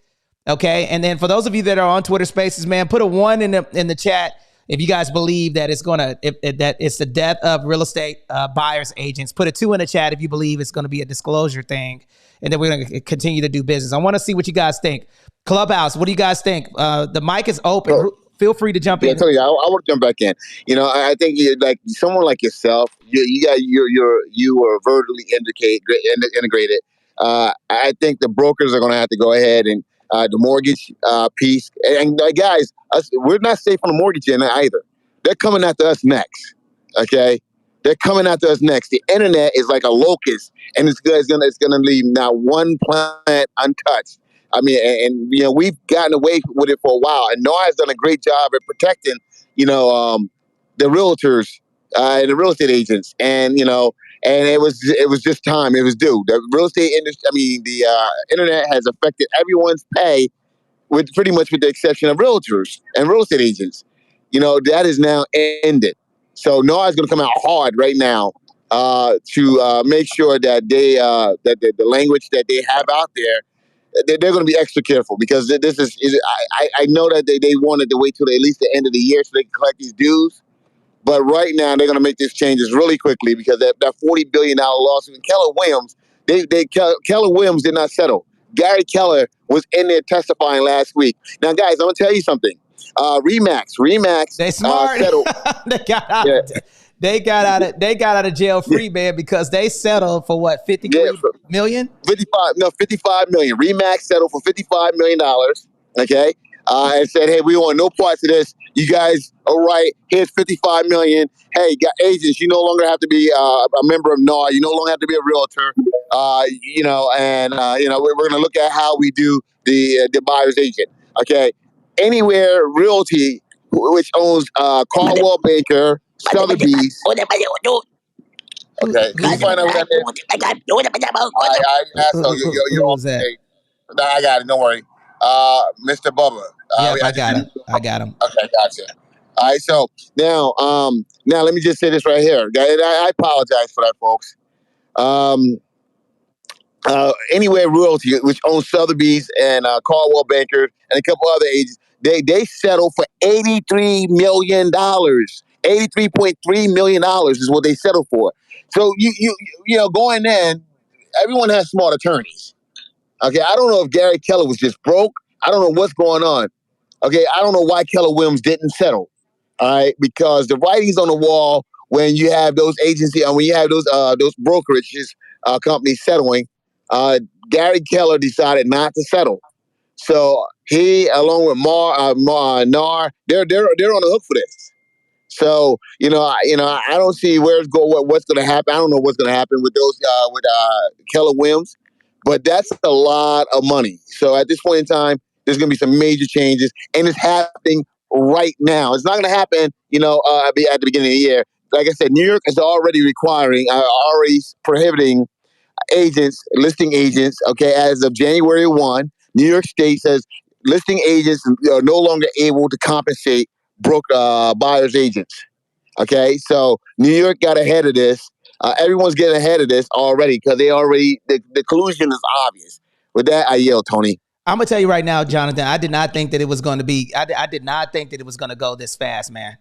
Okay. And then for those of you that are on Twitter Spaces, man, put a 1 in the chat if you guys believe that that it's the death of real estate buyers agents. Put a 2 in the chat if you believe it's going to be a disclosure thing, and then we're going to continue to do business. I want to see what you guys think. Clubhouse, what do you guys think? The mic is open. Feel free to jump in. I want to jump back in. I think like someone like yourself, you are vertically integrated. I think the brokers are going to have to go ahead and the mortgage piece. And guys, we're not safe on the mortgage end either. They're coming after us next. Okay, they're coming after us next. The internet is like a locust, and it's gonna leave not one plant untouched. I mean, and we've gotten away with it for a while, and NAR has done a great job at protecting, the realtors and the real estate agents, and it was just time. It was due. The real estate industry, the internet has affected everyone's pay, with pretty much with the exception of realtors and real estate agents. That is now ended. So NAR is going to come out hard right now to make sure that that the language that they have out there, they're going to be extra careful, because this is I know that they wanted to wait till at least the end of the year so they can collect these dues. But right now they're going to make these changes really quickly, because that $40 billion lawsuit, and Keller Williams, Keller Williams did not settle. Gary Keller was in there testifying last week. Now, guys, I'm gonna tell you something. Remax They smart. settled. they got out. Yeah, They got out of jail yeah, free, man, because they settled for what, yeah. 53 million? 55 million. Remax settled for $55 million. Okay. And said, hey, we want no parts of this. You guys, all right, here's 55 million. Hey, got agents, you no longer have to be a member of NAR. You no longer have to be a realtor. We're going to look at how we do the buyer's agent. Okay. Anywhere Realty, which owns Caldwell Banker, Sotheby's. Okay, can you Who's that? find out what that is? So you're Who on was that? stage. No, I got it. Don't worry. Mr. Bubba. Yep, I I just got him. introduced you. I got him. Okay, gotcha. All right, so now let me just say this right here. And I apologize for that, folks. Anywhere Realty, which owns Sotheby's and Caldwell Banker and a couple other agents, they settled for $83 million. $83.3 million is what they settled for. So going in, everyone has smart attorneys. Okay, I don't know if Gary Keller was just broke. I don't know what's going on. Okay, I don't know why Keller Williams didn't settle. All right, because the writing's on the wall when you have those agency, when you have those brokerages companies settling. Uh, Gary Keller decided not to settle, so he, along with Nar, they're on the hook for this. So I don't see what's going to happen. I don't know what's going to happen with those with Keller Williams, but that's a lot of money. So at this point in time, there's going to be some major changes, and it's happening right now. It's not going to happen, at the beginning of the year. Like I said, New York is already already prohibiting listing agents. Okay, as of January 1, New York State says listing agents are no longer able to compensate buyers agents. Okay, so New York got ahead of this. Everyone's getting ahead of this already because the collusion is obvious. With that, I yield, Tony. I'm gonna tell you right now, Jonathan. I did not think that it was going to be. I did not think that it was going to go this fast, man.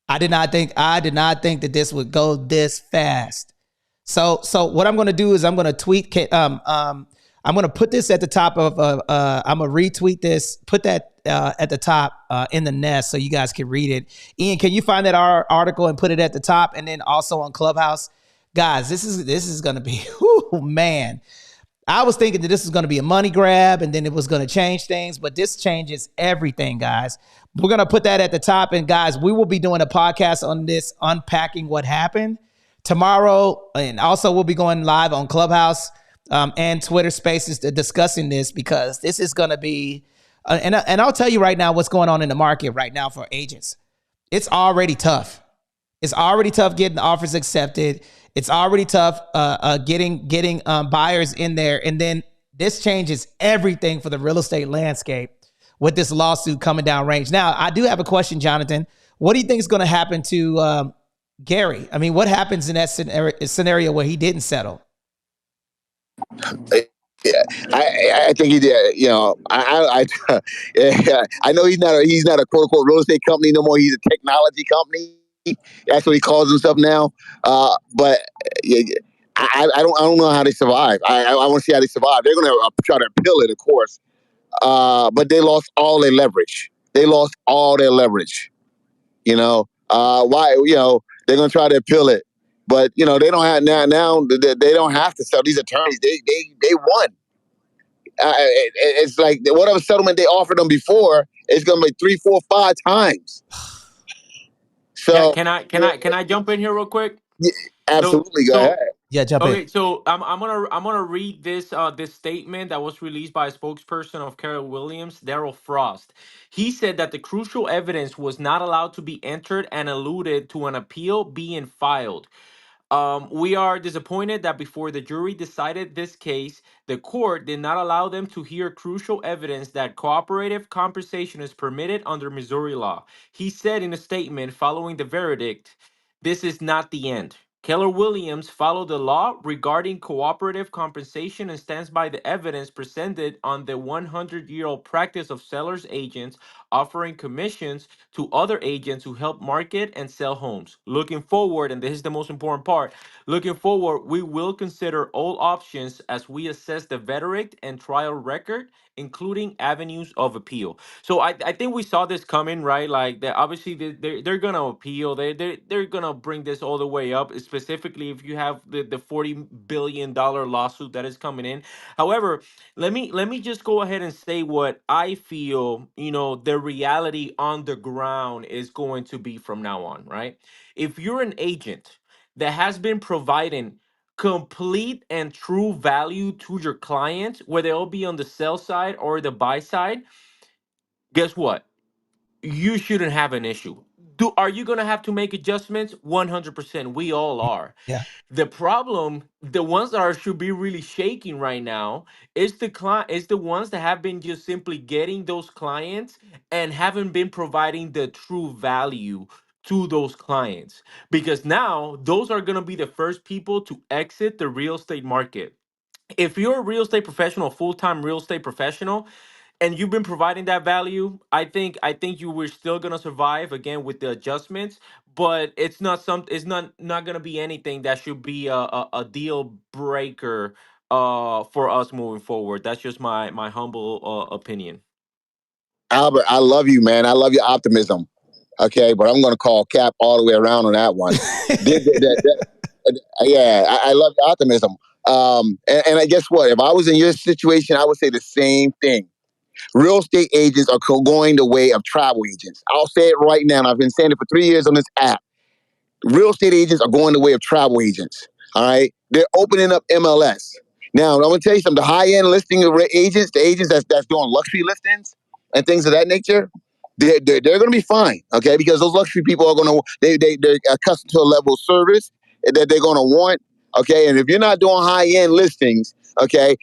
I did not think. I did not think that this would go this fast. So what I'm going to do is I'm going to tweet. I'm going to put this at the top of. I'm going to retweet this. Put that at the top in the nest so you guys can read it. Ian, can you find that article and put it at the top, and then also on Clubhouse, guys? This is going to be. Whew, man. I was thinking that this was going to be a money grab and then it was going to change things, but this changes everything, guys. We're going to put that at the top. And guys, we will be doing a podcast on this, unpacking what happened tomorrow. And also we'll be going live on Clubhouse and Twitter Spaces discussing this, because this is going to be, and I'll tell you right now what's going on in the market right now for agents. It's already tough. It's already tough getting offers accepted. It's already tough getting buyers in there. And then this changes everything for the real estate landscape with this lawsuit coming down range. Now, I do have a question, Jonathan. What do you think is going to happen to Gary? I mean, what happens in that scenario where he didn't settle? Yeah, I think he did. I know he's not a quote unquote real estate company no more. He's a technology company. That's what he calls himself now. But yeah, I don't know how they survive. I want to see how they survive. They're going to try to appeal it, of course. But they lost all their leverage. They lost all their leverage. Why? They're going to try to appeal it, but they don't have now. They don't have to sell. These attorneys, they won. It's like whatever settlement they offered them before, it's going to be 3, 4, 5 times. Yeah, So can I jump in here real quick? yeah, So absolutely, go so ahead. Yeah, jump in. okay, so I'm gonna read this statement that was released by a spokesperson of Carol Williams, Daryl Frost. He said that the crucial evidence was not allowed to be entered and alluded to an appeal being filed. We are disappointed that before the jury decided this case, the court did not allow them to hear crucial evidence that cooperative compensation is permitted under Missouri law. He said in a statement following the verdict, "This is not the end. Keller Williams followed the law regarding cooperative compensation and stands by the evidence presented on the 100-year-old practice of sellers agents offering commissions to other agents who help market and sell homes. Looking forward, and this is the most important part, looking forward, we will consider all options as we assess the verdict and trial record, including avenues of appeal. So I think we saw this coming, right? Like they obviously they're gonna appeal. They're gonna bring this all the way up, specifically if you have the $40 billion lawsuit that is coming in. However, let me just go ahead and say what I feel, the reality on the ground is going to be from now on, right? If you're an agent that has been providing complete and true value to your client, whether it'll be on the sell side or the buy side, guess what? You shouldn't have an issue. Are you going to have to make adjustments? 100%. We all are. Yeah. The problem, the ones that should be really shaking right now, is the ones that have been just simply getting those clients and haven't been providing the true value to those clients. Because now those are going to be the first people to exit the real estate market. If you're a real estate professional, full-time real estate professional, and you've been providing that value, I think you were still gonna survive again with the adjustments, but it's not gonna be anything that should be a deal breaker for us moving forward. That's just my humble opinion. Albert, I love you, man. I love your optimism. Okay, but I'm going to call Cap all the way around on that one. Yeah, I love your optimism. And I guess what? If I was in your situation, I would say the same thing. Real estate agents are going the way of travel agents. I'll say it right now. And I've been saying it for 3 years on this app. Real estate agents are going the way of travel agents. All right, they're opening up MLS. Now, I'm going to tell you something. The high end listing agents, the agents that's doing luxury listings and things of that nature, they're going to be fine. Okay, because those luxury people are going to they're accustomed to a level of service that they're going to want. Okay, and if you're not doing high end listings, okay,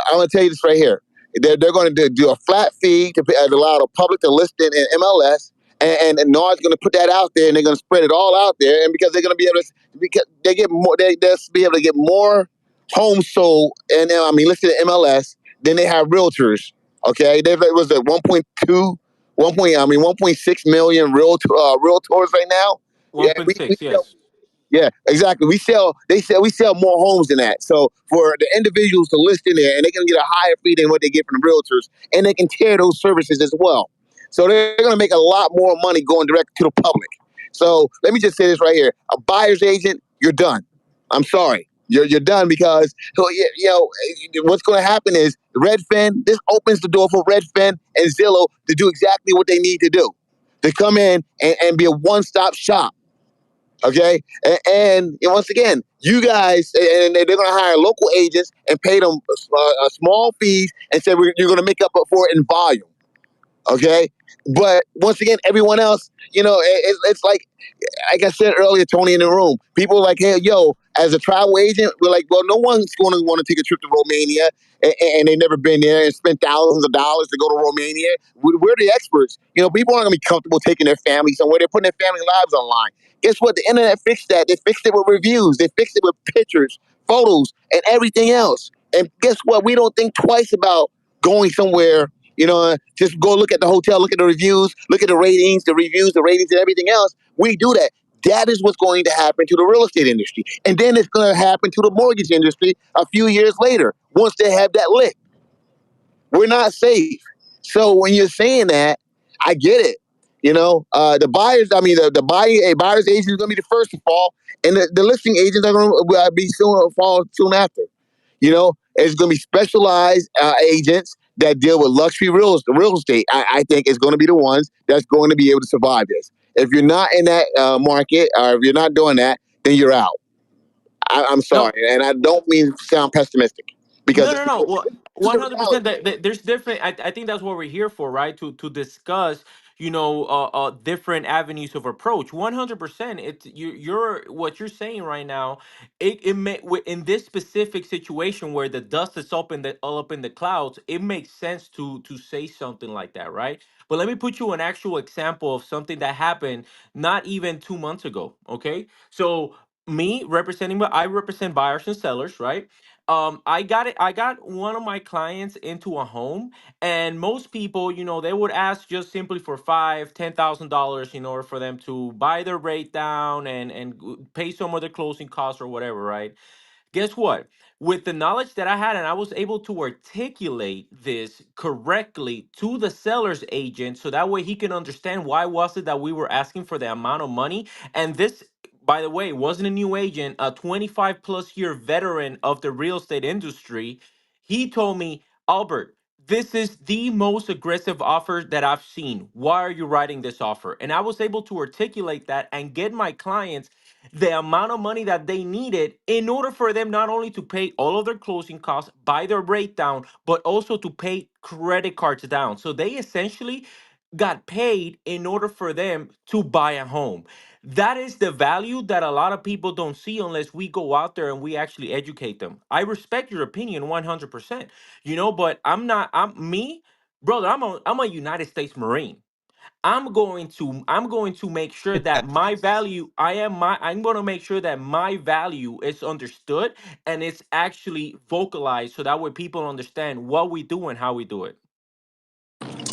I'm going to tell you this right here. They're going to do a flat fee to allow the public to list it in MLS, and NAR's going to put that out there, and they're going to spread it all out there, and because they're going to be able to, because they get more, they'll be able to get more homes sold, and I mean listed in MLS than they have realtors. Okay, there was a 1.6 million realtors right now. Yeah, we 1.6, sell. yes. Yeah, exactly. We sell more homes than that. So for the individuals to list in there, and they can get a higher fee than what they get from the realtors, and they can tear those services as well. So they're going to make a lot more money going direct to the public. So let me just say this right here: a buyer's agent, you're done. I'm sorry, you're done because what's going to happen is Redfin. This opens the door for Redfin and Zillow to do exactly what they need to do, to come in and be a one-stop shop. Okay, and once again, you guys, and they're going to hire local agents and pay them small fees and say you're going to make up for it in volume. Okay, but once again, everyone else, it's like I said earlier, Tony, in the room, people are like, hey, yo, as a travel agent, we're like, well, no one's going to want to take a trip to Romania and they've never been there and spend thousands of dollars to go to Romania. We're the experts. People aren't going to be comfortable taking their family somewhere. They're putting their family lives online. Guess what? The internet fixed that. They fixed it with reviews. They fixed it with pictures, photos, and everything else. And guess what? We don't think twice about going somewhere. Just go look at the hotel, look at the reviews, look at the ratings, the reviews, the ratings, and everything else. We do that. That is what's going to happen to the real estate industry. And then it's going to happen to the mortgage industry a few years later once they have that lit. We're not safe. So when you're saying that, I get it. The buyers, I mean, the buyer's agent is going to be the first to fall, and the listing agents are going to be soon fall soon after. It's going to be specialized agents that deal with luxury real estate. I think is going to be the ones that's going to be able to survive this. If you're not in that market, or if you're not doing that, then you're out. I'm sorry, No, and I don't mean to sound pessimistic because no, this no, is no. Well, the 100%. reality. There's different. I think that's what we're here for, right? To discuss, different avenues of approach. 100%. It's you're what you're saying right now. It may in this specific situation where the dust is up in the all up in the clouds. It makes sense to say something like that, right? But let me put you an actual example of something that happened not even 2 months ago. Okay, so me representing, I represent buyers and sellers, right? I got it. I got one of my clients into a home, and most people, they would ask just simply for $5,000, $10,000 in order for them to buy their rate down and pay some of the closing costs or whatever, right? Guess what? With the knowledge that I had, and I was able to articulate this correctly to the seller's agent, so that way he can understand why was it that we were asking for the amount of money. And this, by the way, wasn't a new agent, a 25 plus year veteran of the real estate industry. He told me, Albert, this is the most aggressive offer that I've seen. Why are you writing this offer? And I was able to articulate that and get my clients the amount of money that they needed in order for them not only to pay all of their closing costs, buy their rate down, but also to pay credit cards down. So they essentially got paid in order for them to buy a home. That is the value that a lot of people don't see unless we go out there and we actually educate them. I respect your opinion 100%, but I'm me, brother, I'm a United States Marine. I'm going to make sure that my value I'm going to make sure that my value is understood and it's actually vocalized so that way people understand what we do and how we do it.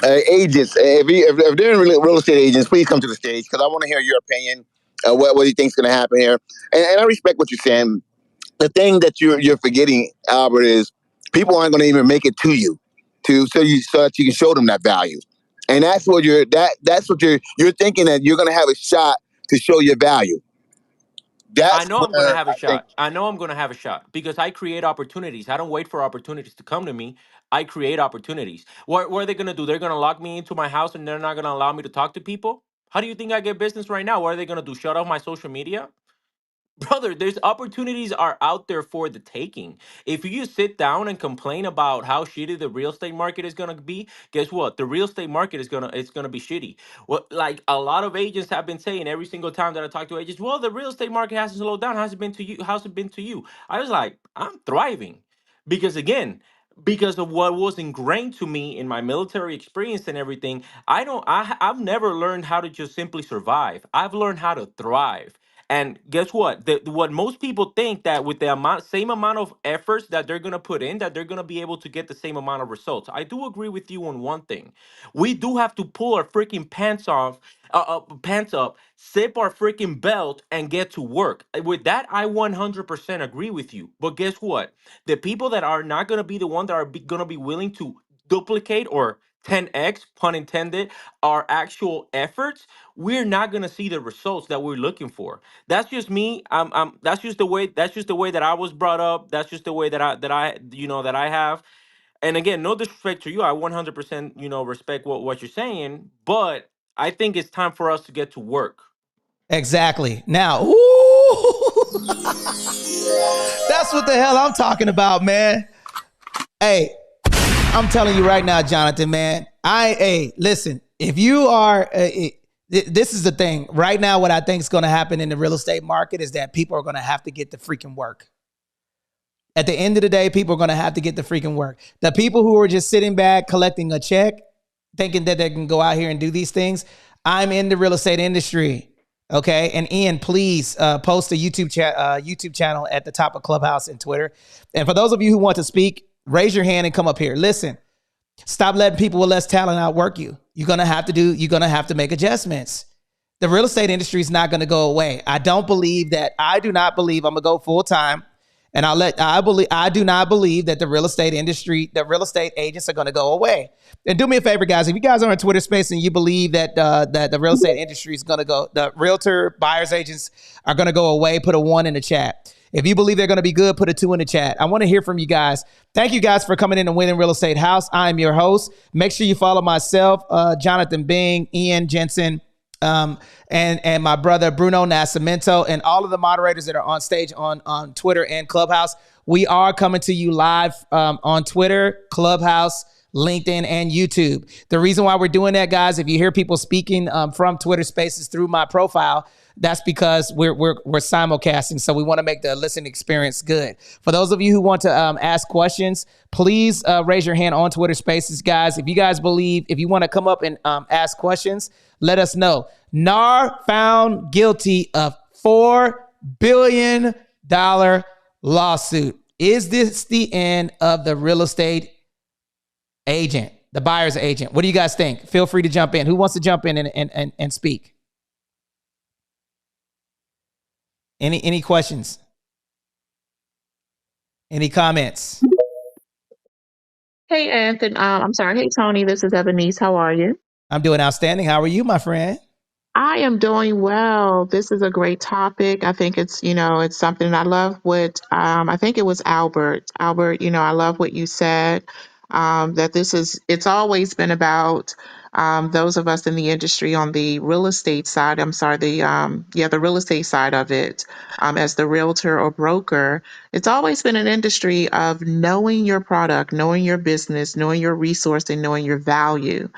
Agents, if they're real estate agents, please come to the stage because I want to hear your opinion. What you think's going to happen here, and I respect what you're saying. The thing that you're forgetting, Albert, is people aren't going to even make it to you, so that you can show them that value, and that's what you're thinking that you're going to have a shot to show your value. I That's know I'm going to where have a I think. shot. I know I'm going to have a shot because I create opportunities. I don't wait for opportunities to come to me. I create opportunities. What are they going to do? They're going to lock me into my house and they're not going to allow me to talk to people? How do you think I get business right now? What are they going to do? Shut off my social media? Brother, there's opportunities are out there for the taking. If you just sit down and complain about how shitty the real estate market is gonna be, guess what? The real estate market is gonna be shitty. What like a lot of agents have been saying every single time that I talk to agents, well, the real estate market hasn't slowed down. How's it been to you? How's it been to you? I was like, I'm thriving. Because again, because of what was ingrained to me in my military experience and everything, I've never learned how to just simply survive. I've learned how to thrive. And guess what? What most people think that with the same amount of efforts that they're gonna put in, that they're gonna be able to get the same amount of results. I do agree with you on one thing. We do have to pull our freaking pants up, zip our freaking belt, and get to work. With that, I 100% agree with you. But guess what? The people that are not gonna be the one that are gonna be willing to duplicate or 10x, pun intended, our actual efforts, we're not gonna see the results that we're looking for. That's just me. That's just the way. That's just the way that I was brought up. That's just the way that I have. And again, no disrespect to you. I 100% respect what you're saying. But I think it's time for us to get to work. Exactly. Now, ooh, that's what the hell I'm talking about, man. Hey, I'm telling you right now, Jonathan, man. Listen. If you are, this is the thing right now. What I think is going to happen in the real estate market is that people are going to have to get the freaking work. At the end of the day, people are going to have to get the freaking work. The people who are just sitting back collecting a check, thinking that they can go out here and do these things. I'm in the real estate industry. Okay. And Ian, please post a YouTube channel at the top of Clubhouse and Twitter. And for those of you who want to speak, raise your hand and come up here. Listen, stop letting people with less talent outwork you. You're going to have to make adjustments. The real estate industry is not going to go away. I do not believe I'm going to go full time. And I do not believe that the real estate industry, the real estate agents are going to go away. And do me a favor, guys. If you guys are on Twitter Space and you believe that the real estate industry is going to go, the realtor buyers agents are going to go away, put a 1 in the chat. If you believe they're going to be good, put a 2 in the chat. I want to hear from you guys. Thank you guys for coming in and winning Real Estate House. I'm your host. Make sure you follow myself, Jonathan Bing, Ian Jensen, and my brother Bruno Nascimento, and all of the moderators that are on stage on Twitter and Clubhouse. We are coming to you live on Twitter, Clubhouse, LinkedIn, and YouTube. The reason why we're doing that, guys, if you hear people speaking from Twitter Spaces through my profile, that's because we're simulcasting, so we want to make the listening experience good. For those of you who want to ask questions, please raise your hand on Twitter Spaces, guys. If you want to come up and ask questions, let us know. NAR found guilty of $4 billion lawsuit. Is this the end of the real estate agent, the buyer's agent? What do you guys think? Feel free to jump in. Who wants to jump in and speak? Any questions? Any comments? Hey, Anthony. I'm sorry. Hey, Tony. This is Ebonice. How are you? I'm doing outstanding. How are you, my friend? I am doing well. This is a great topic. I think it's something I love what, I think it was Albert. Albert, I love what you said, that it's always been about, those of us in the industry on the real estate side. I'm sorry, the real estate side of it, as the realtor or broker. It's always been an industry of knowing your product, knowing your business, knowing your resource, and knowing your value.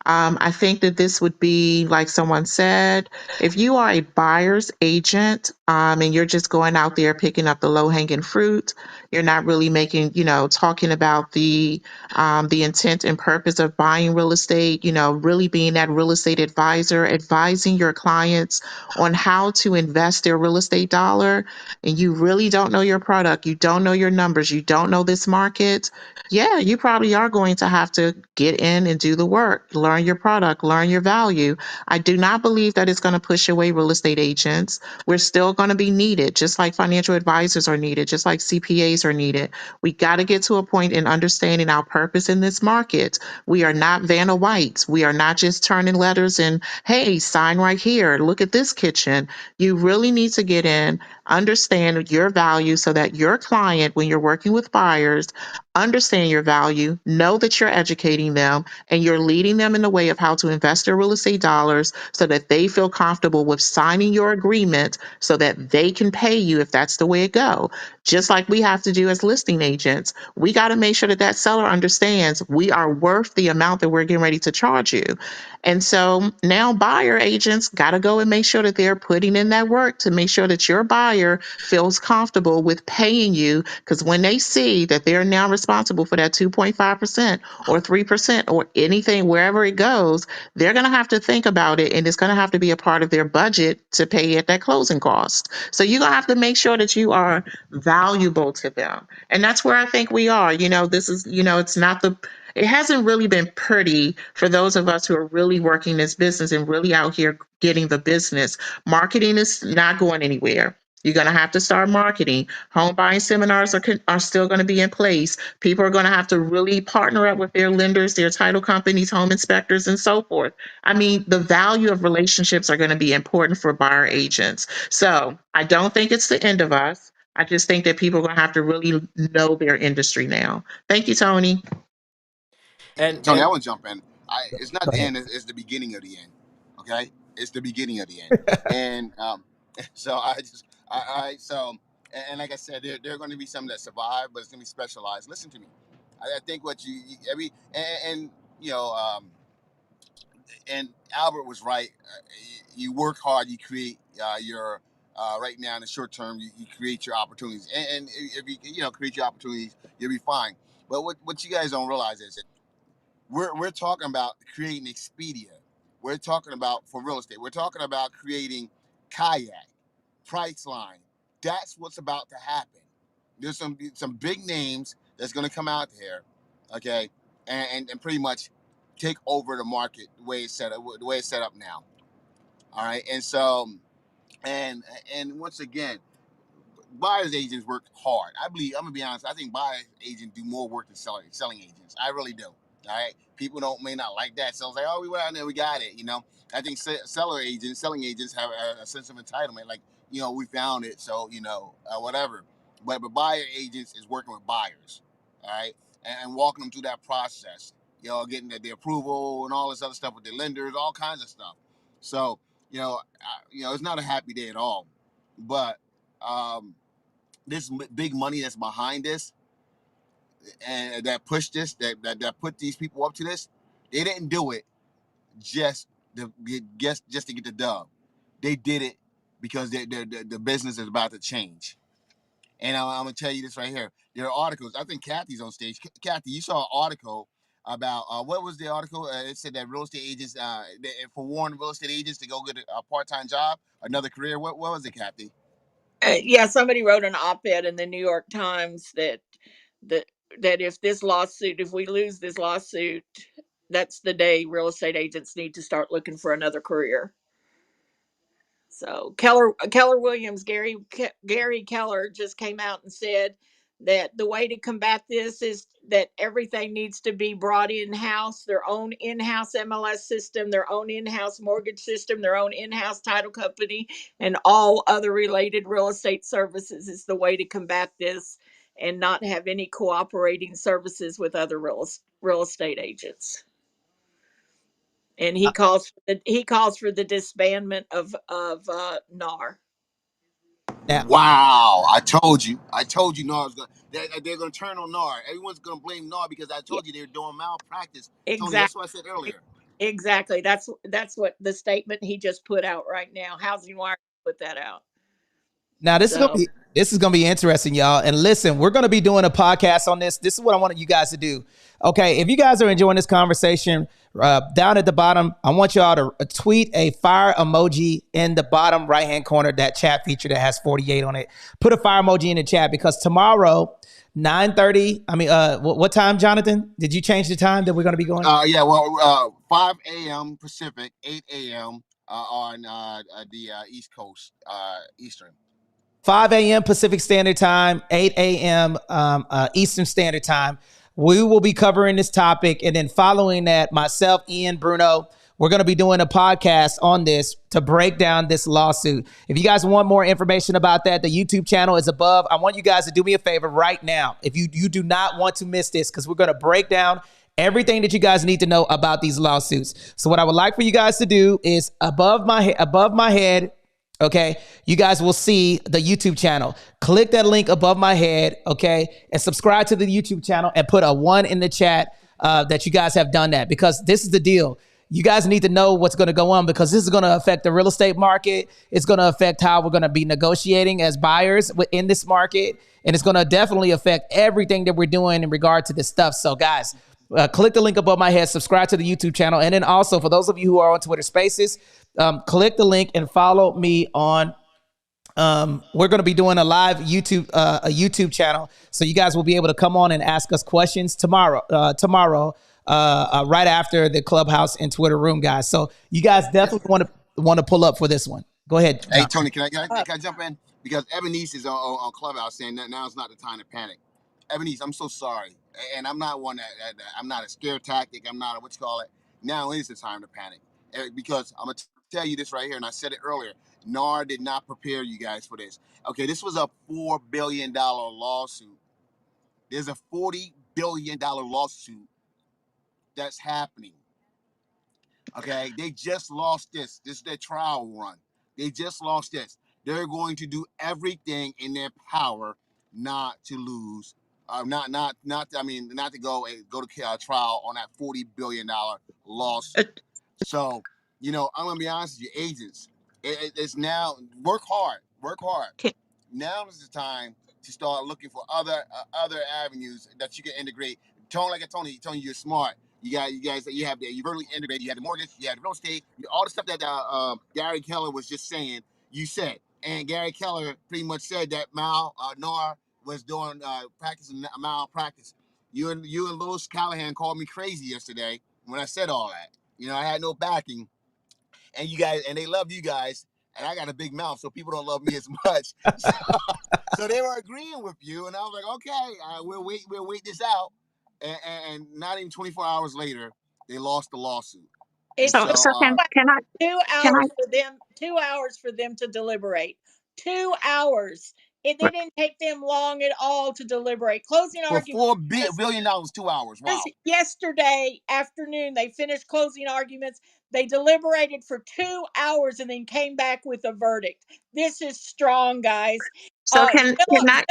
I think that this would be, like someone said, if you are a buyer's agent, and you're just going out there picking up the low hanging fruit, you're not really making, talking about the intent and purpose of buying real estate, really being that real estate advisor, advising your clients on how to invest their real estate dollar, and you really don't know your product, you don't know your numbers, you don't know this market. Yeah, you probably are going to have to get in and do the work, learn your product, learn your value. I do not believe that it's going to push away real estate agents. We're still going to be needed, just like financial advisors are needed, just like CPAs are needed. We got to get to a point in understanding our purpose in this market. We are not Vanna Whites. We are not just turning letters and, hey, sign right here. Look at this kitchen. You really need to get in, understand your value so that your client, when you're working with buyers, understand your value, know that you're educating them, and you're leading them in the way of how to invest their real estate dollars so that they feel comfortable with signing your agreement so that they can pay you if that's the way it go. Just like we have to do as listing agents, we got to make sure that that seller understands we are worth the amount that we're getting ready to charge you. And so now buyer agents got to go and make sure that they're putting in that work to make sure that your buyer feels comfortable with paying you, because when they see that they're now responsible for that 2.5% or 3% or anything, wherever it goes, they're going to have to think about it, and it's going to have to be a part of their budget to pay at that closing cost. So you're going to have to make sure that you are valuable to them. And that's where I think we are. This is, it's not it hasn't really been pretty for those of us who are really working this business and really out here getting the business. Marketing is not going anywhere. You're going to have to start marketing. Home buying seminars are still going to be in place. People are going to have to really partner up with their lenders, their title companies, home inspectors, and so forth. I mean, the value of relationships are going to be important for buyer agents. So I don't think it's the end of us. I just think that people are going to have to really know their industry now. Thank you, Tony. And Tony, I and want to jump in. It's not Go the ahead. end; it's the beginning of the end. Okay, it's the beginning of the end. And so so and like I said, there are going to be some that survive, but it's going to be specialized. Listen to me. I think what you every and you know and Albert was right. You work hard, you create your right now in the short term, you create your opportunities, and if you create your opportunities, you'll be fine. But what you guys don't realize is we're talking about creating Expedia. We're talking about for real estate. We're talking about creating Kayak, Priceline. That's what's about to happen. There's some big names that's going to come out there, okay, and pretty much take over the market the way it's set up now. All right, and so and once again, buyers agents work hard. I believe, I'm gonna be honest, I think buyers agents do more work than selling agents. I really do. All right. People may not like that. So it's like, oh, we went out there, we got it. I think selling agents have a sense of entitlement. Like, we found it. So, whatever. But buyer agents is working with buyers. All right. And walking them through that process, getting the approval and all this other stuff with the lenders, all kinds of stuff. So, it's not a happy day at all. But, this big money that's behind this and that pushed this, that put these people up to this, they didn't do it just just to get the dub. They did it because the business is about to change. And I'm gonna tell you this right here. There are articles. I think Kathy's on stage. Kathy, you saw an article about what was the article? It said that real estate agents, for warning real estate agents to go get a part-time job, another career. What was it, Kathy? Yeah, somebody wrote an op-ed in the New York Times that that if we lose this lawsuit, that's the day real estate agents need to start looking for another career. So Keller Williams, Gary Keller just came out and said that the way to combat this is that everything needs to be brought in house, their own in house MLS system, their own in house mortgage system, their own in house title company, and all other related real estate services is the way to combat this, and not have any cooperating services with other real estate agents. And he calls for the disbandment of NAR. Now, Wow, I told you NAR was gonna they're gonna turn on NAR. Everyone's gonna blame NAR because I Yeah, told you they're doing malpractice. Tony, exactly. that's what I said earlier. Exactly. That's what the statement he just put out right now. Housing Wire put that out. Now So this is gonna be interesting, y'all. And listen, we're gonna be doing a podcast on this. This is what I wanted you guys to do. Okay, if you guys are enjoying this conversation, down at the bottom, I want y'all to tweet a fire emoji in the bottom right hand corner, that chat feature that has 48 on it. Put a fire emoji in the chat, because tomorrow, 9:30. I mean, what time, Jonathan? Did you change the time that we're gonna be going? Yeah, well, 5 a.m. Pacific, 8 a.m. On the East Coast, Eastern. 5 a.m. Pacific Standard Time, 8 a.m. Eastern Standard Time. We will be covering this topic. And then following that, myself, Ian, Bruno, we're going to be doing a podcast on this to break down this lawsuit. If you guys want more information about that, the YouTube channel is above. I want you guys to do me a favor right now. If you do not want to miss this, because we're going to break down everything that you guys need to know about these lawsuits. So what I would like for you guys to do is above my head, okay, you guys will see the YouTube channel. Click that link above my head, okay, and subscribe to the YouTube channel and put a 1 in the chat that you guys have done that, because this is the deal. You guys need to know what's going to go on, because this is going to affect the real estate market. It's going to affect how we're going to be negotiating as buyers in this market. And it's going to definitely affect everything that we're doing in regard to this stuff. So guys, click the link above my head, subscribe to the YouTube channel. And then also, for those of you who are on Twitter Spaces, click the link and follow me on. We're going to be doing a live YouTube channel, so you guys will be able to come on and ask us questions tomorrow. Right after the Clubhouse and Twitter room, guys. So you guys definitely want to pull up for this one. Go ahead, Hey, John. Tony, can I jump in? Because Ebonice is on Clubhouse saying that now is not the time to panic. Ebonice, I'm so sorry. And I'm not one I'm not a scare tactic. I'm not a, what you call it. Now is the time to panic. Because I'm going to tell you this right here, and I said it earlier. NAR did not prepare you guys for this. Okay, this was a $4 billion lawsuit. There's a $40 billion lawsuit that's happening. Okay, they just lost this. This is their trial run. They just lost this. They're going to do everything in their power not to lose, not to go to trial on that $40 billion Uh, lawsuit. So, I'm gonna be honest with you, agents. It's now work hard. can, Now is the time to start looking for other avenues that you can integrate. Tony, you're smart. You vertically integrated. You had the mortgage, you had the real estate, all the stuff that Gary Keller was just saying. You said, and Gary Keller pretty much said that Noah was doing practicing malpractice. You and Louis Callahan called me crazy yesterday when I said all that. I had no backing, and you guys, and they love you guys, and I got a big mouth, so people don't love me as much. So they were agreeing with you, and I was like, okay, we'll wait this out. And not even 24 hours later, they lost the lawsuit. And it so took so two can I hours for them. 2 hours for them to deliberate. 2 hours. They didn't take them long at all to deliberate. Closing for argument $4 billion, 2 hours. Wow. yesterday afternoon. They finished closing arguments. They deliberated for 2 hours and then came back with a verdict. This is strong, guys. so can I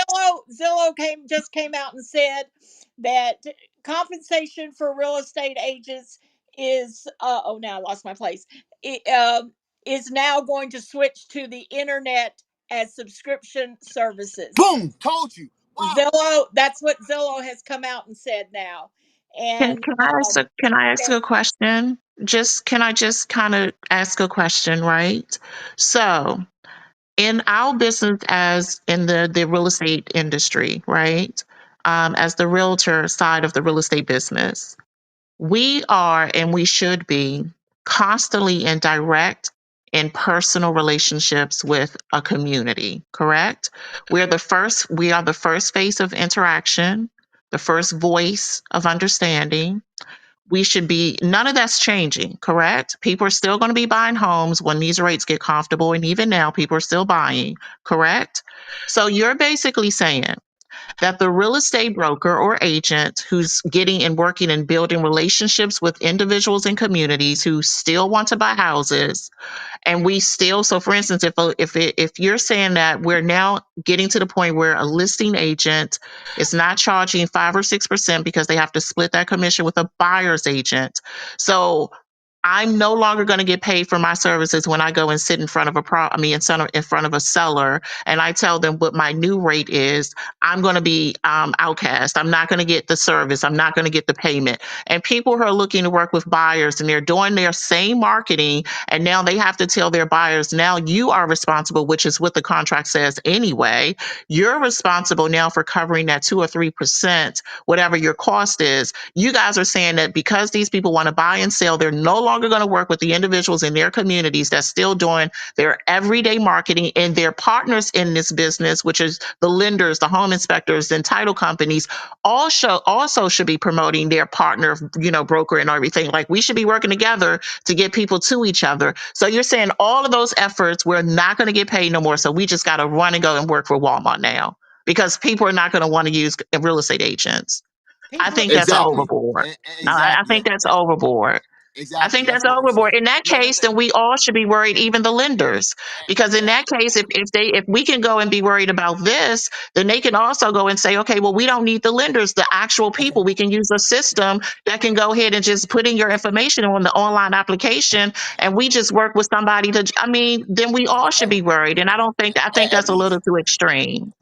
Zillow came out and said that compensation for real estate agents is oh, now I lost my place. It, is now going to switch to the internet as subscription services. Boom! Told you. Wow. Zillow, that's what Zillow has come out and said now. And can I ask a question? Can I just kind of ask a question, right? So in our business, as in the real estate industry, right? As the realtor side of the real estate business, we are and we should be constantly in direct and personal relationships with a community, correct? We are the first face of interaction, the first voice of understanding. We should be, none of that's changing, correct? People are still going to be buying homes when these rates get comfortable. And even now, people are still buying, correct? So you're basically saying that the real estate broker or agent who's getting and working and building relationships with individuals and communities who still want to buy houses, and we still, so for instance, if you're saying that we're now getting to the point where a listing agent is not charging 5 or 6% because they have to split that commission with a buyer's agent, so I'm no longer going to get paid for my services when I go and sit in front of in front of a seller, and I tell them what my new rate is. I'm going to be outcast. I'm not going to get the service. I'm not going to get the payment. And people who are looking to work with buyers and they're doing their same marketing, and now they have to tell their buyers, now you are responsible, which is what the contract says anyway. You're responsible now for covering that 2 or 3%, whatever your cost is. You guys are saying that because these people want to buy and sell, they're no longer going to work with the individuals in their communities that's still doing their everyday marketing, and their partners in this business, which is the lenders, the home inspectors, and title companies, also should be promoting their partner, broker and everything. Like, we should be working together to get people to each other. So you're saying all of those efforts, we're not going to get paid no more. So we just got to run and go and work for Walmart now because people are not going to want to use real estate agents. I People, think that's Exactly. overboard. No, I Exactly. think that's overboard. I Exactly. think That's that's what we're saying. overboard. In that No, case, then we all should be worried, even the lenders, because in that case, if we can go and be worried about this, then they can also go and say, okay, well, we don't need the lenders, the actual okay. people. We can use a system that can go ahead and just put in your information on the online application, and we just work with somebody to. I mean, then we all should be worried. And I think that's a Ebony, little too extreme.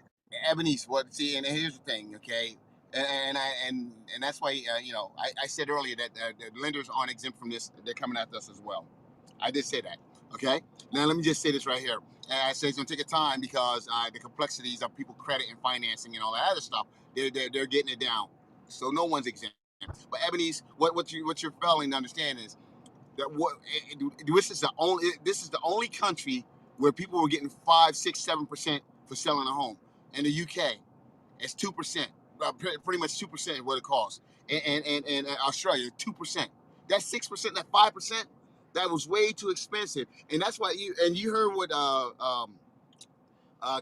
Ebony's what? See, and here's the thing, okay, and that's why I said earlier that the lenders aren't exempt from this. They're coming after us as well. I did say that. Okay. Now let me just say this right here. And I say it's gonna take a time because the complexities of people credit and financing and all that other stuff. They're getting it down. So no one's exempt. But Ebony's what you're failing to understand is that this is the only country where people were getting 5, 6, 7% for selling a home. In the UK, it's 2%, pretty much 2% of what it costs. And Australia, 2%. That 6%, that 5%, that was way too expensive. And that's why you heard what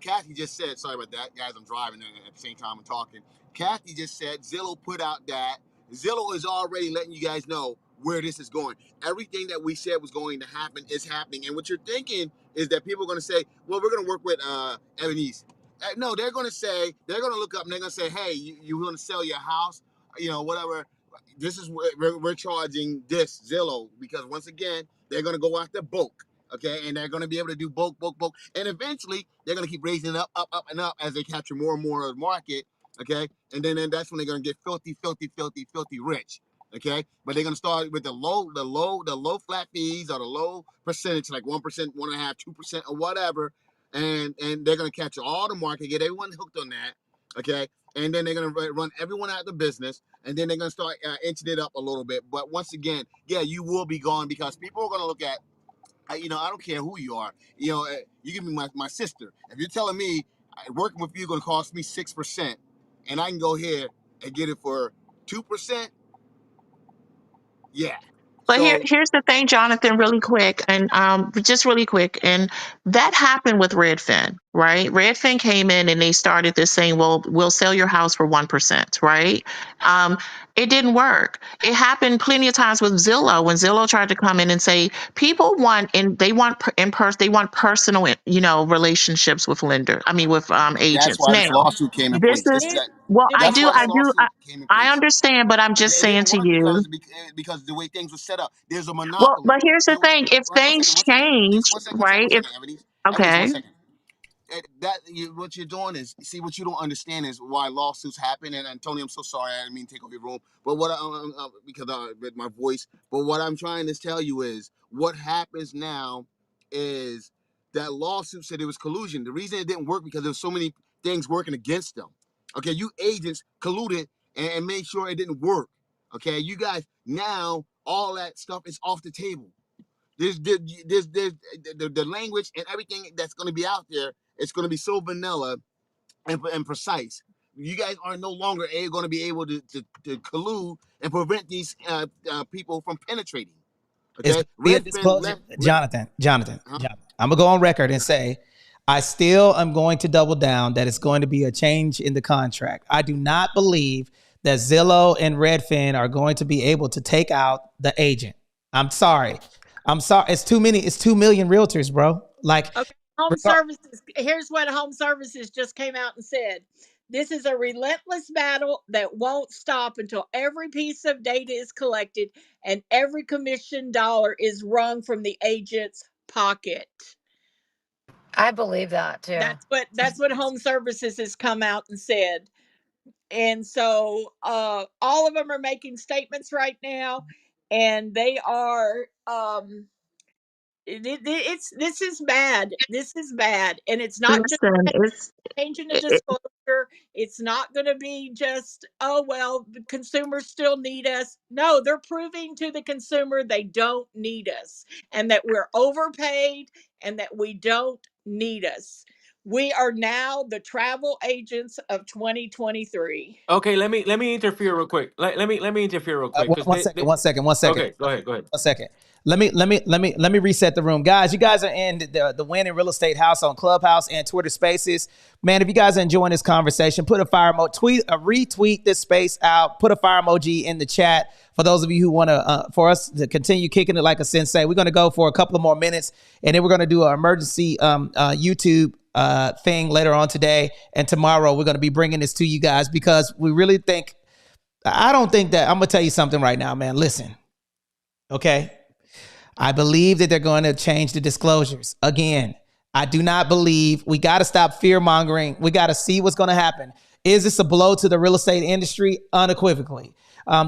Kathy just said. Sorry about that, guys. I'm driving at the same time I'm talking. Kathy just said Zillow put out that Zillow is already letting you guys know where this is going. Everything that we said was going to happen is happening. And what you're thinking is that people are going to say, "Well, we're going to work with Ebenezer." No, they're going to look up and they're going to say, "Hey, you want to sell your house? Whatever. This is we're charging this Zillow because once again, they're going to go after bulk." Okay, and they're going to be able to do bulk, and eventually they're going to keep raising it up, and up as they capture more and more of the market. Okay, and then that's when they're going to get filthy rich. Okay, but they're going to start with the low flat fees or the low percentage, like 1%, 1.5%, 2%, or whatever, and they're going to capture all the market, get everyone hooked on that. Okay, and then they're going to run everyone out of the business, and then they're going to start inching it up a little bit. But once again, yeah, you will be gone because people are going to look at I don't care who you are. You give me my sister. If you're telling me working with you is going to cost me 6%, and I can go here and get it for 2%, yeah. But So here's the thing, Jonathan, really quick, and just really quick, and that happened with Redfin, right? Redfin came in and they started this saying, "Well, we'll sell your house for 1%," right? Um, it didn't work. It happened plenty of times with Zillow when Zillow tried to come in and say people want in person, they want personal, relationships with lender. I mean, with that's agents. why this Now, lawsuit came in this place. is well, Did That's why this I do, lawsuit came in I place. understand, but I'm just It saying didn't to work you. because the way things were set up. There's a Well, monopoly. but here's the thing: if One things second, one second. change, One right? If second, Ebony. Ebony, okay, 1 second. What you're doing is see what you don't understand is why lawsuits happen. And Tony, I'm so sorry, I didn't mean to take over your room, but because with my voice. But what I'm trying to tell you is what happens now is that lawsuit said it was collusion. The reason it didn't work because there was so many things working against them. Okay, you agents colluded and made sure it didn't work. Okay, you guys now all that stuff is off the table. There's the language and everything that's going to be out there. It's going to be so vanilla and precise. You guys are no longer going to be able to collude and prevent these people from penetrating. It's Okay, going to be a Redfin disclosure. left. Jonathan. I'm going to go on record and say, I still am going to double down that it's going to be a change in the contract. I do not believe that Zillow and Redfin are going to be able to take out the agent. I'm sorry. I'm sorry. It's too many. It's 2 million realtors, bro. Like, Okay, home regard- services. Here's what home services just came out and said. This is a relentless battle that won't stop until every piece of data is collected and every commission dollar is wrung from the agent's pocket. I believe that too. That's what home services has come out and said. And so all of them are making statements right now, and they are it's this is bad. This is bad, and it's not just Listen, changing the it, disclosure. It's not going to be just, oh, well, the consumers still need us. No, they're proving to the consumer they don't need us and that we're overpaid and that we don't need us. We are now the travel agents of 2023. Okay, let me interfere real quick. Let me interfere real quick because one second. One second. One second. okay, go ahead, go ahead. 1 second. Let me reset the room, guys. You guys are in the Win in Real Estate House on Clubhouse and Twitter Spaces. Man, if you guys are enjoying this conversation, put a fire emoji, retweet this space out, put a fire emoji in the chat. For those of you who want to, for us to continue kicking it like a sensei, we're going to go for a couple of more minutes, and then we're going to do an emergency YouTube thing later on today, and tomorrow we're going to be bringing this to you guys because we really think. I don't think that I'm going to tell you something right now, man. Listen, okay. I believe that they're going to change the disclosures. Again, I do not believe we got to stop fear mongering. We got to see what's going to happen. Is this a blow to the real estate industry? Unequivocally.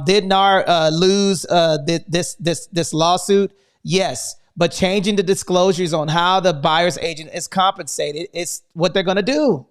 Did NAR lose this lawsuit? Yes. But changing the disclosures on how the buyer's agent is compensated is what they're going to do.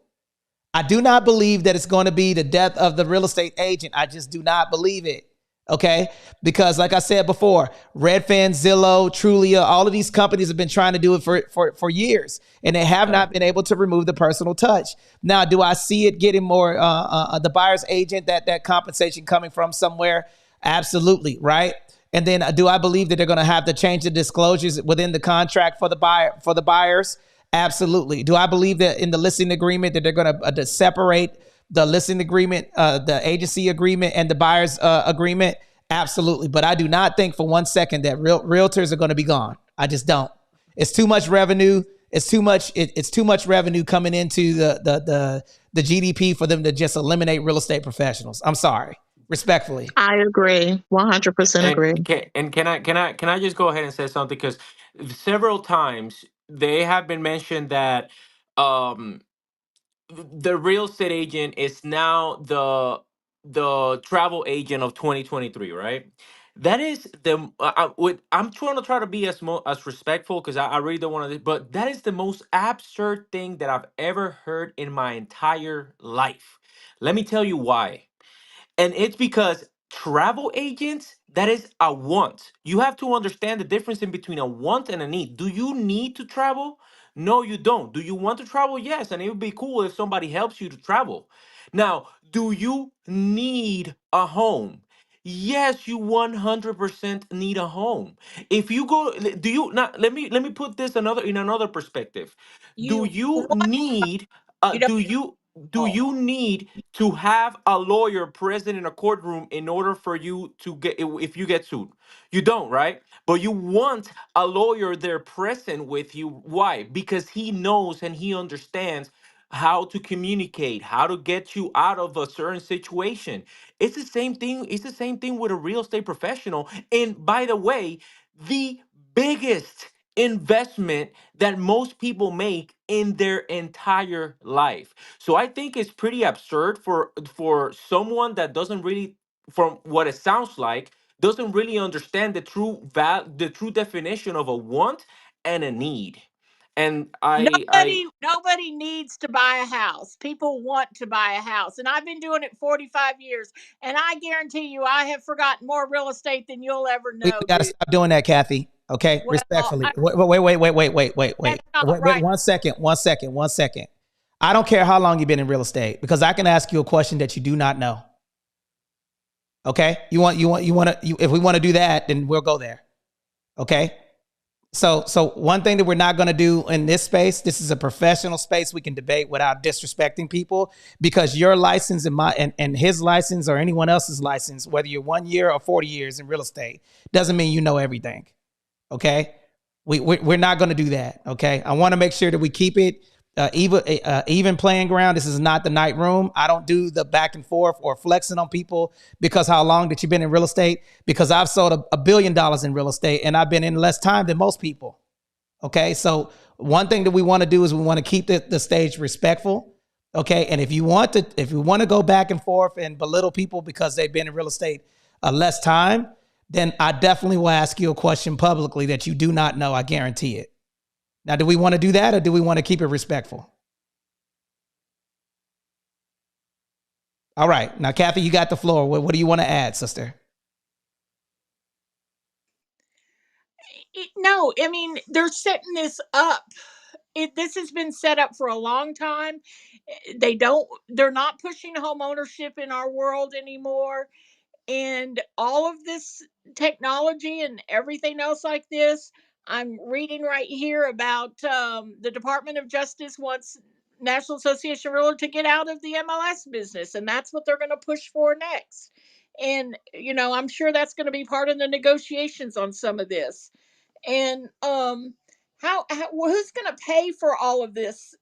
I do not believe that it's going to be the death of the real estate agent. I just do not believe it. Okay. Because like I said before, Redfin, Zillow, Trulia, all of these companies have been trying to do it for years, and they have not been able to remove the personal touch. Now, do I see it getting more, the buyer's agent, that compensation coming from somewhere? Absolutely. Right. And then do I believe that they're going to have to change the disclosures within the contract for the buyers? Absolutely. Do I believe that in the listing agreement that they're going to separate the listing agreement, the agency agreement, and the buyer's agreement? Absolutely. But I do not think for 1 second that realtors are going to be gone. I just don't. It's too much revenue. It's too much. It's too much revenue coming into the GDP for them to just eliminate real estate professionals. I'm sorry, respectfully. I agree. 100% And agree. can I just go ahead and say something because several times they have been mentioned that um the real estate agent is now the travel agent of 2023, right? That is I'm trying to be as respectful because I really don't want to, but that is the most absurd thing that I've ever heard in my entire life. Let me tell you why. And it's because travel agents, that is a want. You have to understand the difference in between a want and a need. Do you need to travel? No, you don't. Do you want to travel? Yes. And it would be cool if somebody helps you to travel. Now, do you need a home? Yes, you 100% need a home. If you go, do you not, let me put this another in another perspective. Do You you want, need you don't do know. you need to have a lawyer present in a courtroom in order for you to get if you get sued? You don't, right? But you want a lawyer there present with you. Why? Because he knows and he understands how to communicate, how to get you out of a certain situation. It's the same thing. It's the same thing with a real estate professional. And by the way, the biggest investment that most people make in their entire life. So I think it's pretty absurd for someone that doesn't really, from what it sounds like, doesn't really understand the true definition of a want and a need. And Nobody needs to buy a house. People want to buy a house. And I've been doing it 45 years. And I guarantee you, I have forgotten more real estate than you'll ever We know, got to dude. stop doing that, Kathy. Okay, Well, respectfully. Wait. that's not Wait. right. 1 second. I don't care how long you've been in real estate because I can ask you a question that you do not know. Okay, if we want to do that, then we'll go there. Okay. So one thing that we're not going to do in this space, this is a professional space. We can debate without disrespecting people because your license and his license or anyone else's license, whether you're 1 year or 40 years in real estate, doesn't mean you know everything. Okay. We're not going to do that. Okay. I want to make sure that we keep it even playing ground. This is not the night room. I don't do the back and forth or flexing on people because how long that you've been in real estate, because I've sold $1 billion in real estate and I've been in less time than most people. Okay. So one thing that we want to do is we want to keep the stage respectful. Okay. And if you want to go back and forth and belittle people because they've been in real estate less time, then I definitely will ask you a question publicly that you do not know. I guarantee it. Now, do we want to do that or do we want to keep it respectful? All right. Now, Kathy, you got the floor. What do you want to add, sister? No, I mean, they're setting this up. This has been set up for a long time. They're not pushing home ownership in our world anymore. And all of this technology and everything else like this, I'm reading right here about the Department of Justice wants National Association of Realtors to get out of the MLS business, and that's what they're going to push for next. And I'm sure that's going to be part of the negotiations on some of this. And who's going to pay for all of this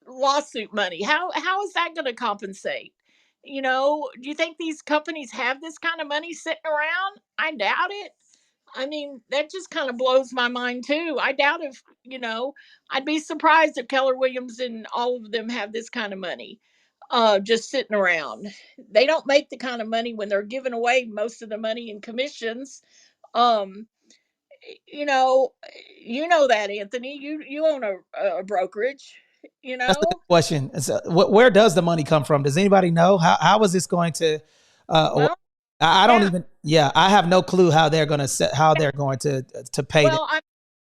lawsuit money? How is that going to compensate? Do you think these companies have this kind of money sitting around? I doubt it. I mean, that just kind of blows my mind too. I doubt if, I'd be surprised if Keller Williams and all of them have this kind of money just sitting around. They don't make the kind of money when they're giving away most of the money in commissions. Um, you know, that, Anthony. You own a brokerage, you That's the know. good question. So, where does the money come from? Does anybody know? How is this going to? Well, I don't yeah. even. Yeah, I have no clue how they're going to to pay this. Well,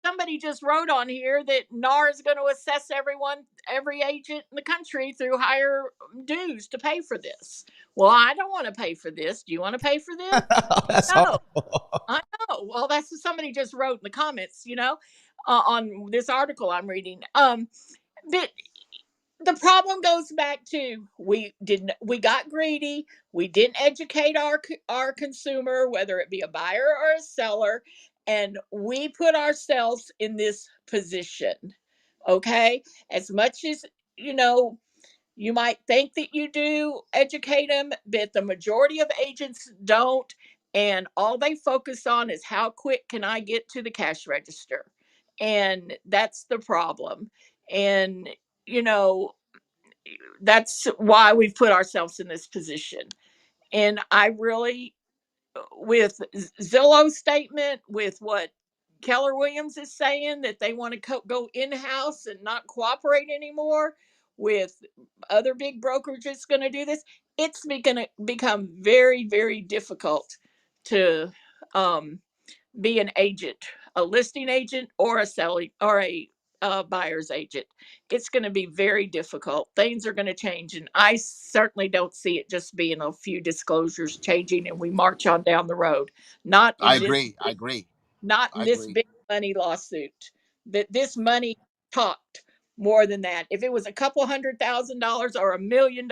somebody just wrote on here that NAR is going to assess every agent in the country through higher dues to pay for this. Well, I don't want to pay for this. Do you want to pay for this? That's No, horrible. I know. Well, that's what somebody just wrote in the comments, on this article I'm reading. But the problem goes back to we got greedy. We didn't educate our consumer, whether it be a buyer or a seller, and we put ourselves in this position. Okay, as much as you know you might think that you do educate them, but the majority of agents don't, and all they focus on is how quick can I get to the cash register, and that's the problem. And you know that's why we've put ourselves in this position. And I really, with Zillow's statement, with what Keller Williams is saying, that they want to go in house and not cooperate anymore, with other big brokerages going to do this, it's going to become very, very difficult to um, be an agent, a listing agent, or a selling or a buyer's agent. It's going to be very difficult. Things are going to change, and I certainly don't see it just being a few disclosures changing and we march on down the road. Not I in this agree. I agree. not in I this agree. big money lawsuit. That this money talked more than that. If it was a couple $100,000 or $1 million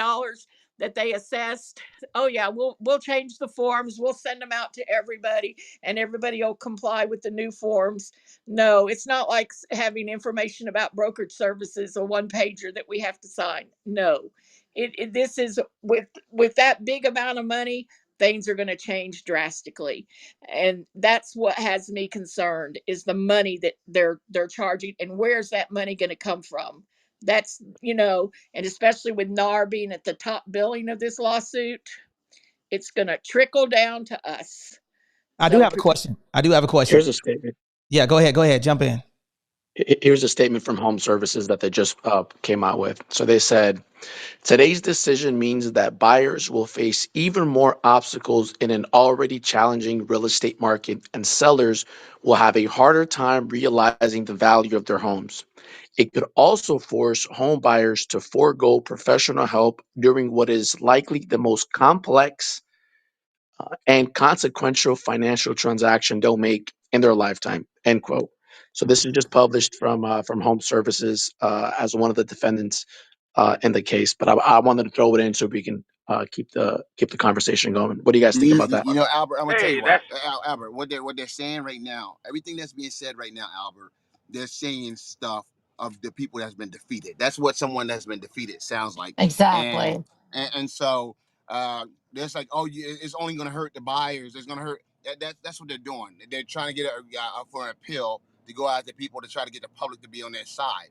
that they assessed, oh yeah, we'll change the forms. We'll send them out to everybody, and everybody will comply with the new forms. No, it's not like having information about brokerage services, a one pager that we have to sign. No, this is with that big amount of money, things are going to change drastically. And that's what has me concerned, is the money that they're charging, and where's that money going to come from? That's and especially with NAR being at the top billing of this lawsuit, it's going to trickle down to us. I do So have a question. I do have a question. Here's a statement. Yeah, go ahead. Go ahead. Jump in. Here's a statement from Home Services that they just came out with. So they said, today's decision means that buyers will face even more obstacles in an already challenging real estate market, and sellers will have a harder time realizing the value of their homes. It could also force home buyers to forego professional help during what is likely the most complex and consequential financial transaction they'll make in their lifetime. End quote. So this is just published from Home Services as one of the defendants in the case. But I wanted to throw it in so we can keep the conversation going. What do you guys think about that? Albert, I'm gonna tell you what, Albert, what they're saying right now, everything that's being said right now, Albert, they're saying stuff of the people that's been defeated. That's what someone that's been defeated sounds like, and Exactly. and so there's like, oh, it's only gonna hurt the buyers. It's gonna hurt. That's what they're doing. They're trying to get for an appeal to go after people to try to get the public to be on their side.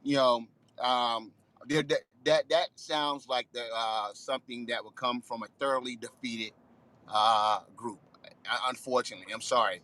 You know, um, that sounds like the something that would come from a thoroughly defeated group. Unfortunately, I'm sorry,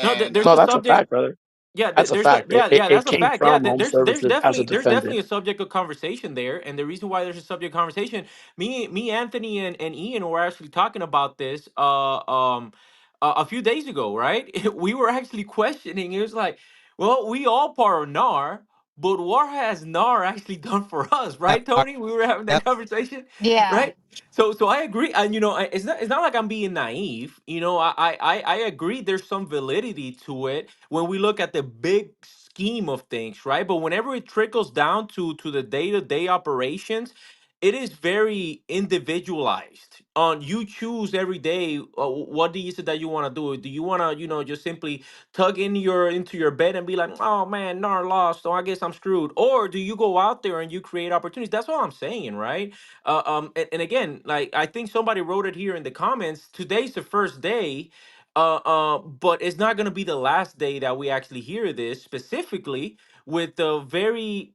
No, and there's No, a that's a subject. fact, brother. Yeah, That's a fact. It that's a came fact. Yeah, from Home there's Services as a definitely defendant. a subject of conversation there, and the reason why there's a subject of conversation, me, Anthony, and Ian were actually talking about this a few days ago, right? We were actually questioning. It was like, well, we all part of NAR, but what has NAR actually done for us, That right, part. Tony? We were having that Yep. conversation, Yeah. right? So I agree, and it's not like I'm being naive. I agree. There's some validity to it when we look at the big scheme of things, right? But whenever it trickles down to the day-to-day operations, it is very individualized. On you choose every day, what is it that you want to do? Do you want to, just simply tug into your bed and be like, oh man, NAR lost, so I guess I'm screwed? Or do you go out there and you create opportunities? That's what I'm saying, right? And again, like I think somebody wrote it here in the comments. Today's the first day, but it's not gonna be the last day that we actually hear this, specifically with the very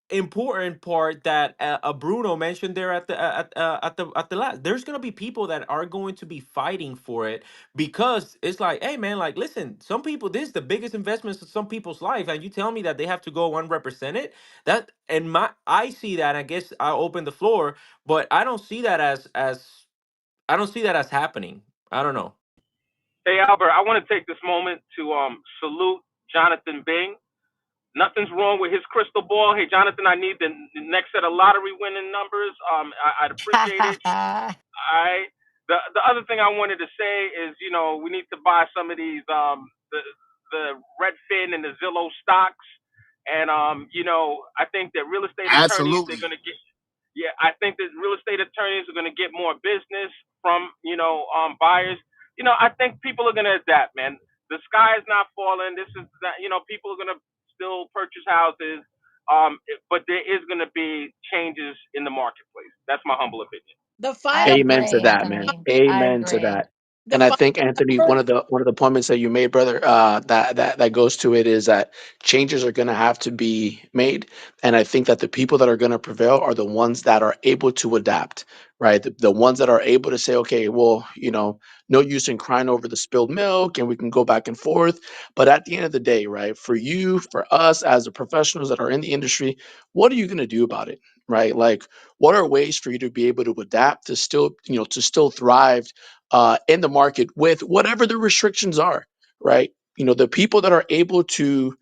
important part that Bruno mentioned there at the last. There's gonna be people that are going to be fighting for it because it's like, hey man, like listen, some people, this is the biggest investments of some people's life, and you tell me that they have to go unrepresented. That and my I see that. I guess I'll open the floor, but I don't see that as I don't see that as happening. I don't know. Hey Albert, I want to take this moment to salute Jonathan Bing. Nothing's wrong with his crystal ball. Hey Jonathan, I need the next set of lottery winning numbers. I'd appreciate it. All right. The other thing I wanted to say is, we need to buy some of these the Redfin and the Zillow stocks, and I think that real estate attorneys, they're absolutely. gonna get. Yeah, I think that real estate attorneys are going to get more business from buyers. I think people are going to adapt, man. The sky is not falling. This is not, people are going to still purchase houses, but there is going to be changes in the marketplace. That's my humble opinion. The I final Amen to agree, that, man. Anthony. I Amen to agree. that. the And I final think Anthony, word, one of the points that you made, brother, that goes to it is that changes are going to have to be made, and I think that the people that are going to prevail are the ones that are able to adapt, right? The ones that are able to say, okay, well, no use in crying over the spilled milk, and we can go back and forth. But at the end of the day, right, for you, for us as the professionals that are in the industry, what are you going to do about it, right? Like, what are ways for you to be able to adapt to still thrive in the market with whatever the restrictions are, right? The people that are able to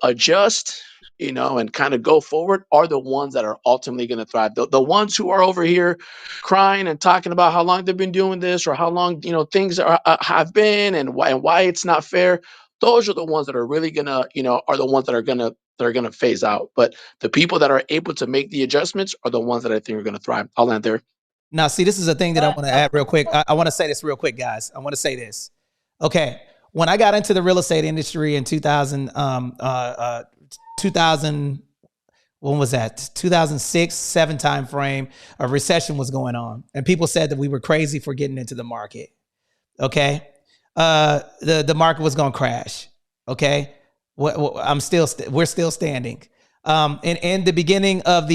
adjust, and kind of go forward are the ones that are ultimately going to thrive. The ones who are over here crying and talking about how long they've been doing this or how long things have been and why it's not fair, those are the ones that are really gonna are the ones that are gonna phase out. But the people that are able to make the adjustments are the ones that I think are going to thrive. I'll land there. Now, see, this is a thing that I want to add real quick. I want to say this real quick, guys. I want to say this. Okay, when I got into the real estate industry in 2000, when was that? 2006, 7 time frame, a recession was going on, and people said that we were crazy for getting into the market. Okay, the market was going to crash. Okay, we're still standing. In the beginning of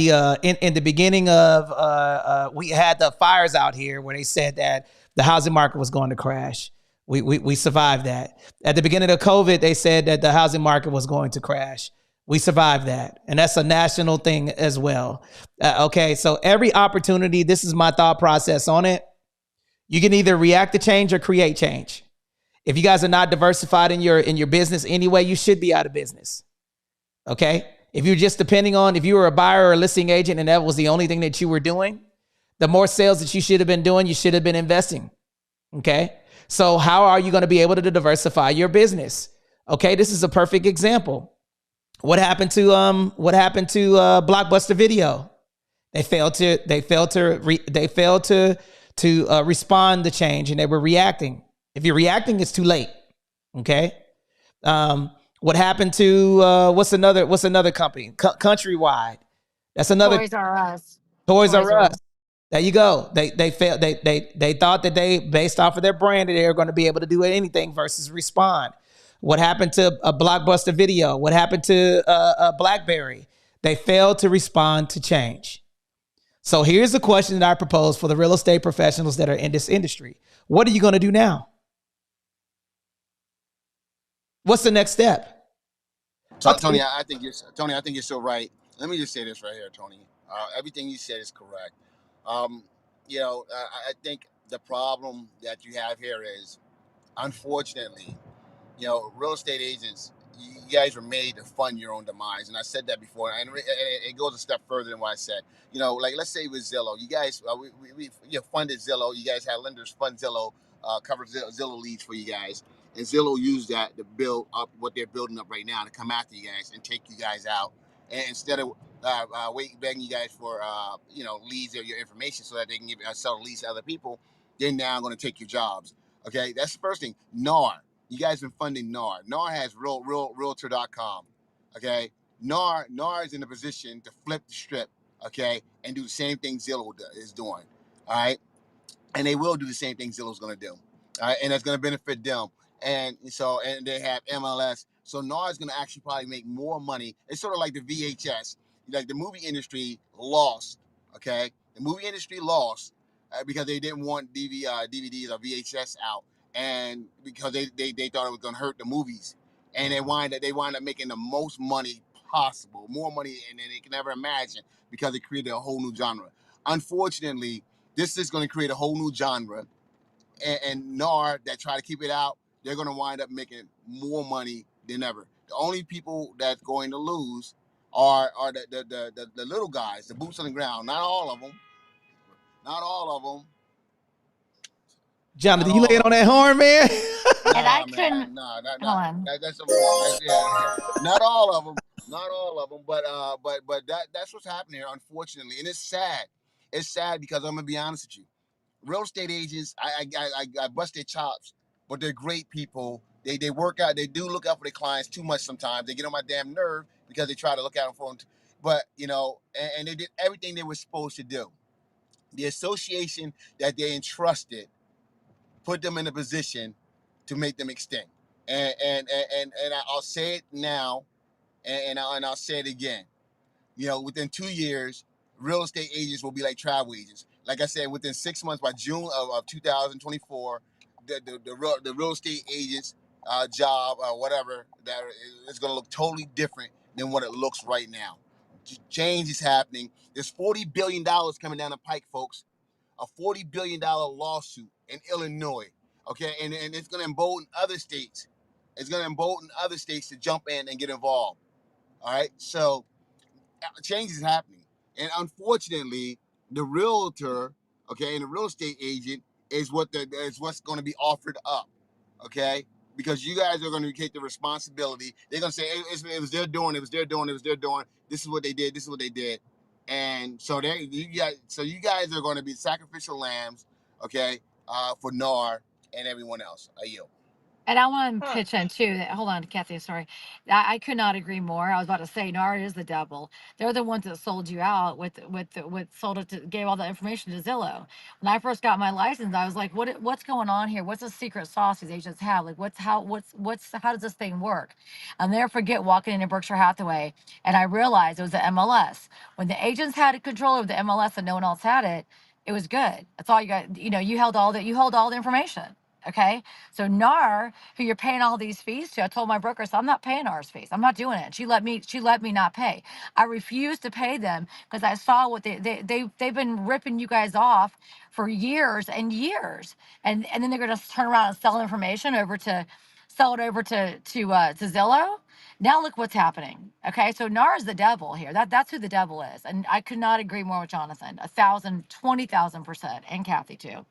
we had the fires out here where they said that the housing market was going to crash. We survived that. At the beginning of COVID, they said that the housing market was going to crash. We survived that. And that's a national thing as well. Okay, so every opportunity, this is my thought process on it. You can either react to change or create change. If you guys are not diversified in your business anyway, you should be out of business. Okay? If you're just depending on, if you were a buyer or a listing agent and that was the only thing that you were doing, the more sales that you should have been doing, you should have been investing. Okay? So how are you going to be able to diversify your business? Okay, this is a perfect example. What happened to Blockbuster Video? They failed to respond to change, and they were reacting. If you're reacting, it's too late. Okay. What happened to what's another company? Countrywide. That's another. Toys R Us. Toys Toys R R Us. Us. There you go. They failed. They thought that they, based off of their brand, that they were going to be able to do anything versus respond. What happened to a Blockbuster Video? What happened to a BlackBerry? They failed to respond to change. So here's the question that I propose for the real estate professionals that are in this industry. What are you going to do now? What's the next step? Tony, I think you're so right. Let me just say this right here, Tony. Everything you said is correct. I think the problem that you have here is, unfortunately, real estate agents, you guys were made to fund your own demise. And I said that before, and it goes a step further than what I said. Like, let's say with Zillow, you guys, we funded Zillow. You guys had lenders fund Zillow, cover Zillow leads for you guys. And Zillow used that to build up what they're building up right now, to come after you guys and take you guys out. And instead of begging you guys for leads or your information so that they can sell leads to other people, they're now going to take your jobs. Okay, that's the first thing. NAR. You guys been funding NAR. NAR has realtor.com. Okay, NAR is in a position to flip the strip. Okay, and do the same thing Zillow is doing. All right, and they will do the same thing Zillow's going to do. All right, and that's going to benefit them. And they have MLS. So NAR is going to actually probably make more money. It's sort of like the VHS. Like the movie industry lost. Okay, the movie industry lost because they didn't want DVDs or VHS out, and because they thought it was going to hurt the movies, and they wind up making the most money possible, more money than they can ever imagine, because they created a whole new genre. Unfortunately, this is going to create a whole new genre, and NAR that try to keep it out, they're going to wind up making more money than ever. The only people that's going to lose are the little guys, the boots on the ground. Not all of them. Not all of them. Jonathan, you laying on that horn, man? And I Nah, couldn't. man. Nah. Hold on. Not all of them. Not all of them. But that's what's happening here, unfortunately, and it's sad. It's sad because I'm gonna be honest with you. Real estate agents, I bust their chops, but they're great people. They work out. They do look out for their clients too much sometimes. They get on my damn nerve because they try to look out for them. But and they did everything they were supposed to do. The association that they entrusted put them in a position to make them extinct. And I'll say it now, and I'll say it again. Within 2 years, real estate agents will be like travel agents. Like I said, within 6 months, by June of 2024, the real estate agents job or whatever, that is going to look totally different than what it looks right now. Change is happening. There's $40 billion coming down the pike, folks. A $40 billion lawsuit in Illinois. Okay, and it's going to embolden other states. It's going to embolden other states to jump in and get involved. All right, so change is happening, and unfortunately, the realtor, okay, and the real estate agent is what's going to be offered up, okay, because you guys are going to take the responsibility. They're going to say it was their doing, it was their doing, it was their doing. This is what they did. This is what they did, and so you guys are going to be sacrificial lambs, okay, for NAR and everyone else. I yield. And I want to pitch in too. Hold on, Kathy. Sorry, I could not agree more. I was about to say, NAR is the devil. They're the ones that sold you out with sold it to, gave all the information to Zillow. When I first got my license, I was like, what's going on here? What's the secret sauce these agents have? Like, how does this thing work? I'll never forget walking into Berkshire Hathaway, and I realized it was the MLS. When the agents had control over the MLS and no one else had it, it was good. That's all you got. You held all the information. Okay. So NAR, who you're paying all these fees to, I told my broker, so I'm not paying NAR's fees. I'm not doing it. She let me not pay. I refused to pay them because I saw what they've been ripping you guys off for years and years. And then they're gonna turn around and sell it over to Zillow. Now look what's happening. Okay. So NAR is the devil here. That's who the devil is. And I could not agree more with Jonathan. 20,000%, and Kathy too.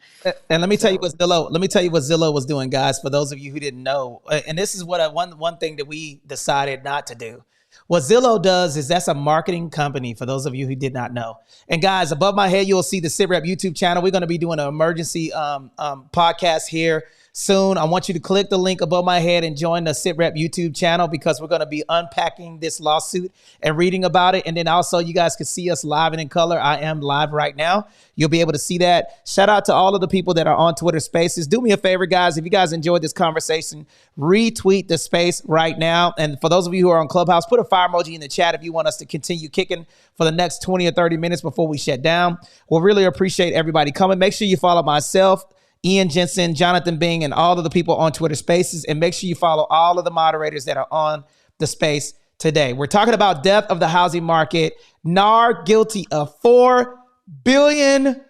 And let me tell you So what Zillow. Let me tell you what Zillow was doing, guys. For those of you who didn't know, and this is what one thing that we decided not to do. What Zillow does is that's a marketing company. For those of you who did not know, and guys, above my head, you'll see the SITREP YouTube channel. We're going to be doing an emergency podcast here soon. I want you to click the link above my head and join the SITREP YouTube channel because we're going to be unpacking this lawsuit and reading about it. And then also you guys can see us live and in color. I am live right now. You'll be able to see that. Shout out to all of the people that are on Twitter Spaces. Do me a favor, guys. If you guys enjoyed this conversation, retweet the space right now. And for those of you who are on Clubhouse, put a fire emoji in the chat if you want us to continue kicking for the next 20 or 30 minutes before we shut down. We'll really appreciate everybody coming. Make sure you follow myself, Ian Jensen, Jonathan Bing, and all of the people on Twitter Spaces. And make sure you follow all of the moderators that are on the space today. We're talking about death of the housing market. NAR guilty of $4 billion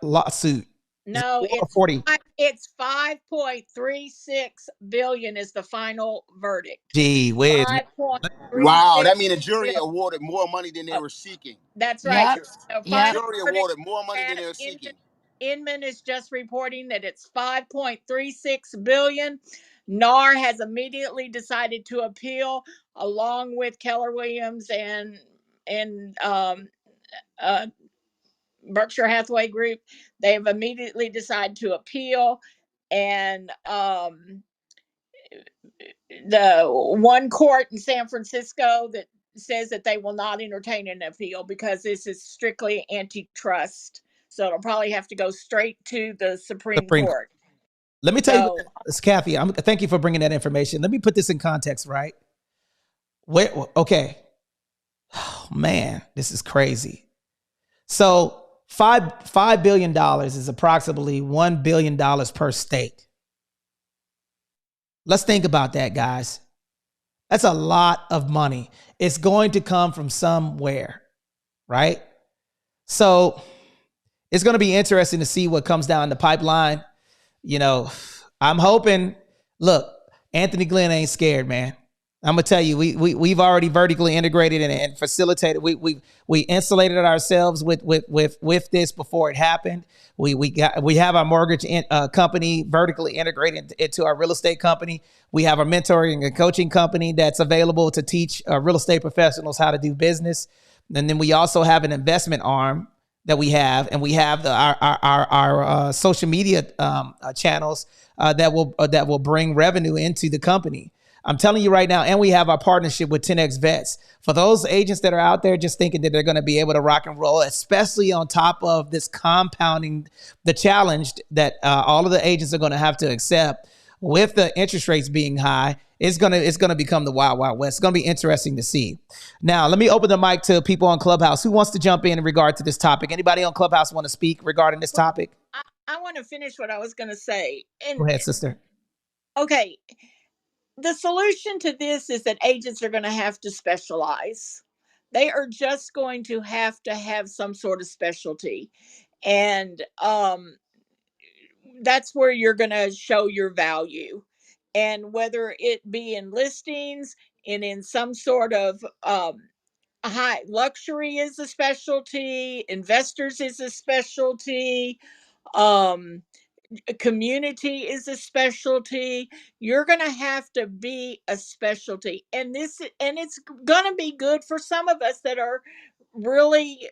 lawsuit. No, it's 5.36 billion is the final verdict. Gee whiz. 5.36 Wow, that means the jury billion. awarded more money than they were seeking. That's right. Yep. So The Yep. final jury verdict, awarded more money than they were and seeking. Inman is just reporting that it's 5.36 billion. NAR has immediately decided to appeal, along with Keller Williams and Berkshire Hathaway Group. They have immediately decided to appeal, and the one court in San Francisco that says that they will not entertain an appeal because this is strictly antitrust. So it'll probably have to go straight to the Supreme Court. Let me tell you, So it's Kathy. Thank you for bringing that information. Let me put this in context, right? Wait, okay. Oh, man, this is crazy. So $5 billion is approximately $1 billion per state. Let's think about that, guys. That's a lot of money. It's going to come from somewhere, right? So it's going to be interesting to see what comes down the pipeline. You know, I'm hoping, look, Anthony Glenn ain't scared, man. I'm gonna tell you, we've already vertically integrated and facilitated. We insulated ourselves with this before it happened. We have our mortgage company vertically integrated into our real estate company. We have our mentoring and coaching company that's available to teach real estate professionals how to do business. And then we also have an investment arm that we have, and we have our social media channels that will bring revenue into the company. I'm telling you right now, and we have our partnership with 10X Vets. For those agents that are out there just thinking that they're going to be able to rock and roll, especially on top of this compounding, the challenge that all of the agents are going to have to accept with the interest rates being high, it's gonna become the wild, wild west. It's gonna be interesting to see. Now, let me open the mic to people on Clubhouse. Who wants to jump in regard to this topic? Anybody on Clubhouse want to speak regarding this topic? I want to finish what I was going to say. Go ahead, sister. Okay, the solution to this is that agents are going to have to specialize. They are just going to have some sort of specialty, and that's where you're going to show your value. And whether it be in listings and in some sort of high luxury is a specialty, investors is a specialty, um community is a specialty. You're going to have to be a specialty, and it's going to be good for some of us that are really,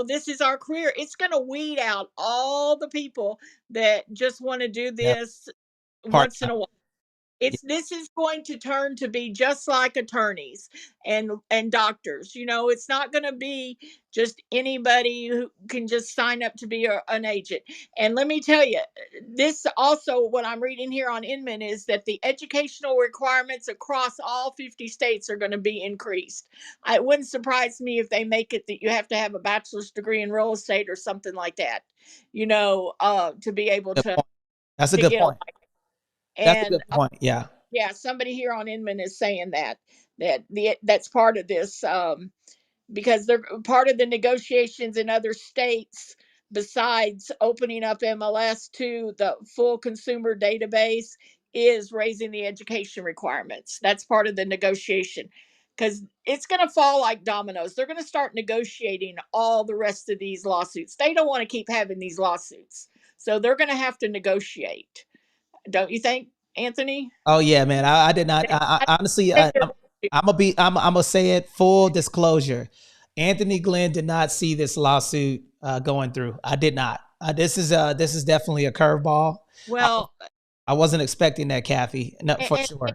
this is our career. It's going to weed out all the people that just want to do Yep. this Part once in a while. This is going to turn to be just like attorneys and doctors. It's not going to be just anybody who can just sign up to be an agent. And let me tell you, this also, what I'm reading here on Inman is that the educational requirements across all 50 states are going to be increased. It wouldn't surprise me if they make it that you have to have a bachelor's degree in real estate or something like that, to be able to That's a to good get point. elected. That's a And good point. Yeah. yeah, somebody here on Inman is saying that's part of this. Because they're part of the negotiations in other states besides opening up MLS to the full consumer database is raising the education requirements. That's part of the negotiation because it's going to fall like dominoes. They're going to start negotiating all the rest of these lawsuits. They don't want to keep having these lawsuits. So they're going to have to negotiate. Don't you think, Anthony? Oh yeah, man. I did not. I honestly, I'm gonna say it. Full disclosure. Anthony Glenn did not see this lawsuit going through. I did not. This is definitely a curveball. I, Well, I wasn't expecting that, Kathy. No, for and sure.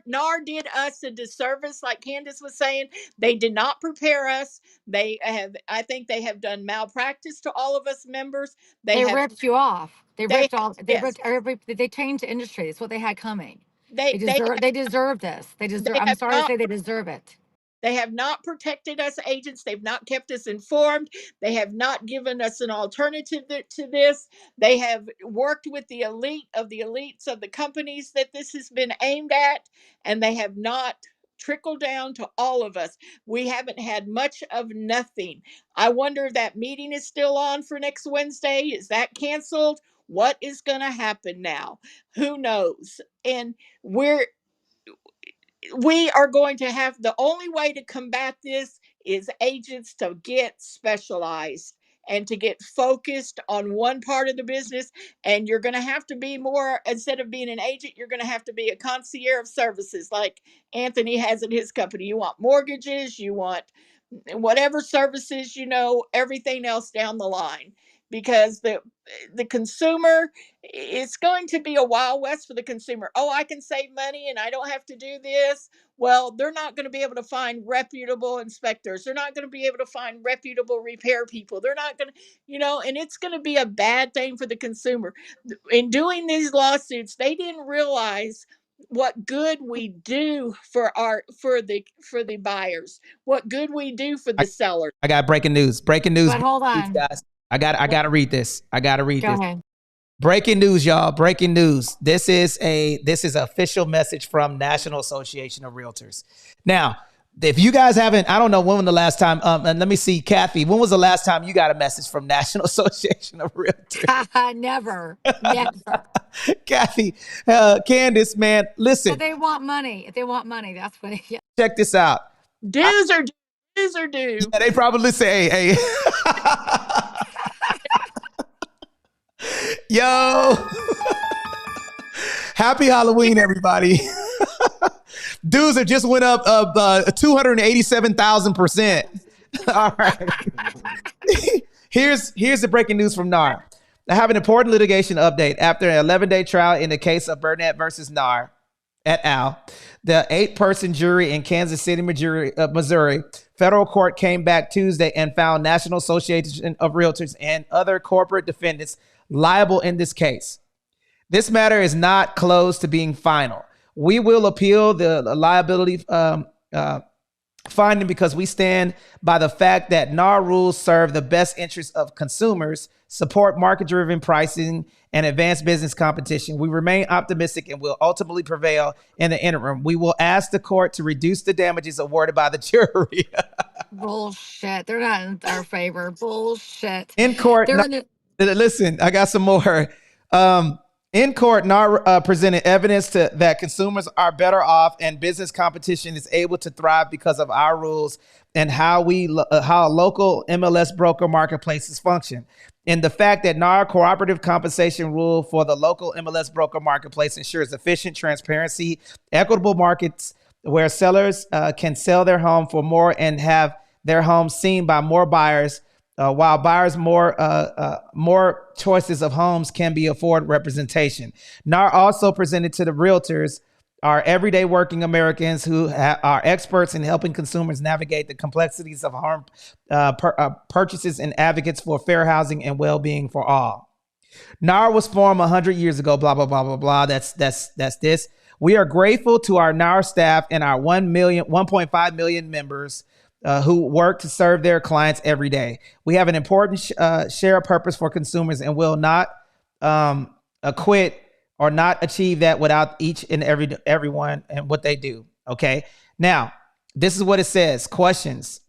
NAR did us a disservice, like Candace was saying. They did not prepare us. They have, I think, they have done malpractice to all of us members. They They have, ripped you off. They they ripped all. They yes, ripped every. They changed the industry. It's what they had coming. they They they deserve. They deserve this. They deserve. they I'm have sorry to not say they deserve it. They have not protected us agents. They've not kept us informed. They have not given us an alternative to this. They have worked with the elite of the elites of the companies that this has been aimed at, and they have not trickled down to all of us. We haven't had much of nothing. I wonder if that meeting is still on for next Wednesday. Is that canceled? What is going to happen now? Who knows? And we're we are going to have, the only way to combat this is agents to get specialized and to get focused on one part of the business. And you're going to have to be more, instead of being an agent, you're going to have to be a concierge of services like Anthony has in his company. You want mortgages, you want whatever services, everything else down the line, because the consumer, it's going to be a wild west for the consumer. Oh, I can save money and I don't have to do this. Well, they're not going to be able to find reputable inspectors. They're not going to be able to find reputable repair people. They're not going to, and it's going to be a bad thing for the consumer. In doing these lawsuits, they didn't realize what good we do for the buyers, what good we do for I, the seller. I got breaking news. Breaking news. But hold Breaking news, on. guys. I gotta read this. I gotta read Go this. ahead. Breaking news, y'all. Breaking news. This is an official message from National Association of Realtors. Now, if you guys haven't, I don't know when was the last time. And let me see, Kathy. When was the last time you got a message from National Association of Realtors? Never. Never. Kathy, Candace, man, listen. But they want money. If they want money, that's what. Yeah. Check this out. Dues are due. Dues are due. Yeah, they probably say, hey. Yo. Happy Halloween, everybody. Dues have just went up 287,000%. All right. Here's the breaking news from NAR. I have an important litigation update. After an 11-day trial in the case of Burnett versus NAR et al., the 8-person jury in Kansas City, Missouri, federal court came back Tuesday and found National Association of Realtors and other corporate defendants liable in this case. This matter is not close to being final. We will appeal the liability finding because we stand by the fact that NAR rules serve the best interests of consumers, support market-driven pricing, and advance business competition. We remain optimistic and will ultimately prevail in the interim. We will ask the court to reduce the damages awarded by the jury. Bullshit. They're not in our favor. Bullshit. In court, They're in the. listen, I got some more. In court, NAR presented evidence that consumers are better off and business competition is able to thrive because of our rules and how local MLS broker marketplaces function. And the fact that NAR cooperative compensation rule for the local MLS broker marketplace ensures efficient transparency, equitable markets where sellers can sell their home for more and have their home seen by more buyers, while buyers more choices of homes can be afforded representation. NAR also presented to the realtors are everyday working Americans who are experts in helping consumers navigate the complexities of home purchases and advocates for fair housing and well-being for all. NAR was formed 100 years ago, blah, blah, blah, blah, blah. That's this. We are grateful to our NAR staff and our 1.5 million members who work to serve their clients every day. We have an important shared purpose for consumers and will not acquit, or not achieve that without each and everyone and what they do. Okay. Now, this is what it says. Questions.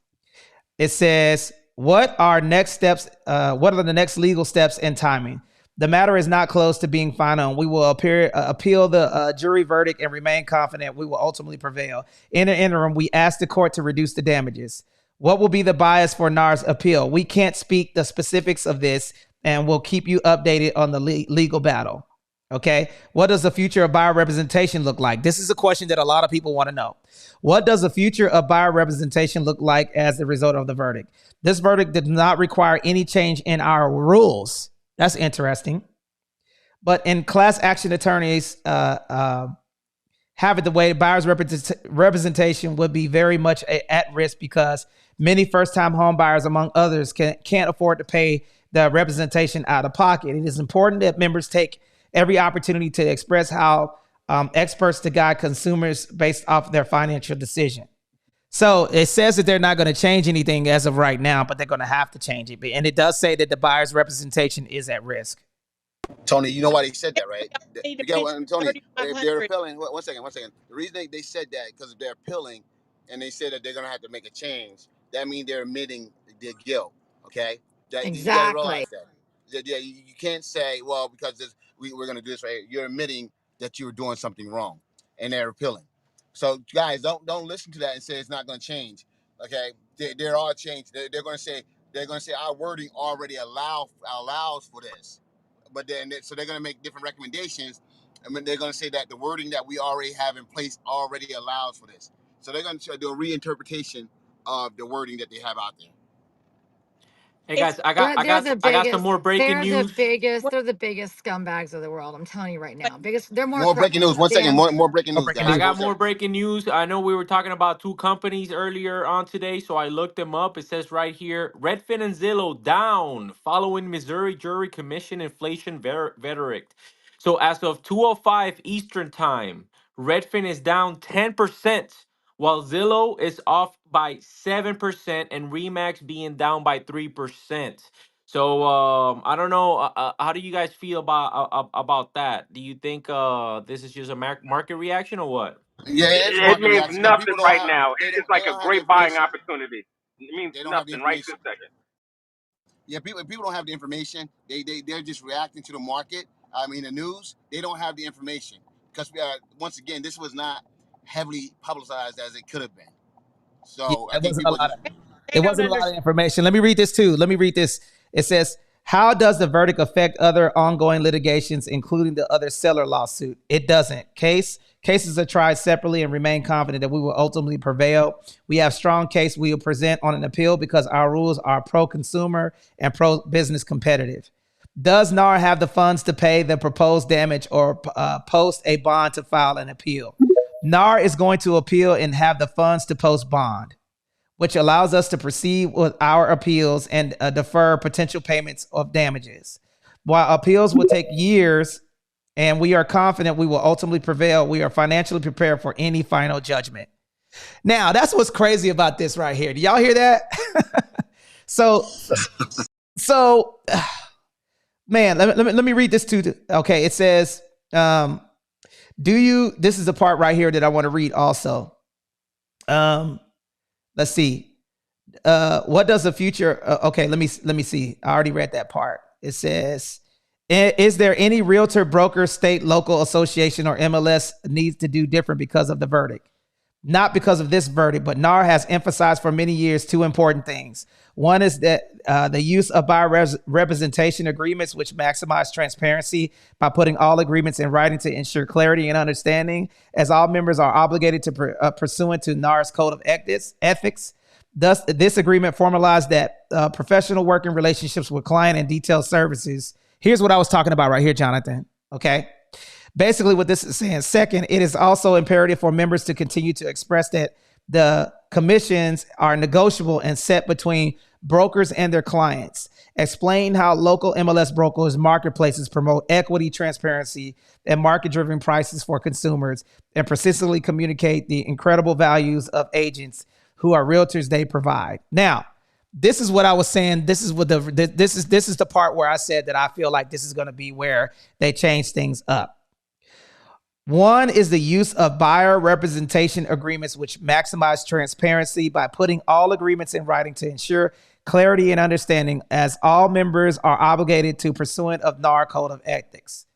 It says, what are next steps? What are the next legal steps and timing? The matter is not close to being final. We will appeal the jury verdict and remain confident we will ultimately prevail. In the interim, we ask the court to reduce the damages. What will be the bias for NAR's appeal? We can't speak the specifics of this, and we'll keep you updated on the legal battle. Okay. What does the future of buyer representation look like? This is a question that a lot of people want to know. What does the future of buyer representation look like as a result of the verdict? This verdict did not require any change in our rules. That's interesting. But in class action attorneys have it the way, buyers representation would be very much at risk because many first-time home buyers, among others, can't afford to pay the representation out of pocket. It is important that members take every opportunity to express how experts to guide consumers based off their financial decision. So it says that they're not going to change anything as of right now, but they're going to have to change it. And it does say that the buyer's representation is at risk. Tony, you know why they said that, right? Need to Again, pitch Tony, if they're 3,500. appealing, one second. The reason they said that because if they're appealing and they said that they're gonna have to make a change, that means they're admitting their guilt. Okay, you gotta Exactly. realize that. Yeah, you can't say, well, because we're gonna do this right here. You're admitting that you were doing something wrong, and they're appealing. So guys, don't listen to that and say it's not gonna change. Okay, there are changes. They're gonna say our wording already allows for this. But then, so they're going to make different recommendations. I mean, they're going to say that the wording that we already have in place already allows for this. So they're going to do a reinterpretation of the wording that they have out there. Hey It's guys, I got some more breaking news. They're the biggest scumbags of the world. I'm telling you right now. They're more More corrupt breaking news. than One second. damn. More breaking More news, breaking guys. I news. got One more second. breaking news. I know we were talking about two companies earlier on today, so I looked them up. It says right here, Redfin and Zillow down following Missouri Jury Commission inflation verdict. So as of 2:05 Eastern Time, Redfin is down 10%, while Zillow is off by 7% and Remax being down by 3%. So I don't know. How do you guys feel about that? Do you think this is just a market reaction or what? Yeah, it's It market means reaction because nothing people don't right have now. It's they like a don't have the great buying information. opportunity. It means They don't have the nothing right this information. second. Yeah, people don't have the information. They're just reacting to the market. I mean, the news. They don't have the information because once again, this was not heavily publicized as it could have been. Yeah, So I it think wasn't a people lot just of they it don't wasn't a lot of understand. information. Let me read this too. Let me read this. It says, how does the verdict affect other ongoing litigations, including the other seller lawsuit? It doesn't. Cases are tried separately and remain confident that we will ultimately prevail. We have strong case we will present on an appeal because our rules are pro-consumer and pro-business competitive. Does NAR have the funds to pay the proposed damage or post a bond to file an appeal? NAR is going to appeal and have the funds to post bond, which allows us to proceed with our appeals and defer potential payments of damages. While appeals will take years and we are confident we will ultimately prevail, we are financially prepared for any final judgment. Now, that's what's crazy about this right here. Do y'all hear that? so, man, let me read this too. Okay, it says, this is the part right here that I want to read also. Let's see. What does the future? Okay, let me see. I already read that part. It says, is there any realtor, broker, state, local association, or MLS needs to do different because of the verdict? Not because of this verdict, but NAR has emphasized for many years two important things. One is that the use of buyer representation agreements, which maximize transparency by putting all agreements in writing to ensure clarity and understanding, as all members are obligated to pursuant to NAR's code of ethics. Thus, this agreement formalized that professional working relationships with client and detailed services. Here's what I was talking about right here, Jonathan. Okay. Basically, what this is saying. Second, it is also imperative for members to continue to express that the commissions are negotiable and set between brokers and their clients. Explain how local MLS brokers marketplaces promote equity, transparency, and market-driven prices for consumers, and persistently communicate the incredible values of agents who are realtors they provide. Now, this is what I was saying. This is what this is the part where I said that I feel like this is going to be where they change things up. One is the use of buyer representation agreements, which maximize transparency by putting all agreements in writing to ensure clarity and understanding, as all members are obligated to pursuant of NAR Code of Ethics.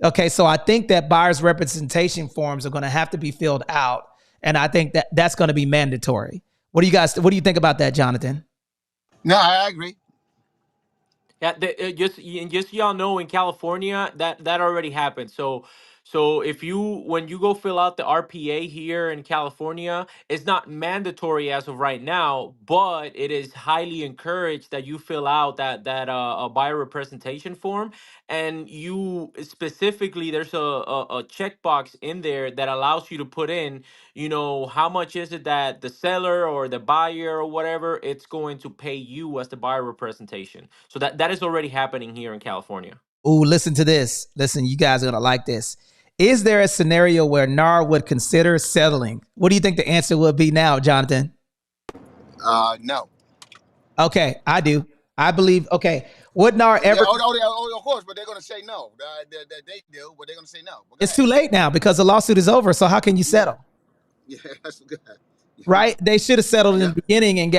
Okay, so I think that buyers representation forms are going to have to be filled out, and I think that that's going to be mandatory. What do you think about that, Jonathan? No, I agree. Yeah, just so y'all know, in California, that already happened. So if you when you go fill out the RPA here in California, it's not mandatory as of right now, but it is highly encouraged that you fill out that a buyer representation form, and you specifically there's a checkbox in there that allows you to put in, how much is it that the seller or the buyer or whatever it's going to pay you as the buyer representation. So that is already happening here in California. Ooh, listen to this. Listen, you guys are going to like this. Is there a scenario where NAR would consider settling? What do you think the answer would be now, Jonathan? No. Okay, I do. I believe, okay, would NAR ever... Of course, but they're going to say no. They do, but they're going to say no. It's too late now because the lawsuit is over, so how can you settle? Yeah, that's good. Right? They should have settled in the beginning and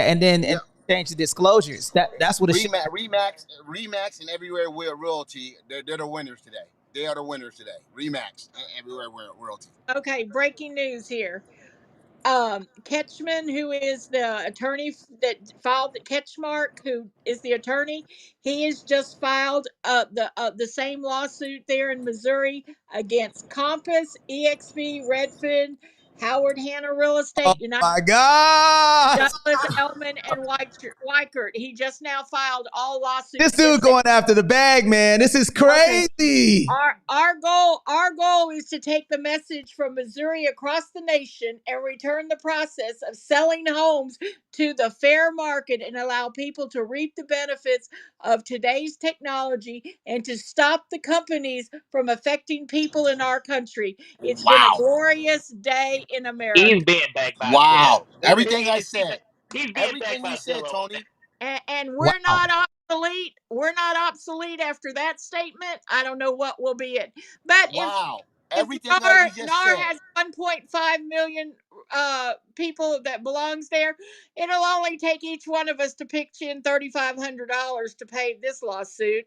change the disclosures. That's what it should. Remax and Everywhere We're Royalty, they're the winners today. They are the winners today. Remax and Everywhere We're Royalty. Okay, breaking news here. Ketchman, who is the attorney that filed the Ketchmark, who is the attorney, he has just filed the same lawsuit there in Missouri against Compass, EXP, Redfin, Howard Hanna Real Oh Estate, United, my God. Douglas Elliman, and Weichert. He just now filed all lawsuits This dude against them. going after the bag, man. This is crazy. Our goal is to take the message from Missouri across the nation and return the process of selling homes to the fair market and allow people to reap the benefits of today's technology and to stop the companies from affecting people in our country. It's been a glorious day in America. He's being backed by Wow. Zillow. Everything I said. He's being Everything backed we by said, Zillow. Tony. And we're Wow. not obsolete. We're not obsolete after that statement. I don't know what will be it. But Wow. if Everything NAR, you just NAR said. has 1.5 million people that belongs there, it'll only take each one of us to pitch in $3,500 to pay this lawsuit.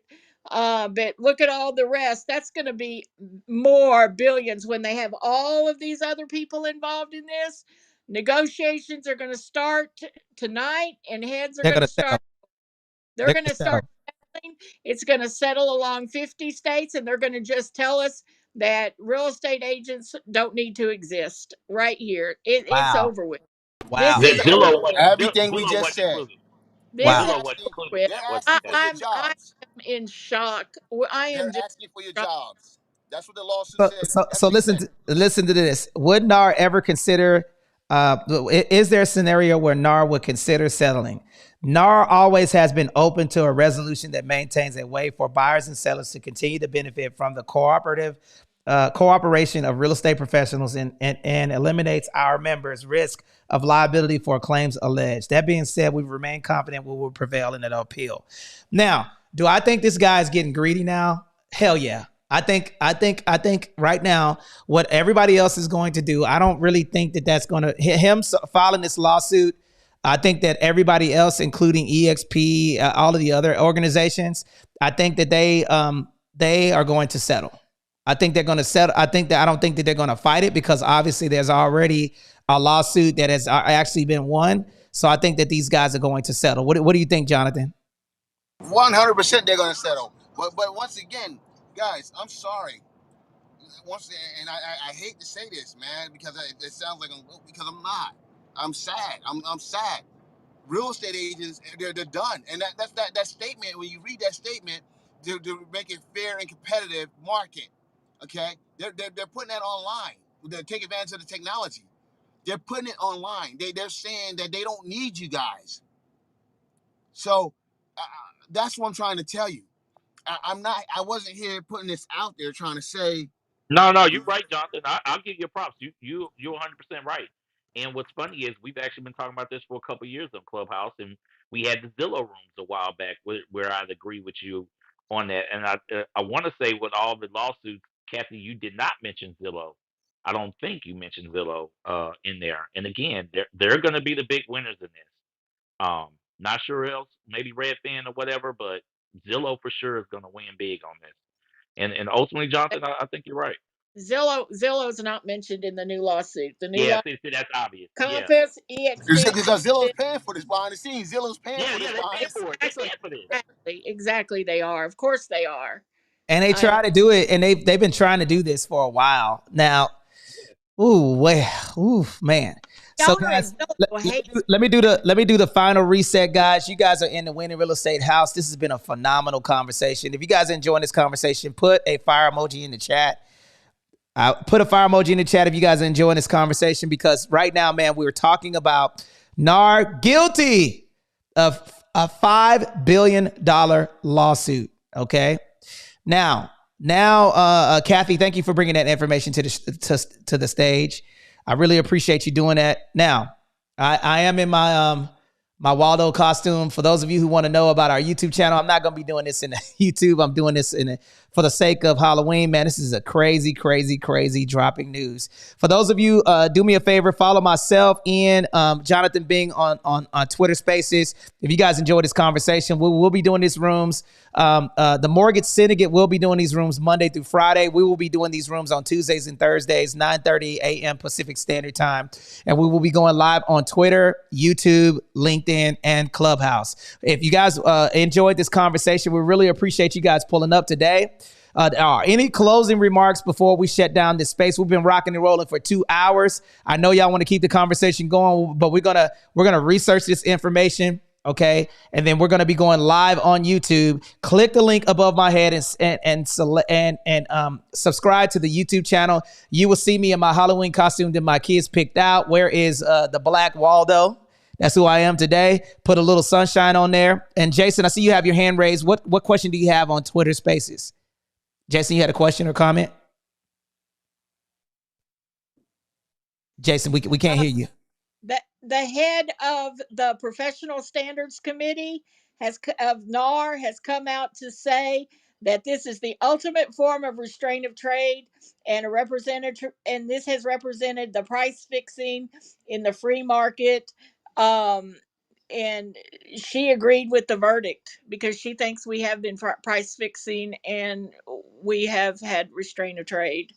But look at all the rest. That's going to be more billions when they have all of these other people involved in this. Negotiations are going to start tonight, and heads are They're going going to to settle. start. They're They're going going to to settle. start settling. It's going to settle along 50 states, and they're going to just tell us that real estate agents don't need to exist right here. It's Wow. over with. This Wow. is over with. Everything we Zillow just wasn't said. included. This Wow. is Zillow wasn't included. with. They're Wasn't asking that? for your I jobs. am in shock. I They're am just asking for your shocked. jobs. That's what the lawsuit So, said. so, That's so what he listen said. to listen to this. Would NAR ever consider? Is there a scenario where NAR would consider settling? NAR always has been open to a resolution that maintains a way for buyers and sellers to continue to benefit from the cooperation of real estate professionals and eliminates our members' risk of liability for claims alleged. That being said, we remain confident we will prevail in an appeal. Now, do I think this guy is getting greedy now? Hell yeah. I think right now what everybody else is going to do, I don't really think that that's going to hit him filing this lawsuit. I think that everybody else, including EXP, all of the other organizations, I think that they are going to settle. I think they're going to settle. I don't think that they're going to fight it because obviously there's already a lawsuit that has actually been won. So I think that these guys are going to settle. What do you think, Jonathan? 100% they're going to settle. But once again, guys, I'm sorry. I hate to say this, man, because it sounds like because I'm not. I'm sad. I'm sad. Real estate agents, they're done. And that statement, when you read that statement, to make it fair and competitive market, okay? They're putting that online. They take advantage of the technology. They're putting it online. They're saying that they don't need you guys. So that's what I'm trying to tell you. I'm not. I wasn't here putting this out there trying to say. No, you're right, Jonathan. I'll give you props. You're 100% right. And what's funny is we've actually been talking about this for a couple of years on Clubhouse, and We had the Zillow rooms a while back where I'd agree with you on that. And I want to say with all the lawsuits, Kathy, you did not mention Zillow. I don't think you mentioned Zillow in there. And again, they're going to be the big winners in this. Not sure else, maybe Redfin or whatever, but Zillow for sure is going to win big on this. And ultimately, Jonathan, I think you're right. Zillow's not mentioned in the new lawsuit. The new Yeah, law see, that's obvious. Yeah, Compass, EXP. Because Zillow's paying for this behind the scenes. Zillow's paying for yeah, this they behind pay the scenes. for it. They pay for this. Exactly, they are. Of course they are. And they try to do it, and they've been trying to do this for a while now. Man. So guys, let me do the final reset, guys. You guys are in the Winning Real Estate House. This has been a phenomenal conversation. If you guys are enjoying this conversation, put a fire emoji in the chat. Put a fire emoji in the chat if you guys are enjoying this conversation, because right now, man, we're talking about NAR guilty of a $5 billion lawsuit. Okay. Now, Kathy, thank you for bringing that information to the stage. I really appreciate you doing that. Now, I am in my my Waldo costume. For those of you who want to know about our YouTube channel, I'm not going to be doing this in YouTube. I'm doing this for the sake of Halloween, man. This is a crazy, crazy, crazy dropping news. For those of you, do me a favor, follow myself and Jonathan Bing on Twitter Spaces. If you guys enjoy this conversation, we'll be doing these rooms. The Mortgage Syndicate will be doing these rooms Monday through Friday. We will be doing these rooms on Tuesdays and Thursdays, 9:30 a.m. Pacific Standard Time. And we will be going live on Twitter, YouTube, LinkedIn, and Clubhouse. If you guys enjoyed this conversation, we really appreciate you guys pulling up today. Any closing remarks before we shut down this space? We've been rocking and rolling for 2 hours. I know y'all want to keep the conversation going, but we're gonna research this information. Okay. And then we're going to be going live on YouTube. Click the link above my head and subscribe to the YouTube channel. You will see me in my Halloween costume that my kids picked out. Where is the Black Waldo? That's who I am today. Put a little sunshine on there. And Jason, I see you have your hand raised. What question do you have on Twitter Spaces? Jason, you had a question or comment? Jason, we can't hear you. The head of the Professional Standards Committee of NAR has come out to say that this is the ultimate form of restraint of trade, and this has represented the price fixing in the free market. And she agreed with the verdict because she thinks we have been price fixing and we have had restraint of trade.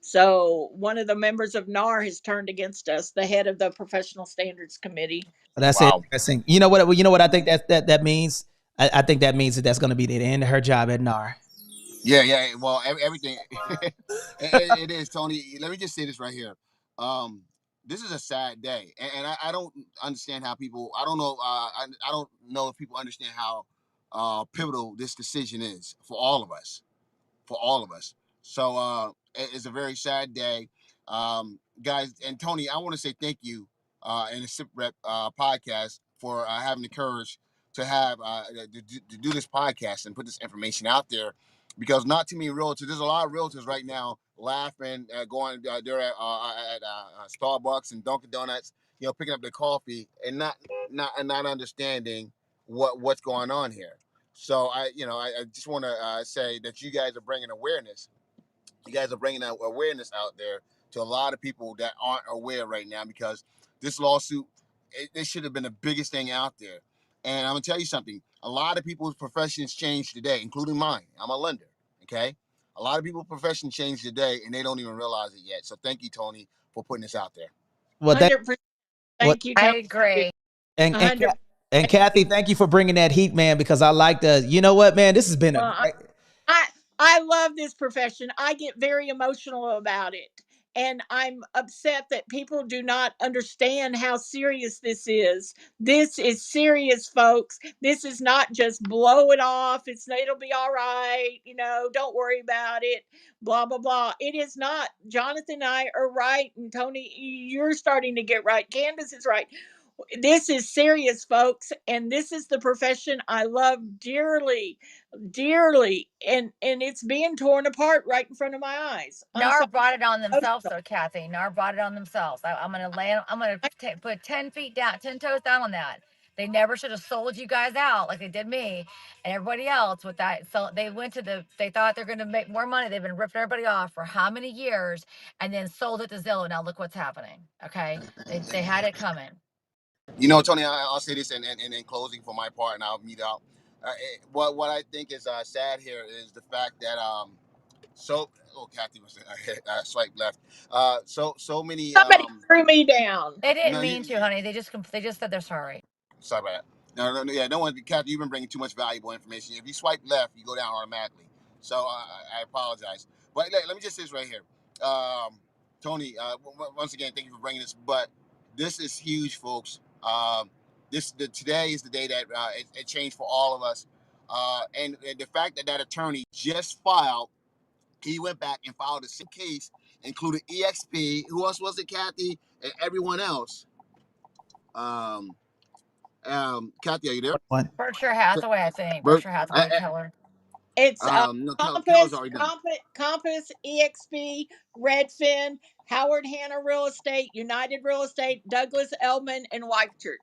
So one of the members of NAR has turned against us, the head of the Professional Standards Committee. That's interesting. You know what? You know what I think that means. I think that means that's going to be the end of her job at NAR. Yeah. Well, everything it is, Tony. Let me just say this right here. This is a sad day, and I don't understand how people. I don't know. I don't know if people understand how pivotal this decision is for all of us. For all of us. So it's a very sad day, guys. And Tony, I want to say thank you in the SITREP podcast for having the courage to have to do this podcast and put this information out there, because not too many realtors. There's a lot of realtors right now laughing, going there at Starbucks and Dunkin' Donuts, picking up their coffee and not understanding what's going on here. So I just want to say that you guys are bringing awareness. You guys are bringing that awareness out there to a lot of people that aren't aware right now, because this lawsuit, it should have been the biggest thing out there. And I'm gonna tell you something. A lot of people's professions changed today, including mine. I'm a lender. Okay. A lot of people's profession changed today, and they don't even realize it yet. So thank you, Tony, for putting this out there. Well, 100%. Thank you, Tony. I agree. And Kathy, thank you for bringing that heat, man, because I like you know what, man, this has been I love this profession. I get very emotional about it. And I'm upset that people do not understand how serious this is. This is serious, folks. This is not just blow it off. It'll be all right. Don't worry about it. Blah, blah, blah. It is not. Jonathan and I are right. And Tony, you're starting to get right. Candace is right. This is serious, folks. And this is the profession I love dearly, dearly, and it's being torn apart right in front of my eyes. NAR brought it on themselves, though, Kathy. NAR brought it on themselves. I'm gonna put 10 feet down, 10 toes down on that. They never should have sold you guys out like they did me and everybody else with that. So they went to they thought they're going to make more money. They've been ripping everybody off for how many years and then sold it to Zillow. Now look what's happening. Okay. They had it coming. You know, Tony, I'll say this in closing for my part, and I'll mute out. What I think is sad here is the fact that so oh Kathy was swipe left. So many Somebody threw me down. They didn't no mean you to, honey. They just said they're sorry. sorry about that. No, yeah, no one. Kathy, you've been bringing too much valuable information. If you swipe left, you go down automatically. So I apologize. But let me just say this right here, Tony. Once again, thank you for bringing this. But this is huge, folks. Today is the day that it changed for all of us. And the fact that attorney just filed, he went back and filed a same case, including EXP. Who else was it, Kathy? And everyone else. Um, Kathy, are you there? What? Berkshire Hathaway, I think. Bert, Berkshire Hathaway, Keller. It's no, Keller's Compass, already done. Compass, EXP, Redfin, Howard Hanna Real Estate, United Real Estate, Douglas Elliman, and Weichert.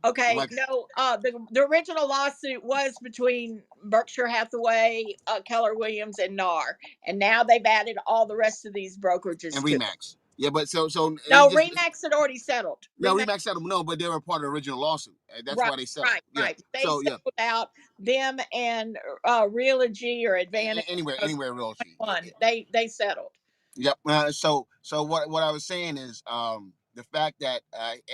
Okay, Like, no, the original lawsuit was between Berkshire Hathaway, Keller Williams, and NAR, and now they've added all the rest of these brokerages and to it. Remax. Yeah, but so he No, just Remax had already settled. no Remax, Remax settled. No, but they were part of the original lawsuit. That's right, why they settled. Yeah. They So yeah, settled out them and Realogy or Advantage anywhere real cheap. one. They settled. Yep. So what I was saying is the fact that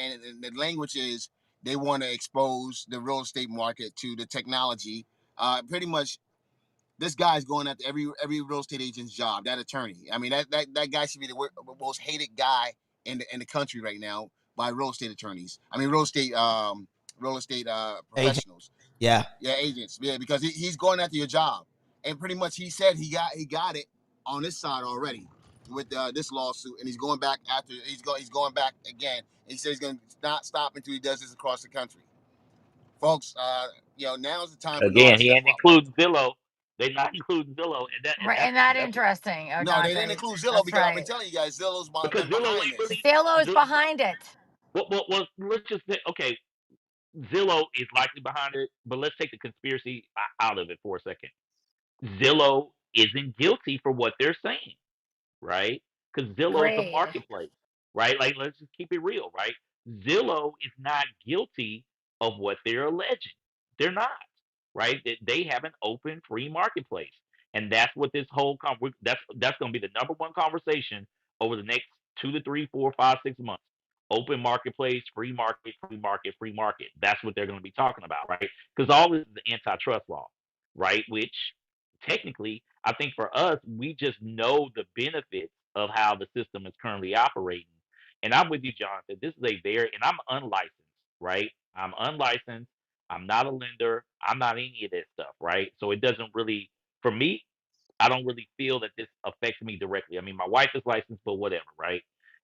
and the language is they want to expose the real estate market to the technology. Pretty much this guy's going after every real estate agent's job. That attorney. I mean, that guy should be the most hated guy in the country right now by real estate attorneys. I mean, real estate Agent. professionals. Yeah. Yeah, agents. Yeah, because he's going after your job, and pretty much he said he got it on this side already with this lawsuit, and he's going back after he's going back again. He said he's going to not stop until he does this across the country, folks. Now's the time for NAR to Again, he step ain't up. including Zillow. They not including Zillow, and Right. Isn't that that's interesting? Oh, No, they Najee. didn't include Zillow That's because I've been right. telling you guys Zillow's because been Zillow behind ain't this. really. Zillow's behind it. Well, let's just say, okay, Zillow is likely behind it, but let's take the conspiracy out of it for a second. Zillow isn't guilty for what they're saying, right? Because Zillow is a Agreed. marketplace, right? Like, let's just keep it real, right? Zillow is not guilty of what they're alleging. They're not, right? They have an open, free marketplace, and that's what this whole that's going to be the number one conversation over the next 2 to 3, 4, 5, 6 months. Open marketplace, free market, free market, free market. That's what they're going to be talking about, right? Because all this is the antitrust law, right? Which technically, I think for us, we just know the benefits of how the system is currently operating. And I'm with you, Jonathan. This is a and I'm unlicensed, right? I'm unlicensed. I'm not a lender. I'm not any of that stuff, right? So it doesn't really, for me, I don't really feel that this affects me directly. I mean, my wife is licensed, but whatever, right?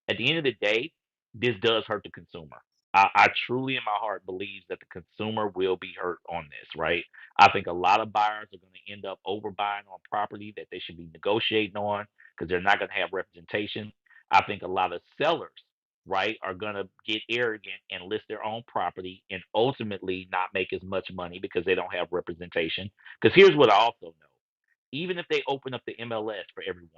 At the end of the day, this does hurt the consumer. I truly, in my heart, believes that the consumer will be hurt on this, right? I think a lot of buyers are going to end up overbuying on property that they should be negotiating on because they're not going to have representation. I think a lot of sellers, right, are going to get arrogant and list their own property and ultimately not make as much money because they don't have representation. Because here's what I also know: even if they open up the MLS for everyone,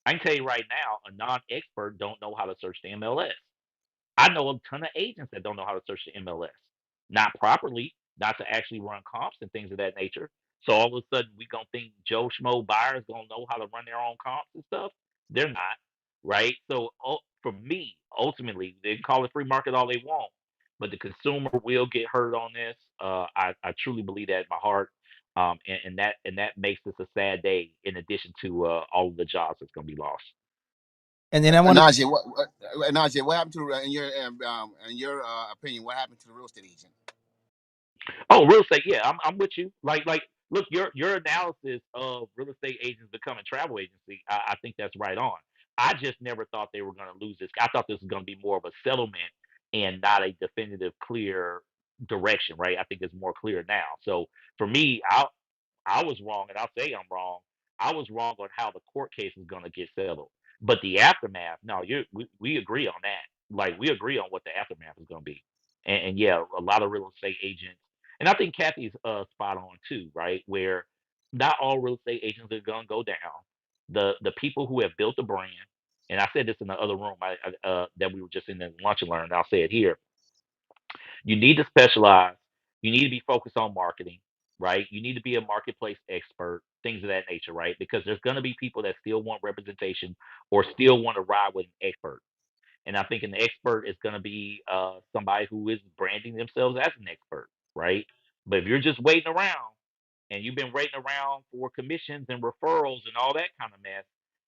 I can tell you right now, a non-expert don't know how to search the MLS. I know a ton of agents that don't know how to search the MLS, not properly, not to actually run comps and things of that nature. So all of a sudden, we gonna think Joe Schmo buyers gonna know how to run their own comps and stuff. They're not, right? So for me, ultimately, they can call it free market all they want, but the consumer will get hurt on this. I truly believe that in my heart, and that makes this a sad day. In addition to all of the jobs that's gonna be lost. And then I want to. Najee, what happened to in your opinion? What happened to the real estate agent? Oh, real estate. Yeah, I'm with you. Like, look, your analysis of real estate agents becoming travel agency, I think that's right on. I just never thought they were going to lose this. I thought this was going to be more of a settlement and not a definitive, clear direction. Right? I think it's more clear now. So for me, I was wrong, and I'll say I'm wrong. I was wrong on how the court case is going to get settled, but the aftermath. No, we agree on that. Like we agree on what the aftermath is going to be. And yeah, a lot of real estate agents, and I think Kathy's spot on too, right? Where not all real estate agents are gonna go down. The people who have built a brand, and I said this in the other room that we were just in the lunch and learn, and I'll say it here. You need to specialize. You need to be focused on marketing, right? You need to be a marketplace expert, things of that nature, right? Because there's going to be people that still want representation or still want to ride with an expert. And I think an expert is going to be somebody who is branding themselves as an expert, right? But if you're just waiting around and you've been waiting around for commissions and referrals and all that kind of mess,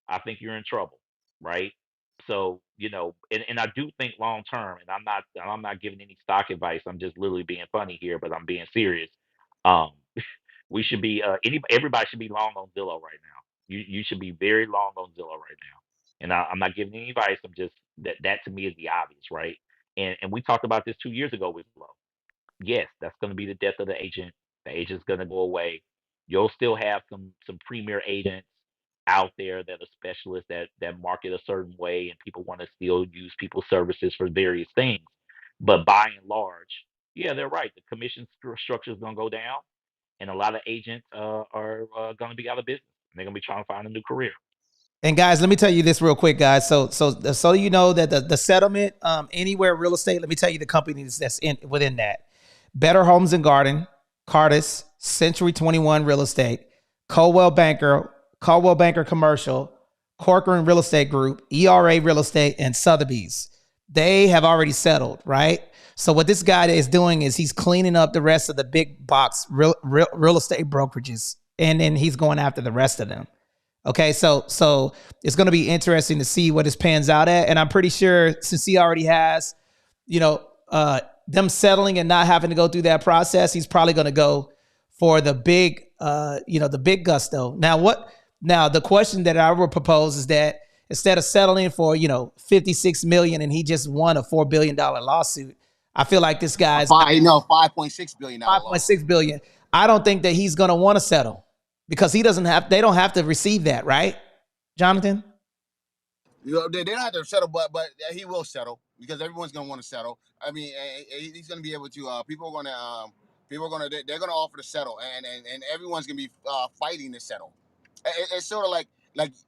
I think you're in trouble, right? So, and I do think long term, and I'm not giving any stock advice. I'm just literally being funny here, but I'm being serious. Um, we should be everybody should be long on Zillow right now. You should be very long on Zillow right now. And I'm not giving any advice. I'm just that to me is the obvious, right? And we talked about this 2 years ago with Zillow. Yes, that's going to be the death of the agent. The agent's going to go away. You'll still have some premier agents out there that are specialists that market a certain way, and people want to still use people's services for various things. But by and large, yeah, they're right. The commission structure is going to go down, and a lot of agents are going to be out of business. And they're going to be trying to find a new career. And guys, let me tell you this real quick, guys. So you know that the settlement, anywhere real estate. Let me tell you the companies that's in within that: Better Homes and Garden, Cardis, Century 21 Real Estate, Coldwell Banker Commercial, Corcoran Real Estate Group, ERA Real Estate, and Sotheby's. They have already settled, right? So what this guy is doing is he's cleaning up the rest of the big box real estate brokerages, and then he's going after the rest of them. Okay, so it's going to be interesting to see what this pans out at, and I'm pretty sure since he already has, you know, them settling and not having to go through that process, he's probably going to go for the big, the big gusto. Now the question that I would propose is that instead of settling for 56 million and he just won a $4 billion lawsuit, I feel like this guy's $5.6 billion. $5.6 billion. I don't think that he's going to want to settle because they don't have to receive that, right, Jonathan? They don't have to settle, but he will settle because everyone's going to want to settle. I mean, he's going to be able to. People are going to. They're going to offer to settle, and everyone's going to be fighting to settle. It's sort of like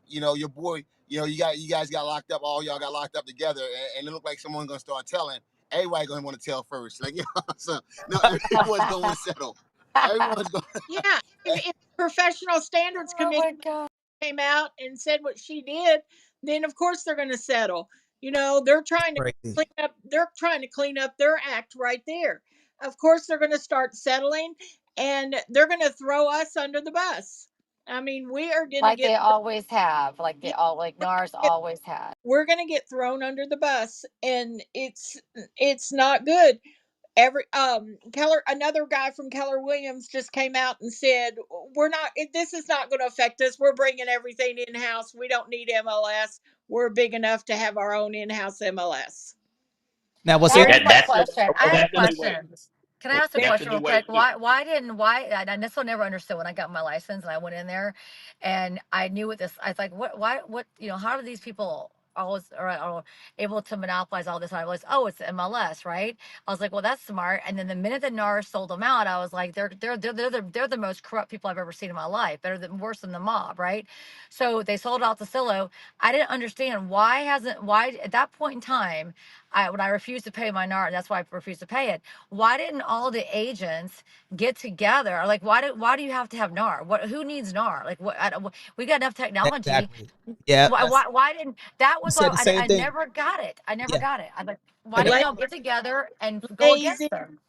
your boy. You guys got locked up. All y'all got locked up together, and it looked like someone's going to start telling. Everybody going to want to tell first. So no, everyone's going to settle. Everyone's going. Yeah, if Professional Standards Oh Commission my God. came out and said what she did, then of course they're going to settle. They're trying to Crazy. clean up. They're trying to clean up their act right there. Of course they're going to start settling, and they're going to throw us under the bus. I mean, we are going to Like get. they always have. Like Yeah, NARS always had. we're going to get thrown under the bus, and it's not good. Keller, another guy from Keller Williams, just came out and said, we're not, this is not going to affect us. We're bringing everything in house. We don't need MLS. We're big enough to have our own in-house MLS. Now, what's Now it? here's That my that's the question. I and have a that's the new question. way. Can I ask a That's the question new real way quick? too. And this I never understood when I got my license and I went in there and I knew what this, I was like, how do these people always are able to monopolize all this? And I was, oh, it's the MLS, right? I was like, well, that's smart. And then the minute that NARS sold them out, I was like, they're the most corrupt people I've ever seen in my life, worse than the mob, right? So they sold out to Silo. I didn't understand why at that point in time, when I refused to pay my NAR, that's why I refused to pay it. Why didn't all the agents get together? Like, why do you have to have NAR? Who needs NAR? Like, we got enough technology. Exactly. Yeah, Why didn't that you was said why the same I thing. never got it. I never Yeah, got it. I'm like, why and the didn't La- y'all get together and go lazy, against them?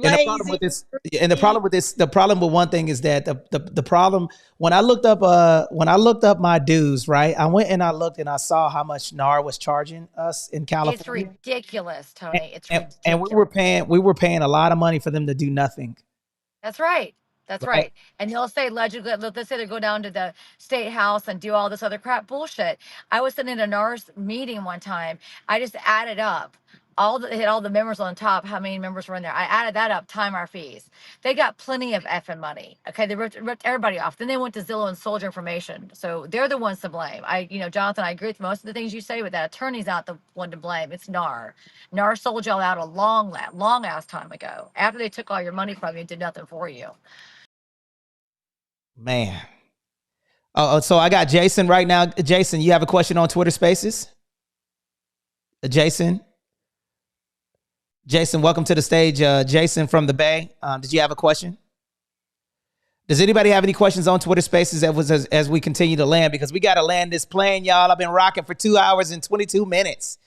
and the problem lazy, with this, and the problem with one thing is that the problem when I looked up my dues, right? I went and I looked and I saw how much NAR was charging us in It's California, ridiculous, and, Tony. It's and ridiculous. we were paying a lot of money for them to do nothing, That's right. That's right? right. And they'll say let's say they go down to the state house and do all this other crap bullshit. I was sitting in a NARS meeting one time. I just added up They had all the members on top, how many members were in there. I added that up, time our fees. They got plenty of effing money. Okay, they ripped everybody off. Then they went to Zillow and sold your information. So they're the ones to blame. Jonathan, I agree with most of the things you say, but that attorney's not the one to blame. It's NAR. NAR sold y'all out a long ass time ago. After they took all your money from you and did nothing for you. Man. Oh, so I got Jason right now. Jason, you have a question on Twitter Spaces? Jason, welcome to the stage. Jason from the Bay. Did you have a question? Does anybody have any questions on Twitter Spaces as we continue to land? Because we got to land this plane, y'all. I've been rocking for 2 hours and 22 minutes.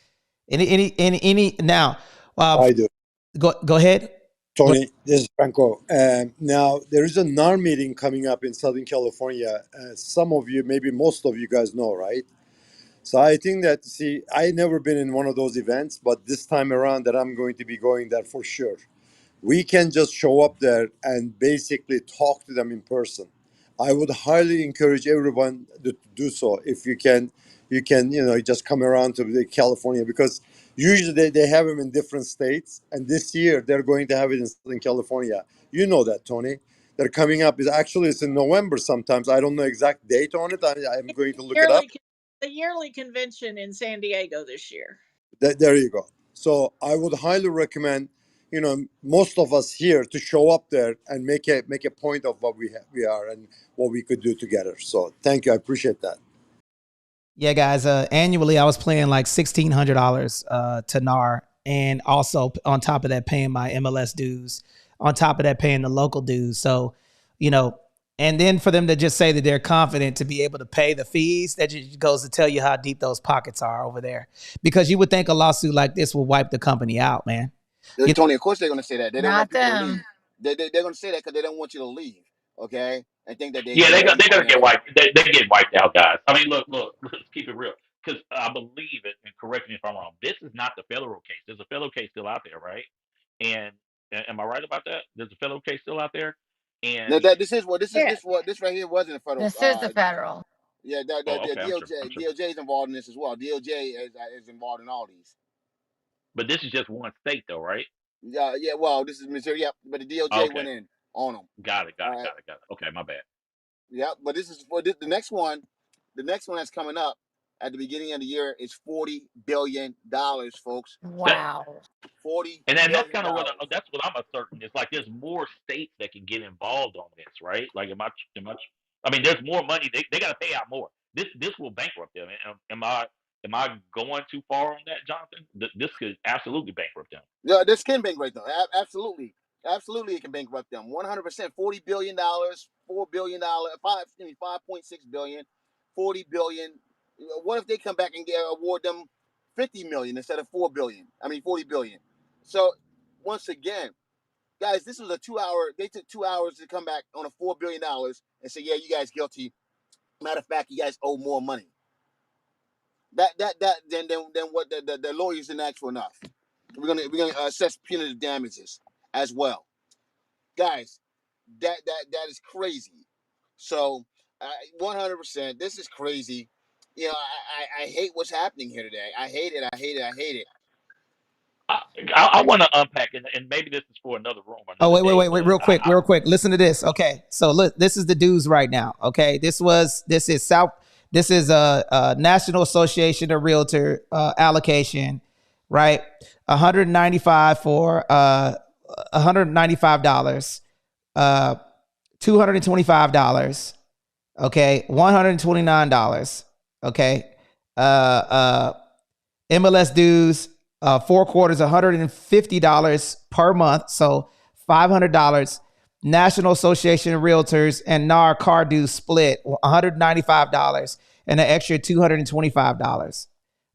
Any now? I do. Go ahead. Tony, this is Franco. Now, there is a NAR meeting coming up in Southern California. Some of you, maybe most of you guys know, right? So I think that, I never been in one of those events, but this time around that I'm going to be going there for sure. We can just show up there and basically talk to them in person. I would highly encourage everyone to do so. If you can, just come around to California, because usually they have them in different states. And this year they're going to have it in Southern California. You know that, Tony. They're coming up. It's in November sometimes. I don't know exact date on it. I'm going to look it up. The yearly convention in San Diego this year. There you go. So I would highly recommend, most of us here to show up there and make a point of what we are and what we could do together. So thank you. I appreciate that. Yeah, guys. Annually, I was paying like $1,600 to NAR, and also on top of that, paying my MLS dues. On top of that, paying the local dues. So, and then for them to just say that they're confident to be able to pay the fees, that just goes to tell you how deep those pockets are over there. Because you would think a lawsuit like this will wipe the company out, man. Tony, of course they're going to say that. They don't Not want people them. to leave. They're going to say that because they don't want you to leave. Okay, and think that they're Yeah, going they're to gonna get wiped. They get wiped out, guys. I mean, look, let's keep it real. Because I believe it, and correct me if I'm wrong. This is not the federal case. There's a federal case still out there, right? And am I right about that? There's a federal case still out there. And this right here wasn't a federal. This is the federal. Yeah, the okay, DOJ is involved in this as well. DOJ is involved in all these. But this is just one state, though, right? Yeah. Well, this is Missouri. Yeah, but the DOJ went in on them. Got it. Okay, my bad. Yeah, but this is for the next one. The next one that's coming up at the beginning of the year is $40 billion, folks. Wow. 40. And then that's kind of what I'm asserting. It's like there's more states that can get involved on this, right? Like, I mean, there's more money. They got to pay out more. This will bankrupt them. Am I going too far on that, Jonathan? This could absolutely bankrupt them. Yeah, this can bankrupt them. Absolutely, it can bankrupt them. 100%. $40 billion, $4 billion, 5.6 billion, 40 billion. What if they come back and award them 50 million instead of 4 billion? I mean 40 billion. So once again, guys, this was a 2 hour. They took 2 hours to come back on a $4 billion and say, yeah, you guys guilty. Matter of fact, you guys owe more money. Then what the lawyers didn't ask for enough. We're gonna assess punitive damages as well, guys. That is crazy. So, 100%, this is crazy. I hate what's happening here today. I hate it. I want to unpack, and maybe this is for another room. Wait, real quick. Listen to this. Okay, so look, this is the dues right now. Okay, this is National Association of Realtor allocation, right? $195 for $195, $225, okay, $129, okay, MLS dues, 4 quarters, $150 per month, so $500. National Association of Realtors and NAR car dues split, $195 and an extra $225.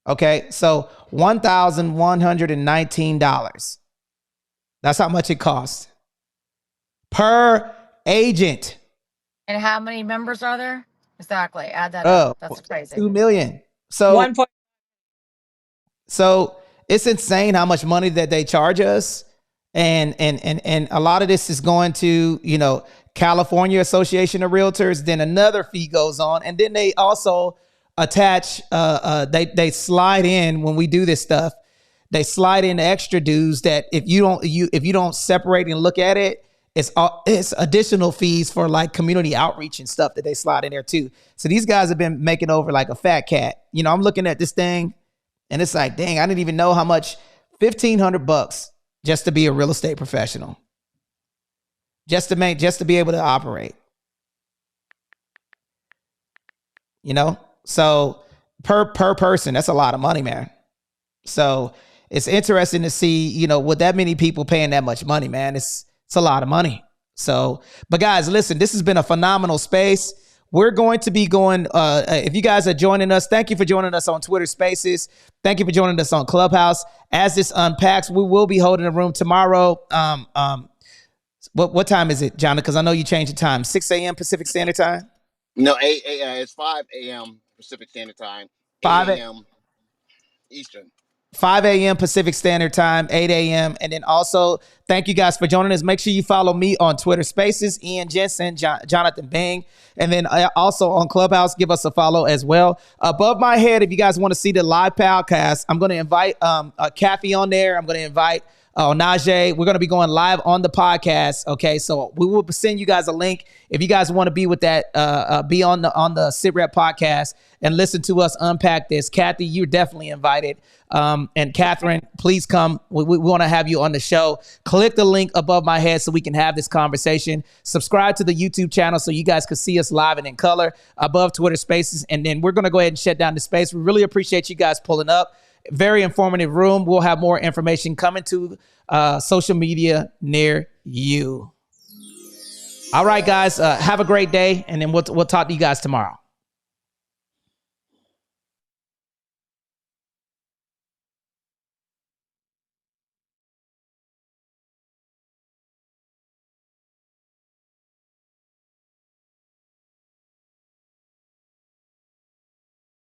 Okay, so $1,119. That's how much it costs per agent. And how many members are there? Exactly. Add that up. That's crazy. 2 million. So So it's insane how much money that they charge us. And a lot of this is going to, California Association of Realtors. Then another fee goes on. And then they also attach, they slide in when we do this stuff. they slide in extra dues that if you don't separate and look at it, it's additional fees for like community outreach and stuff that they slide in there too. So these guys have been making over like a fat cat. You know, I'm looking at this thing and it's like, dang, I didn't even know how much. $1,500 just to be a real estate professional, just to be able to operate. You know, so per person, that's a lot of money, man. So it's interesting to see, you know, with that many people paying that much money, man, it's a lot of money. So, but guys, listen, this has been a phenomenal space. We're going to be going, if you guys are joining us, thank you for joining us on Twitter Spaces. Thank you for joining us on Clubhouse. As this unpacks, we will be holding a room tomorrow. What time is it, John? Because I know you changed the time. 6 a.m. Pacific Standard Time? No, it's 5 a.m. Pacific Standard Time, 8 a.m. Eastern. 5 a.m. Pacific Standard Time, 8 a.m. And then also, thank you guys for joining us. Make sure you follow me on Twitter Spaces, Ian Jensen, Jonathan Bing. And then also on Clubhouse, give us a follow as well. Above my head, if you guys want to see the live podcast, I'm going to invite Kathy on there. I'm going to invite Najee. We're going to be going live on the podcast. Okay, so we will send you guys a link if you guys want to be with that. Be on the SITREP podcast and listen to us unpack this. Kathy, you're definitely invited. And Catherine, please come. We want to have you on the show. Click the link above my head so we can have this conversation. Subscribe to the YouTube channel so you guys can see us live and in color above Twitter Spaces. And then we're going to go ahead and shut down the space. We really appreciate you guys pulling up. Very informative room. We'll have more information coming to social media near you. All right, guys. Have a great day. And then we'll talk to you guys tomorrow.